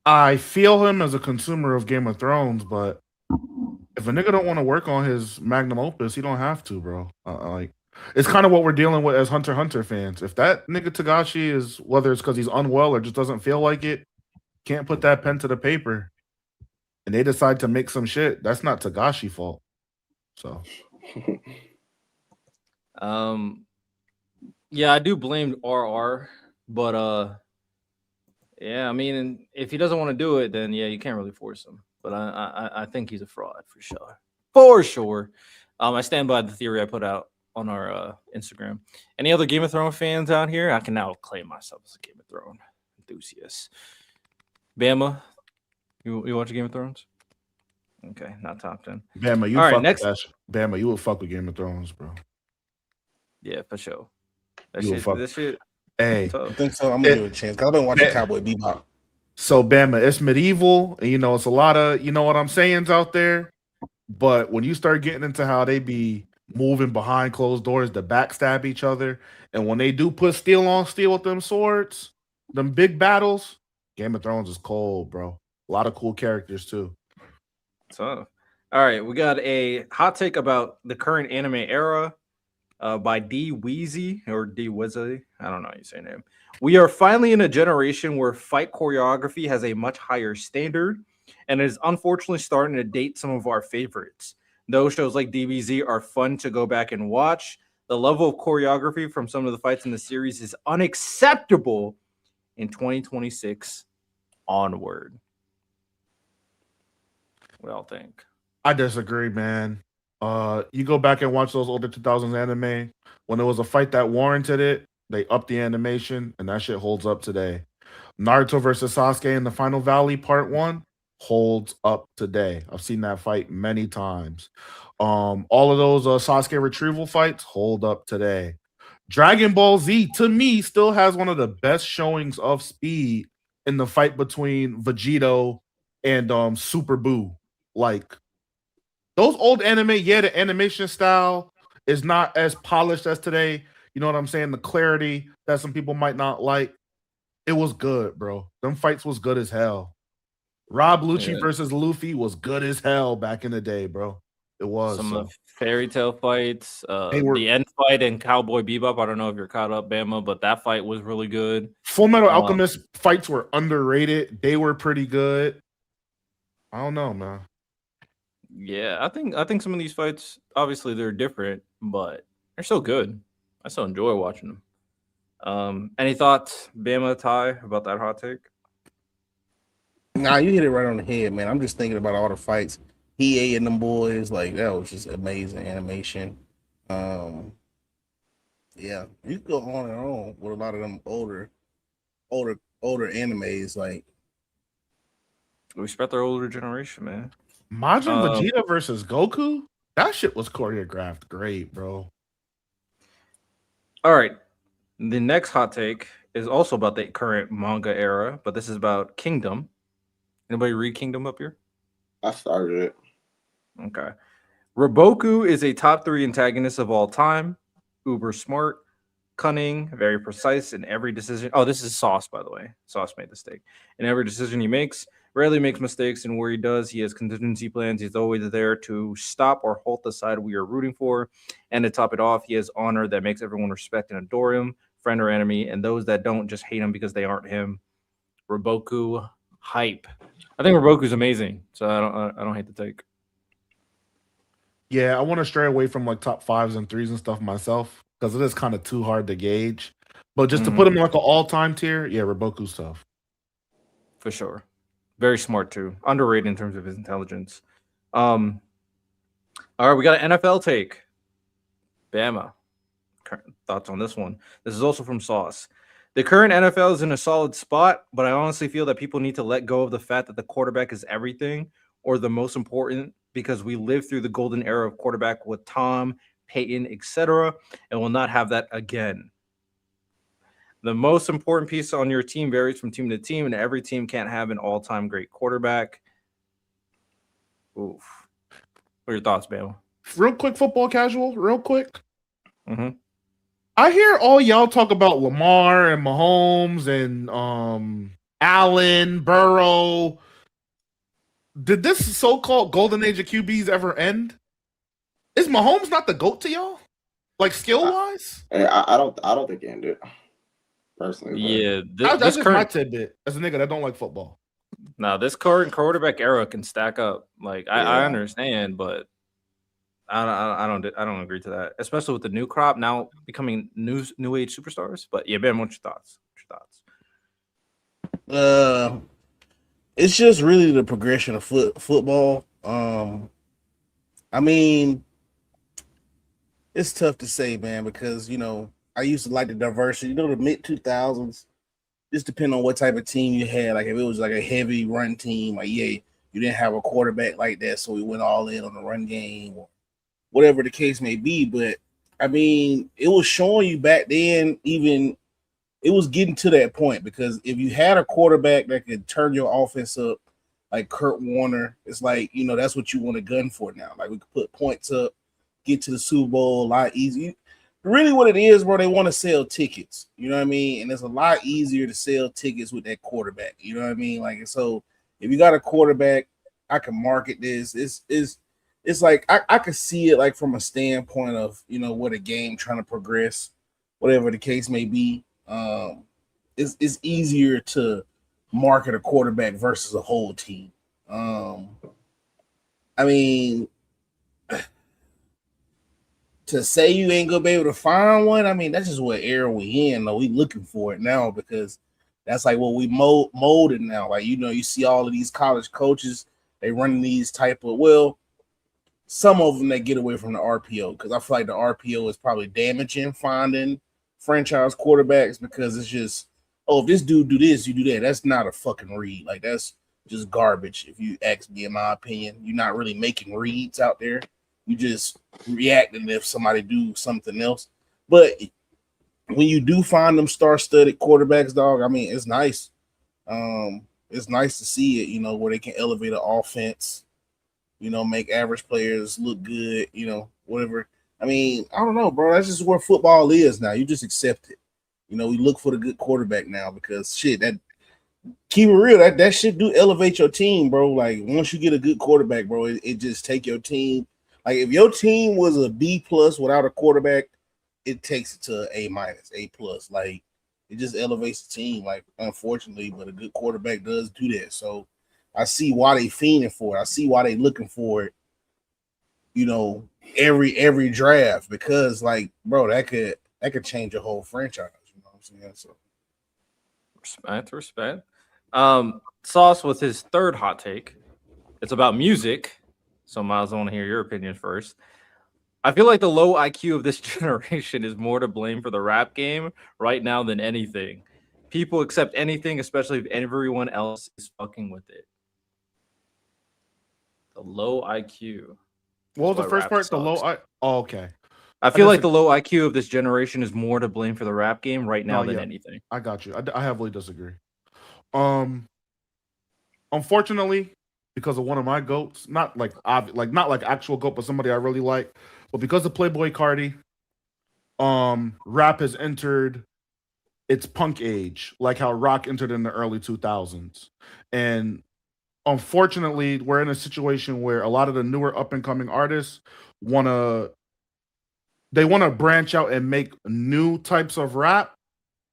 I feel him as a consumer of Game of Thrones, but if a nigga don't want to work on his magnum opus, he don't have to, bro. It's kind of what we're dealing with as Hunter x Hunter fans. If that nigga Tagashi is, whether it's because he's unwell or just doesn't feel like it, can't put that pen to the paper, and they decide to make some shit, that's not Tagashi fault. So, yeah, I do blame RR, but yeah, I mean, if he doesn't want to do it, then yeah, you can't really force him. But I think he's a fraud for sure. I stand by the theory I put out on our Instagram. Any other Game of Thrones fans out here? I can now claim myself as a Game of Thrones enthusiast. Bama, you watch Game of Thrones? Okay, not top 10. Bama, you all right, fuck next. with that Bama, you would fuck with Game of Thrones, bro. Yeah, for sure. This shit. Hey, I think so. I'm gonna give it a chance because I've been watching Cowboy Bebop. So Bama, it's medieval, and it's a lot of what I'm saying's out there. But when you start getting into how they be moving behind closed doors to backstab each other, and when they do put steel on steel with them swords, them big battles, Game of Thrones is cold, bro. A lot of cool characters too. So, all right, we got a hot take about the current anime era by D Weezy or D Wizzy. I don't know how you say your name. We are finally in a generation where fight choreography has a much higher standard and is unfortunately starting to date some of our favorites. Those shows like DBZ are fun to go back and watch. The level of choreography from some of the fights in the series is unacceptable in 2026 onward. What do y'all think? I disagree, man. You go back and watch those older 2000s anime. When there was a fight that warranted it, they upped the animation, and that shit holds up today. Naruto versus Sasuke in the Final Valley Part 1 holds up today. I've seen that fight many times. All of those Sasuke retrieval fights hold up today. Dragon Ball Z, to me, still has one of the best showings of speed in the fight between Vegito and Super Buu. Like, those old anime, yeah, the animation style is not as polished as today. You know what I'm saying? The clarity that some people might not like. It was good, bro. Them fights was good as hell. Rob Lucci versus Luffy was good as hell back in the day, bro. It was. Some of the fairy tale fights, the end fight in Cowboy Bebop. I don't know if you're caught up, Bama, but that fight was really good. Full Metal Alchemist fights were underrated. They were pretty good. I don't know, man. Yeah, I think some of these fights, obviously they're different, but they're so good. I still enjoy watching them. Any thoughts, Bama Ty, about that hot take? Nah, you hit it right on the head, man. I'm just thinking about all the fights he ate and them boys. Like that was just amazing animation. Um, yeah, you could go on and on with a lot of them older animes. Like We respect their older generation, man. Majin Um, Vegeta versus Goku. That shit was choreographed great, bro. all right. The next hot take is also about the current manga era, but this is about Kingdom. Anybody read Kingdom up here? I started it. Okay. Roboku is a top 3 antagonist of all time. Uber smart, cunning, very precise in every decision. Oh, this is Sauce, by the way. Sauce made the mistake. In every decision he makes, rarely makes mistakes, and where he does, he has contingency plans. He's always there to stop or halt the side we are rooting for. And to top it off, he has honor that makes everyone respect and adore him, friend or enemy, and those that don't just hate him because they aren't him. Roboku hype. I think Roboku's amazing, so I don't hate the take. Yeah, I want to stray away from like top 5s and 3s and stuff myself because it is kind of too hard to gauge. But just to put him in like an all-time tier, yeah, Roboku's tough. For sure. Very smart too. Underrated in terms of his intelligence. All right, we got an NFL take. Bama. Thoughts on this one? This is also from Sauce. The current NFL is in a solid spot, but I honestly feel that people need to let go of the fact that the quarterback is everything or the most important because we lived through the golden era of quarterback with Tom, Peyton, etc., and will not have that again. The most important piece on your team varies from team to team, and every team can't have an all-time great quarterback. Oof. What are your thoughts, Bama? Real quick, football casual, real quick. Mm-hmm. I hear all y'all talk about Lamar and Mahomes and Allen, Burrow. Did this so-called golden age of QBs ever end? Is Mahomes not the GOAT to y'all? Like skill-wise? I don't think it ended personally. Yeah, That's this just my current tidbit as a nigga that don't like football. this current quarterback era can stack up. Like I Yeah. understand, but I don't agree to that, especially with the new crop now becoming new age superstars. But yeah, Ben, what's your thoughts? it's just really the progression of football. I mean, it's tough to say, man, because I used to like the diversity. The mid 2000s. Just depending on what type of team you had. Like if it was like a heavy run team, like yeah, you didn't have a quarterback like that, so we went all in on the run game or whatever the case may be. But I mean, it was showing you back then, even it was getting to that point because if you had a quarterback that could turn your offense up, like Kurt Warner, it's like that's what you want to gun for now. Like we could put points up, get to the Super Bowl a lot easier. Really, what it is, bro, they want to sell tickets. You know what I mean? And it's a lot easier to sell tickets with that quarterback. You know what I mean? Like, so if you got a quarterback, I can market this. It's like I could see it like from a standpoint of what a game trying to progress, whatever the case may be. It's easier to market a quarterback versus a whole team. I mean, to say you ain't gonna be able to find one, I mean, that's just what era we in. Though we looking for it now because that's like what we molded now. Like you see all of these college coaches, they running these type of some of them that get away from the RPO because I feel like the RPO is probably damaging finding franchise quarterbacks because it's just if this dude do this, you do that. That's not a fucking read. Like that's just garbage. If you ask me, in my opinion, you're not really making reads out there. You just reacting if somebody do something else. But when you do find them star-studded quarterbacks, dog, I mean, it's nice. It's nice to see it, where they can elevate an offense, make average players look good, whatever. I mean, I don't know, bro. That's just where football is now. You just accept it. We look for the good quarterback now because shit, that keep it real, that shit do elevate your team, bro. Like once you get a good quarterback, bro, it just take your team. Like if your team was a B+ without a quarterback, it takes it to A-, A+. Like it just elevates the team. Like unfortunately, but a good quarterback does do that. So I see why they fiending for it. I see why they looking for it. you know, every draft because, like, bro, that could change a whole franchise. You know what I'm saying? So Respect. Sauce with his third hot take. It's about music. So Miles, I want to hear your opinion first. I feel like the low IQ of this generation is more to blame for the rap game right now than anything. People accept anything, especially if everyone else is fucking with it. The low IQ. What was the why first rap part? The low. sucks. Oh, okay. I feel like the low IQ of this generation is more to blame for the rap game right now than yeah. anything. I got you. I heavily disagree. Unfortunately, because of one of my goats, not like actual goat, but somebody I really like, but because of Playboy Cardi, rap has entered its punk age, like how rock entered in the early 2000s, and unfortunately, we're in a situation where a lot of the newer up and coming artists want to branch out and make new types of rap,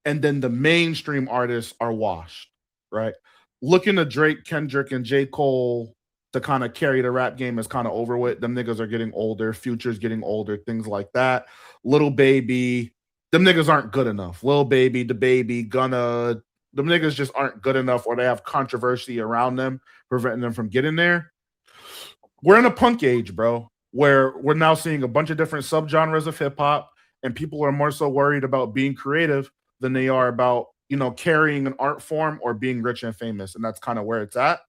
and then the mainstream artists are washed, right? Looking to Drake, Kendrick, and J. Cole to kind of carry the rap game is kind of over with. Them niggas are getting older, Future's getting older, things like that. Little Baby, them niggas aren't good enough. Lil Baby, the Baby, Gunna, them niggas just aren't good enough, or they have controversy around them, preventing them from getting there. We're in a punk age, bro, where we're now seeing a bunch of different subgenres of hip hop, and people are more so worried about being creative than they are about, you know, carrying an art form or being rich and famous. And that's kind of where it's at.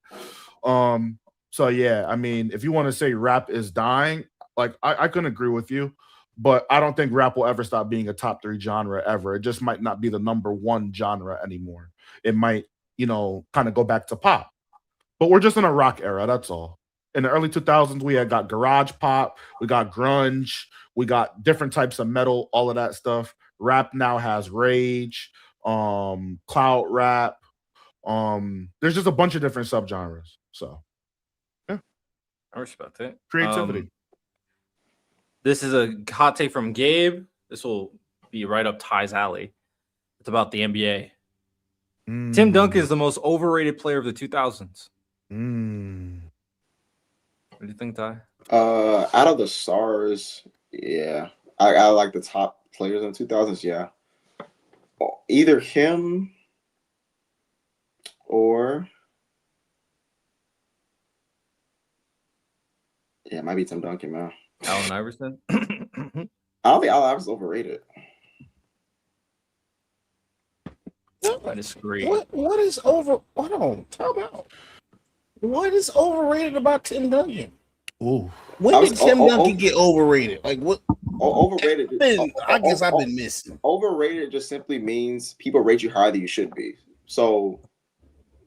So yeah, I mean, if you want to say rap is dying, like I can agree with you, but I don't think rap will ever stop being a top 3 genre ever. It just might not be the number 1 genre anymore. It might, you know, kind of go back to pop. But we're just in a rock era, that's all. In the early 2000s, we had got garage pop, we got grunge, we got different types of metal, all of that stuff. Rap now has rage, cloud rap. There's just a bunch of different subgenres. So yeah, I respect it. creativity. This is a hot take from Gabe. This will be right up Ty's alley. It's about the NBA. Tim Duncan is the most overrated player of the 2000s. What do you think, Ty? Out of the stars, yeah, I like the top players in the 2000s. Yeah, either him or it might be Tim Duncan, man. Allen Iverson? I don't think Allen Iverson's overrated. I disagree. What is over? Hold on, time out. What is overrated about Tim Duncan? Ooh. When did Tim Duncan get overrated? Like what? Overrated. I guess I've been missing. Overrated just simply means people rate you higher than you should be. So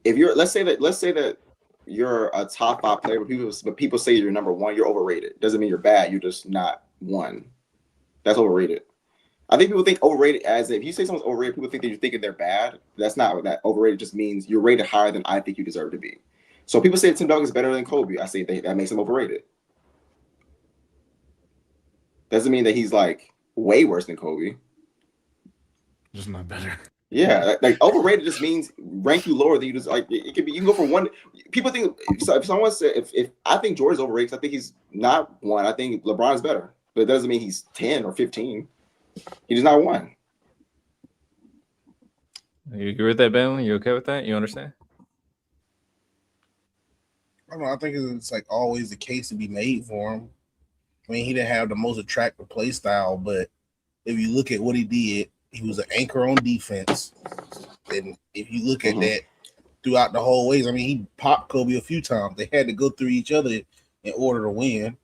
if you're, let's say that you're a top 5 player, but people say you're number 1, you're overrated. Doesn't mean you're bad. You're just not 1. That's overrated. I think people think overrated as if you say someone's overrated, people think that you're thinking they're bad. That's not what that overrated just means. You're rated higher than I think you deserve to be. So people say Tim Duncan is better than Kobe. I say that makes him overrated. Doesn't mean that he's like way worse than Kobe. Just not better. Yeah, like overrated just means rank you lower than you just like. It could be you can go from 1. People think if someone said if I think Jordan's overrated, I think he's not 1. I think LeBron's better, but it doesn't mean he's 10 or 15. He's not 1. You agree with that, Ben? You okay with that? You understand? I don't know. I think it's like always the case to be made for him. I mean, he didn't have the most attractive play style, but if you look at what he did, he was an anchor on defense. And if you look at that throughout the whole ways, I mean, he popped Kobe a few times. They had to go through each other in order to win.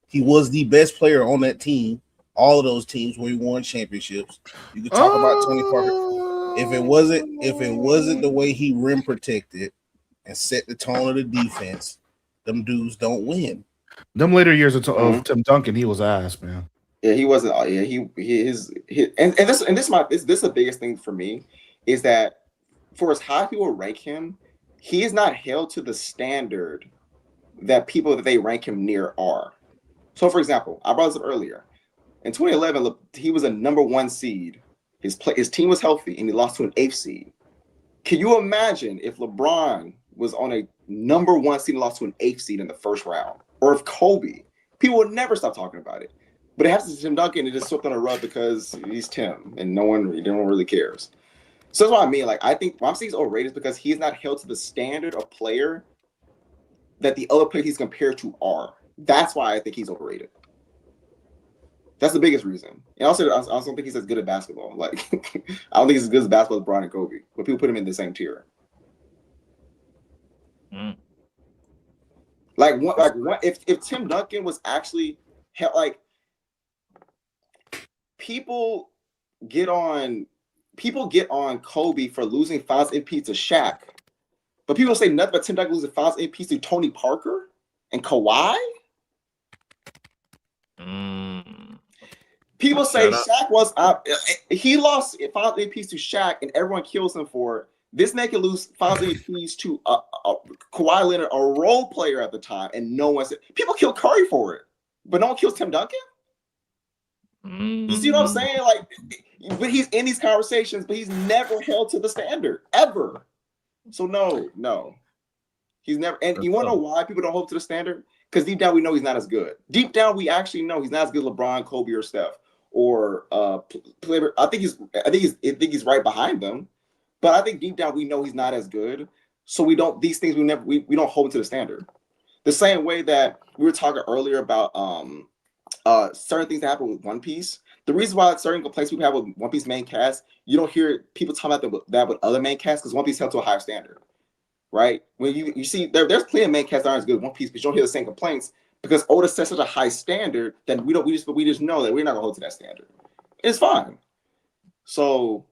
He was the best player on that team. All of those teams where he won championships. You could talk about Tony Parker. If it wasn't the way he rim protected and set the tone of the defense, them dudes don't win. Them later years of Tim Duncan, he was ass, man. Yeah, he wasn't. Yeah, this is the biggest thing for me is that for as high people rank him, he is not held to the standard that people that they rank him near are. So, for example, I brought this up earlier. In 2011, he was a number 1 seed. His team was healthy, and he lost to an 8th seed. Can you imagine if LeBron was on a number 1 seed and lost to an 8th seed in the first round? or if Kobe, people would never stop talking about it. But it happens to Tim Duncan, it just swept on a rug because he's Tim, and no one really cares. So that's what I mean. Like, I think why I'm saying he's overrated is because he's not held to the standard of player that the other players he's compared to are. That's why I think he's overrated. That's the biggest reason. And also, I also don't think he's as good at basketball. Like, I don't think he's as good as basketball as LeBron and Kobe, but people put him in the same tier. If Tim Duncan was actually like, people get on Kobe for losing Finals MVP to Shaq, but people say nothing about Tim Duncan losing Finals MVP to Tony Parker and Kawhi. People say Shaq was he lost Finals MVPs to Shaq, and everyone kills him for it. This man can lose Finals MVPs to Kawhi Leonard, a role player at the time, and no one said. People kill Curry for it, but no one kills Tim Duncan. You see what I'm saying? Like, but he's in these conversations, but he's never held to the standard ever. So no, he's never. And you want to know why people don't hold to the standard? Because deep down we know he's not as good. Deep down we actually know he's not as good as LeBron, Kobe, or Steph, or I think he's right behind them. But I think deep down we know he's not as good. So we don't hold him to the standard. The same way that we were talking earlier about certain things that happen with One Piece. The reason why certain complaints people have with One Piece main cast, you don't hear people talk about that with other main casts because One Piece held to a higher standard, right? When you see there's plenty of main casts that aren't as good as One Piece, but you don't hear the same complaints because Oda sets such a high standard that we just know that we're not gonna hold to that standard. It's fine. So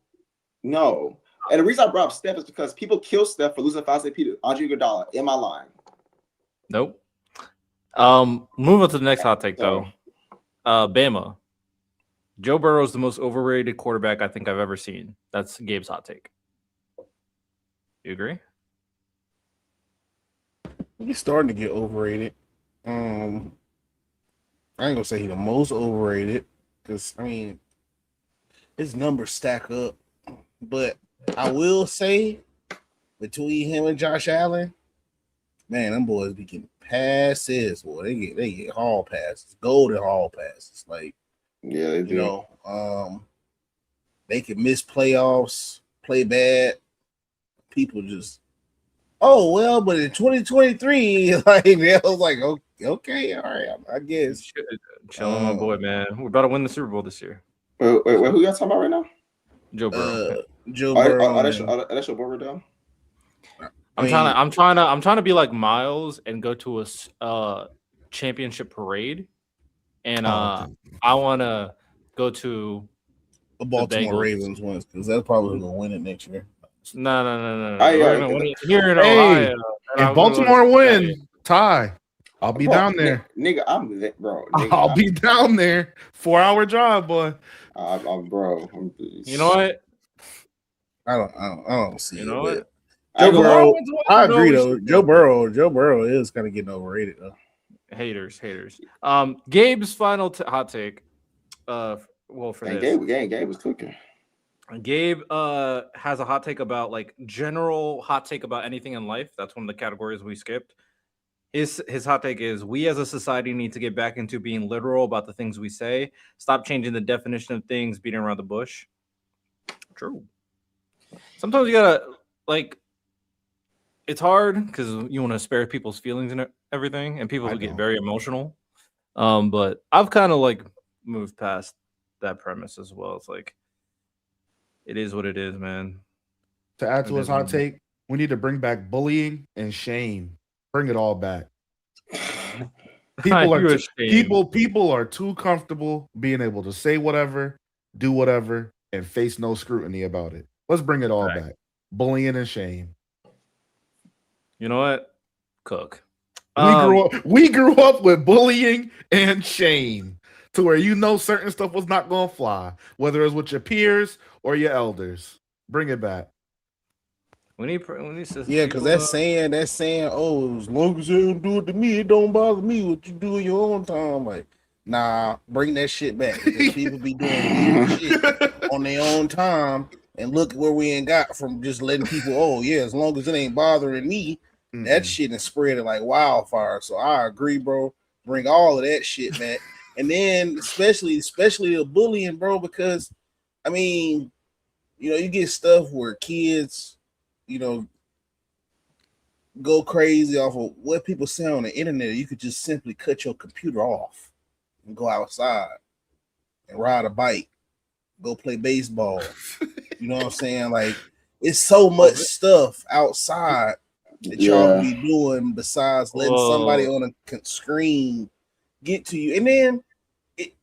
no. And the reason I brought up Steph is because people kill Steph for losing 5 AP to Andre Iguodala. Am I lying? Nope. Move on to the next hot take though. Bama. Joe Burrow is the most overrated quarterback I think I've ever seen. That's Gabe's hot take. You agree? He's starting to get overrated. I ain't gonna say he's the most overrated because I mean his numbers stack up, but I will say between him and Josh Allen, man, them boys be getting passes. Boy, they get hall passes, golden hall passes. Like, yeah, they do. You know, they can miss playoffs, play bad. People just, oh well, but in 2023, like they was like, okay, all right, I guess. Chilling, my boy, man. We're about to win the Super Bowl this year. Wait, who y'all talking about right now? Joe Burrow. Joe Burrow. That's your boy down. I'm trying to be like Miles and go to a championship parade, and I want to go to the Baltimore Ravens ones because that's probably gonna win it next year. No. Here in Ohio, if Baltimore win, Ty, I'll be down there, nigga. I'm there, bro. I'll be down there. 4-hour drive, boy. Bro. You know what? I don't see. You know what? Joe Burrow. I agree though. Joe Burrow is kind of getting overrated though. Haters. Gabe's final hot take. Well, for this, Gabe was cooking. Gabe has a hot take about like general hot take about anything in life. That's one of the categories we skipped. His hot take is we as a society need to get back into being literal about the things we say. Stop changing the definition of things, beating around the bush. True. Sometimes you gotta like. It's hard because you want to spare people's feelings and everything, and people get very emotional. But I've kind of like moved past that premise as well. It's like it is what it is, man. To add to his hot take, we need to bring back bullying and shame. Bring it all back. People are too comfortable being able to say whatever, do whatever, and face no scrutiny about it. Let's bring it all back. Bullying and shame. You know what? Cook. We grew up with bullying and shame to where you know certain stuff was not going to fly, whether it's with your peers or your elders. Bring it back. Because that's saying, oh, as long as you don't do it to me, it don't bother me what you do in your own time. Like, nah, bring that shit back. Because people be doing weird shit on their own time. And look where we ain't got from just letting people, oh, yeah, as long as it ain't bothering me, That shit is spreading like wildfire. So I agree, bro. Bring all of that shit back. And then especially the bullying, bro, because I mean, you know, you get stuff where kids, you know, go crazy off of what people say on the internet. You could just simply cut your computer off and go outside and ride a bike, go play baseball. You know what I'm saying? Like, it's so much stuff outside that y'all can be doing besides letting somebody on a screen get to you. And then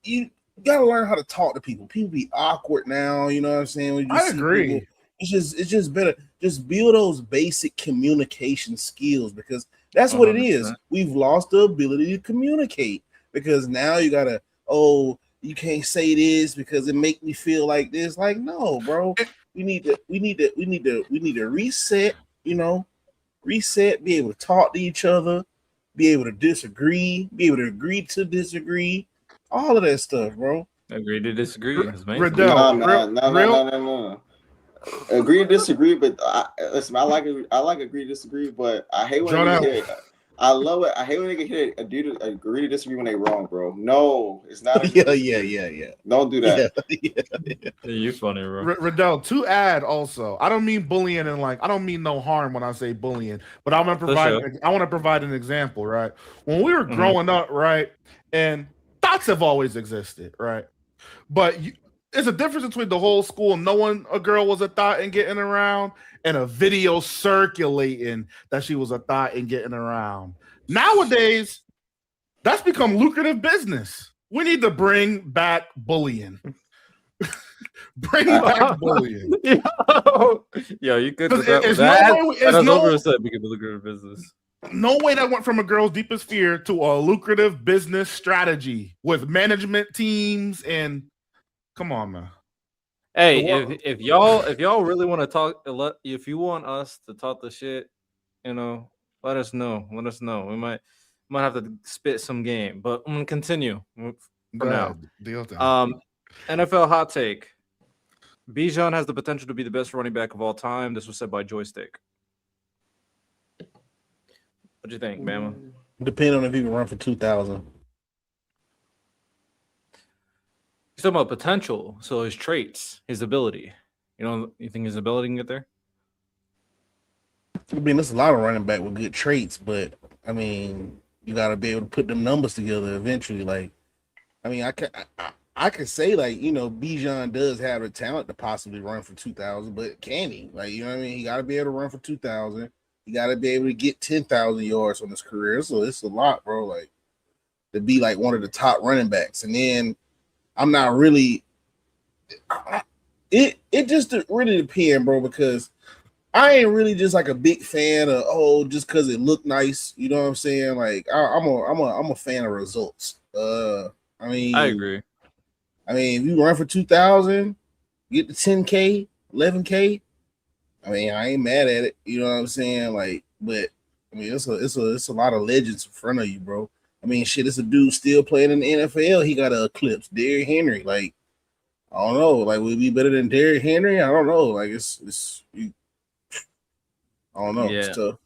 you gotta learn how to talk to people. People be awkward now. You know what I'm saying? When you I agree. People, it's just better. Just build those basic communication skills because that's 100%. What it is. We've lost the ability to communicate because now you gotta, you can't say this because it make me feel like this. Like, no, bro. We need to reset, you know, be able to talk to each other, be able to disagree, be able to agree to disagree, all of that stuff, bro. Agree to disagree. Radell, no. Agree to disagree, but listen, I like agree to disagree, but I hate when they hit it. I love it. I hate when they get hit a dude to agree to disagree when they wrong, bro. No, it's not. Yeah. Don't do that. Yeah. You funny, bro. Radell, to add also, I don't mean bullying and I don't mean no harm when I say bullying, but I want to provide an example, right? When we were growing up, right, and thoughts have always existed, right? But there's a difference between the whole school knowing a girl was a thought and getting around and a video circulating that she was a thought and getting around. Nowadays, that's become lucrative business. We need to bring back bullying. Bring back bullying. Yo, you could. That's overrated because of lucrative business. No way that went from a girl's deepest fear to a lucrative business strategy with management teams and. Come on, man. Hey, if y'all really want to talk, if you want us to talk the shit, you know, let us know. Let us know. We might have to spit some game, but I'm gonna continue for now. NFL hot take: Bijan has the potential to be the best running back of all time. This was said by Joystick. What do you think, Bama? Depending on if he can run for 2,000. He's talking about potential, so his traits, his ability. You think his ability can get there? I mean, there's a lot of running back with good traits, but I mean, you got to be able to put them numbers together eventually. Like, I mean, I could say like, you know, Bijan does have the talent to possibly run for 2,000, but can he? Like, you know what I mean? He got to be able to run for 2,000. He got to be able to get 10,000 yards on his career. So it's a lot, bro. Like, to be like one of the top running backs, and then. I'm not really. It just really depends, bro, because I ain't really just like a big fan of just because it looked nice. You know what I'm saying? Like I'm a fan of results. I mean, I agree. I mean, if you run for 2,000, get the 10K, 11K. I mean, I ain't mad at it. You know what I'm saying? Like, but I mean, it's a lot of legends in front of you, bro. I mean, shit, it's a dude still playing in the NFL. He got to eclipse Derrick Henry. Like, I don't know. Like, would it be better than Derrick Henry? I don't know. Like, I don't know. Yeah. It's tough.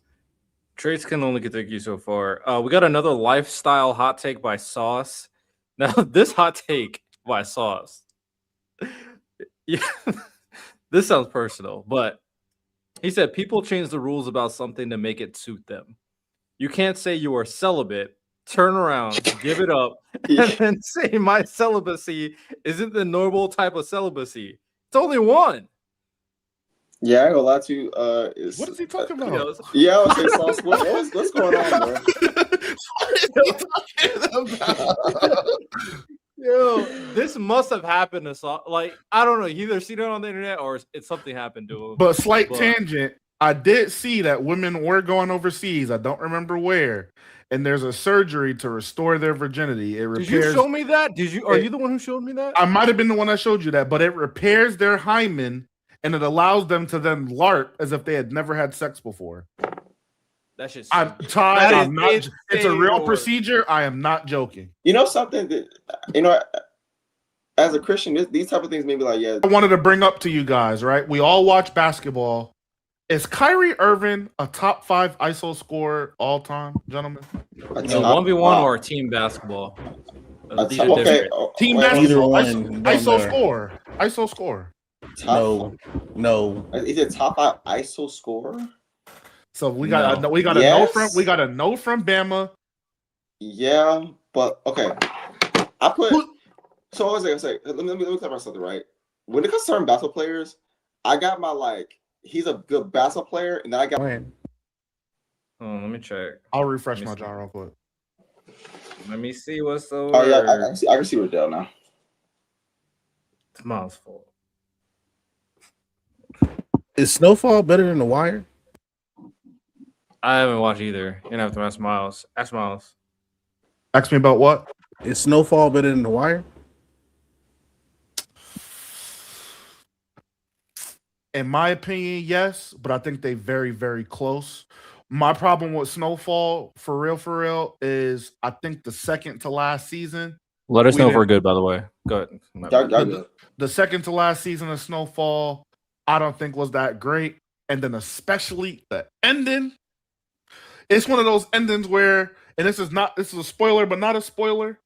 Traits can only take you so far. We got another lifestyle hot take by Sauce. Now, this hot take by Sauce. Yeah, this sounds personal, but he said people change the rules about something to make it suit them. You can't say you are celibate, turn around, give it up, and then say my celibacy isn't the normal type of celibacy. It's only one. Yeah, I ain't gonna lie to you. What is he talking about? Yeah, I would say Sauce. What's going on, bro? What is he talking about? Yo, this must have happened to Sauce. Like, I don't know. You either seen it on the internet or it's something happened to him. But slight tangent. I did see that women were going overseas. I don't remember where. And there's a surgery to restore their virginity. It repairs. Did you show me that? Are you the one who showed me that? I might have been the one that showed you that, but it repairs their hymen and it allows them to then LARP as if they had never had sex before. That's just. It's a real procedure. I am not joking. You know something that as a Christian, these type of things may be like, yeah. I wanted to bring up to you guys, right? We all watch basketball, Is Kyrie Irving a top 5 ISO scorer all time, gentlemen? A So top 1v1 five. or team basketball? A These are top- okay. different. Team wait, basketball. Either ISO, one, don't ISO matter. score. ISO score. Top, No. Is it top 5 ISO scorer? So we got No. we got Yes. a no from Bama. Yeah, but okay. I put. So I was gonna say, let me clarify something, right? When it comes to certain basketball players, I got my he's a good basketball player, and then I got Let me check. I'll refresh Let me my see. jar real quick. Let me see what's the oh yeah, word. I can see Radell now. It's Miles' fault. Is Snowfall better than The Wire? I haven't watched either. You're gonna have to ask Miles. Ask Miles. Ask me about what? Is Snowfall better than The Wire? In my opinion, yes, but I think they very, very close. My problem with Snowfall, for real, is I think the second to last season, Let us We know if didn't- we're good, by the way. Go ahead. My Y'all bad. good. the second to last season of Snowfall, I don't think was that great. And then especially the ending, it's one of those endings where, and this is a spoiler, but not a spoiler.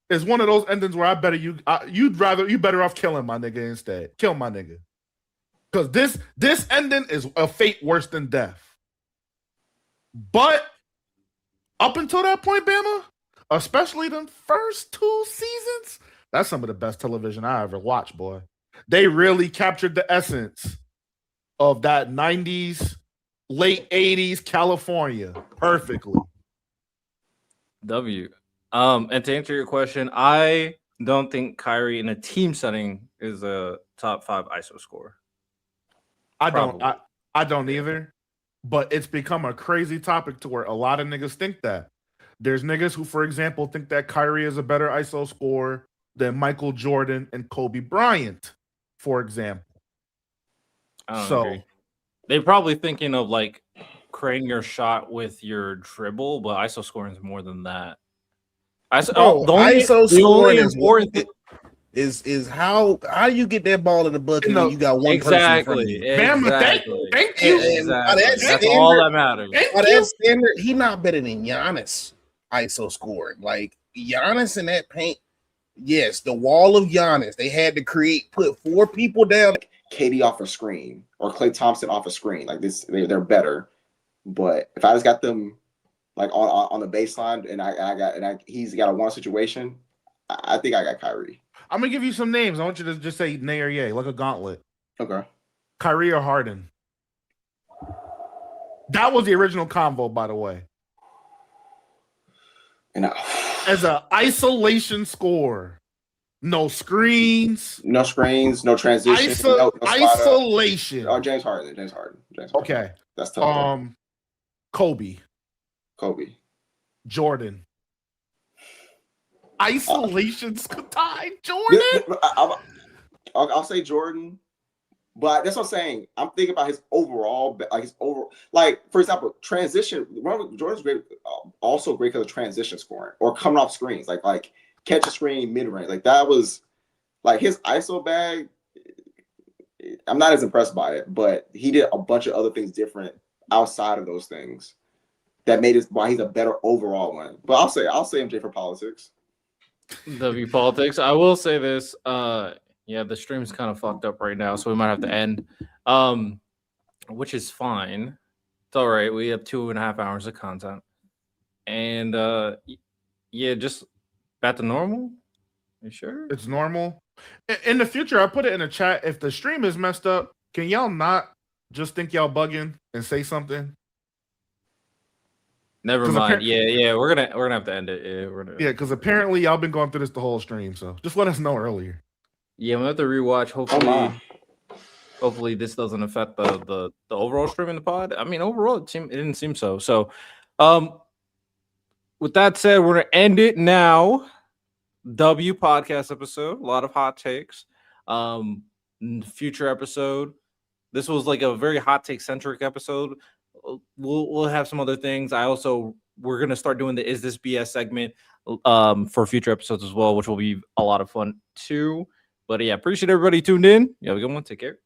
It's one of those endings where I bet you better off killing my nigga instead. Kill my nigga. Because this ending is a fate worse than death. But up until that point, Bama, especially the first 2 seasons, that's some of the best television I ever watched, boy. They really captured the essence of that 90s, late 80s California perfectly. W. And to answer your question, I don't think Kyrie in a team setting is a top 5 ISO scorer. I Probably. don't either. But it's become a crazy topic to where a lot of niggas think that. There's niggas who, for example, think that Kyrie is a better ISO scorer than Michael Jordan and Kobe Bryant, for example. I don't So agree. They're probably thinking of creating your shot with your dribble, but ISO scoring is more than that. Bro, ISO the only scoring is important thing. is how you get that ball in the bucket when you got one person in front of Exactly. you. Bama, Exactly. thank you. And by Exactly. that That's all standard- that matters. Thank By you. that standard, he not better than Giannis ISO scoring. Like Giannis in that paint, yes, the wall of Giannis. They had to put 4 people down. KD off a screen or Klay Thompson off a screen. Like this, they're better. But if I just got them on the baseline and he's got a one situation, I think I got Kyrie. I'm gonna give you some names. I want you to just say nay or yay, like a gauntlet. Okay. Kyrie or Harden. That was the original combo, by the way. And As an isolation score. No screens. no screens, no transition, no spot up. Isolation. Oh, James Harden. Okay. That's tough. Kobe. Jordan. Isolations tied. Jordan. I'll say Jordan, but that's what I'm saying. I'm thinking about his overall, for example, transition. Jordan's great, also great because of transition scoring or coming off screens, like catch a screen mid range. Like that was his ISO bag. I'm not as impressed by it, but he did a bunch of other things different outside of those things that made it why he's a better overall one. But I'll say MJ for politics. W politics. I will say this. Yeah, the stream's kind of fucked up right now, so we might have to end. Which is fine. It's all right. We have 2.5 hours of content. And yeah, just back to normal. You sure? It's normal. In the future, I put it in the chat. If the stream is messed up, can y'all not just think y'all bugging and say something? Never 'Cause mind. Yeah, we're gonna have to end it. Yeah, because apparently y'all been going through this the whole stream. So just let us know earlier. Yeah, we'll have to rewatch. Hopefully this doesn't affect the overall stream in the pod. I mean, overall it didn't seem so. So with that said, we're gonna end it now. W podcast episode, a lot of hot takes. Future episode. This was like a very hot take centric episode. We'll have some other things. We're gonna start doing the Is This BS segment for future episodes as well, which will be a lot of fun too. But yeah, appreciate everybody tuned in. You have a good one. Take care.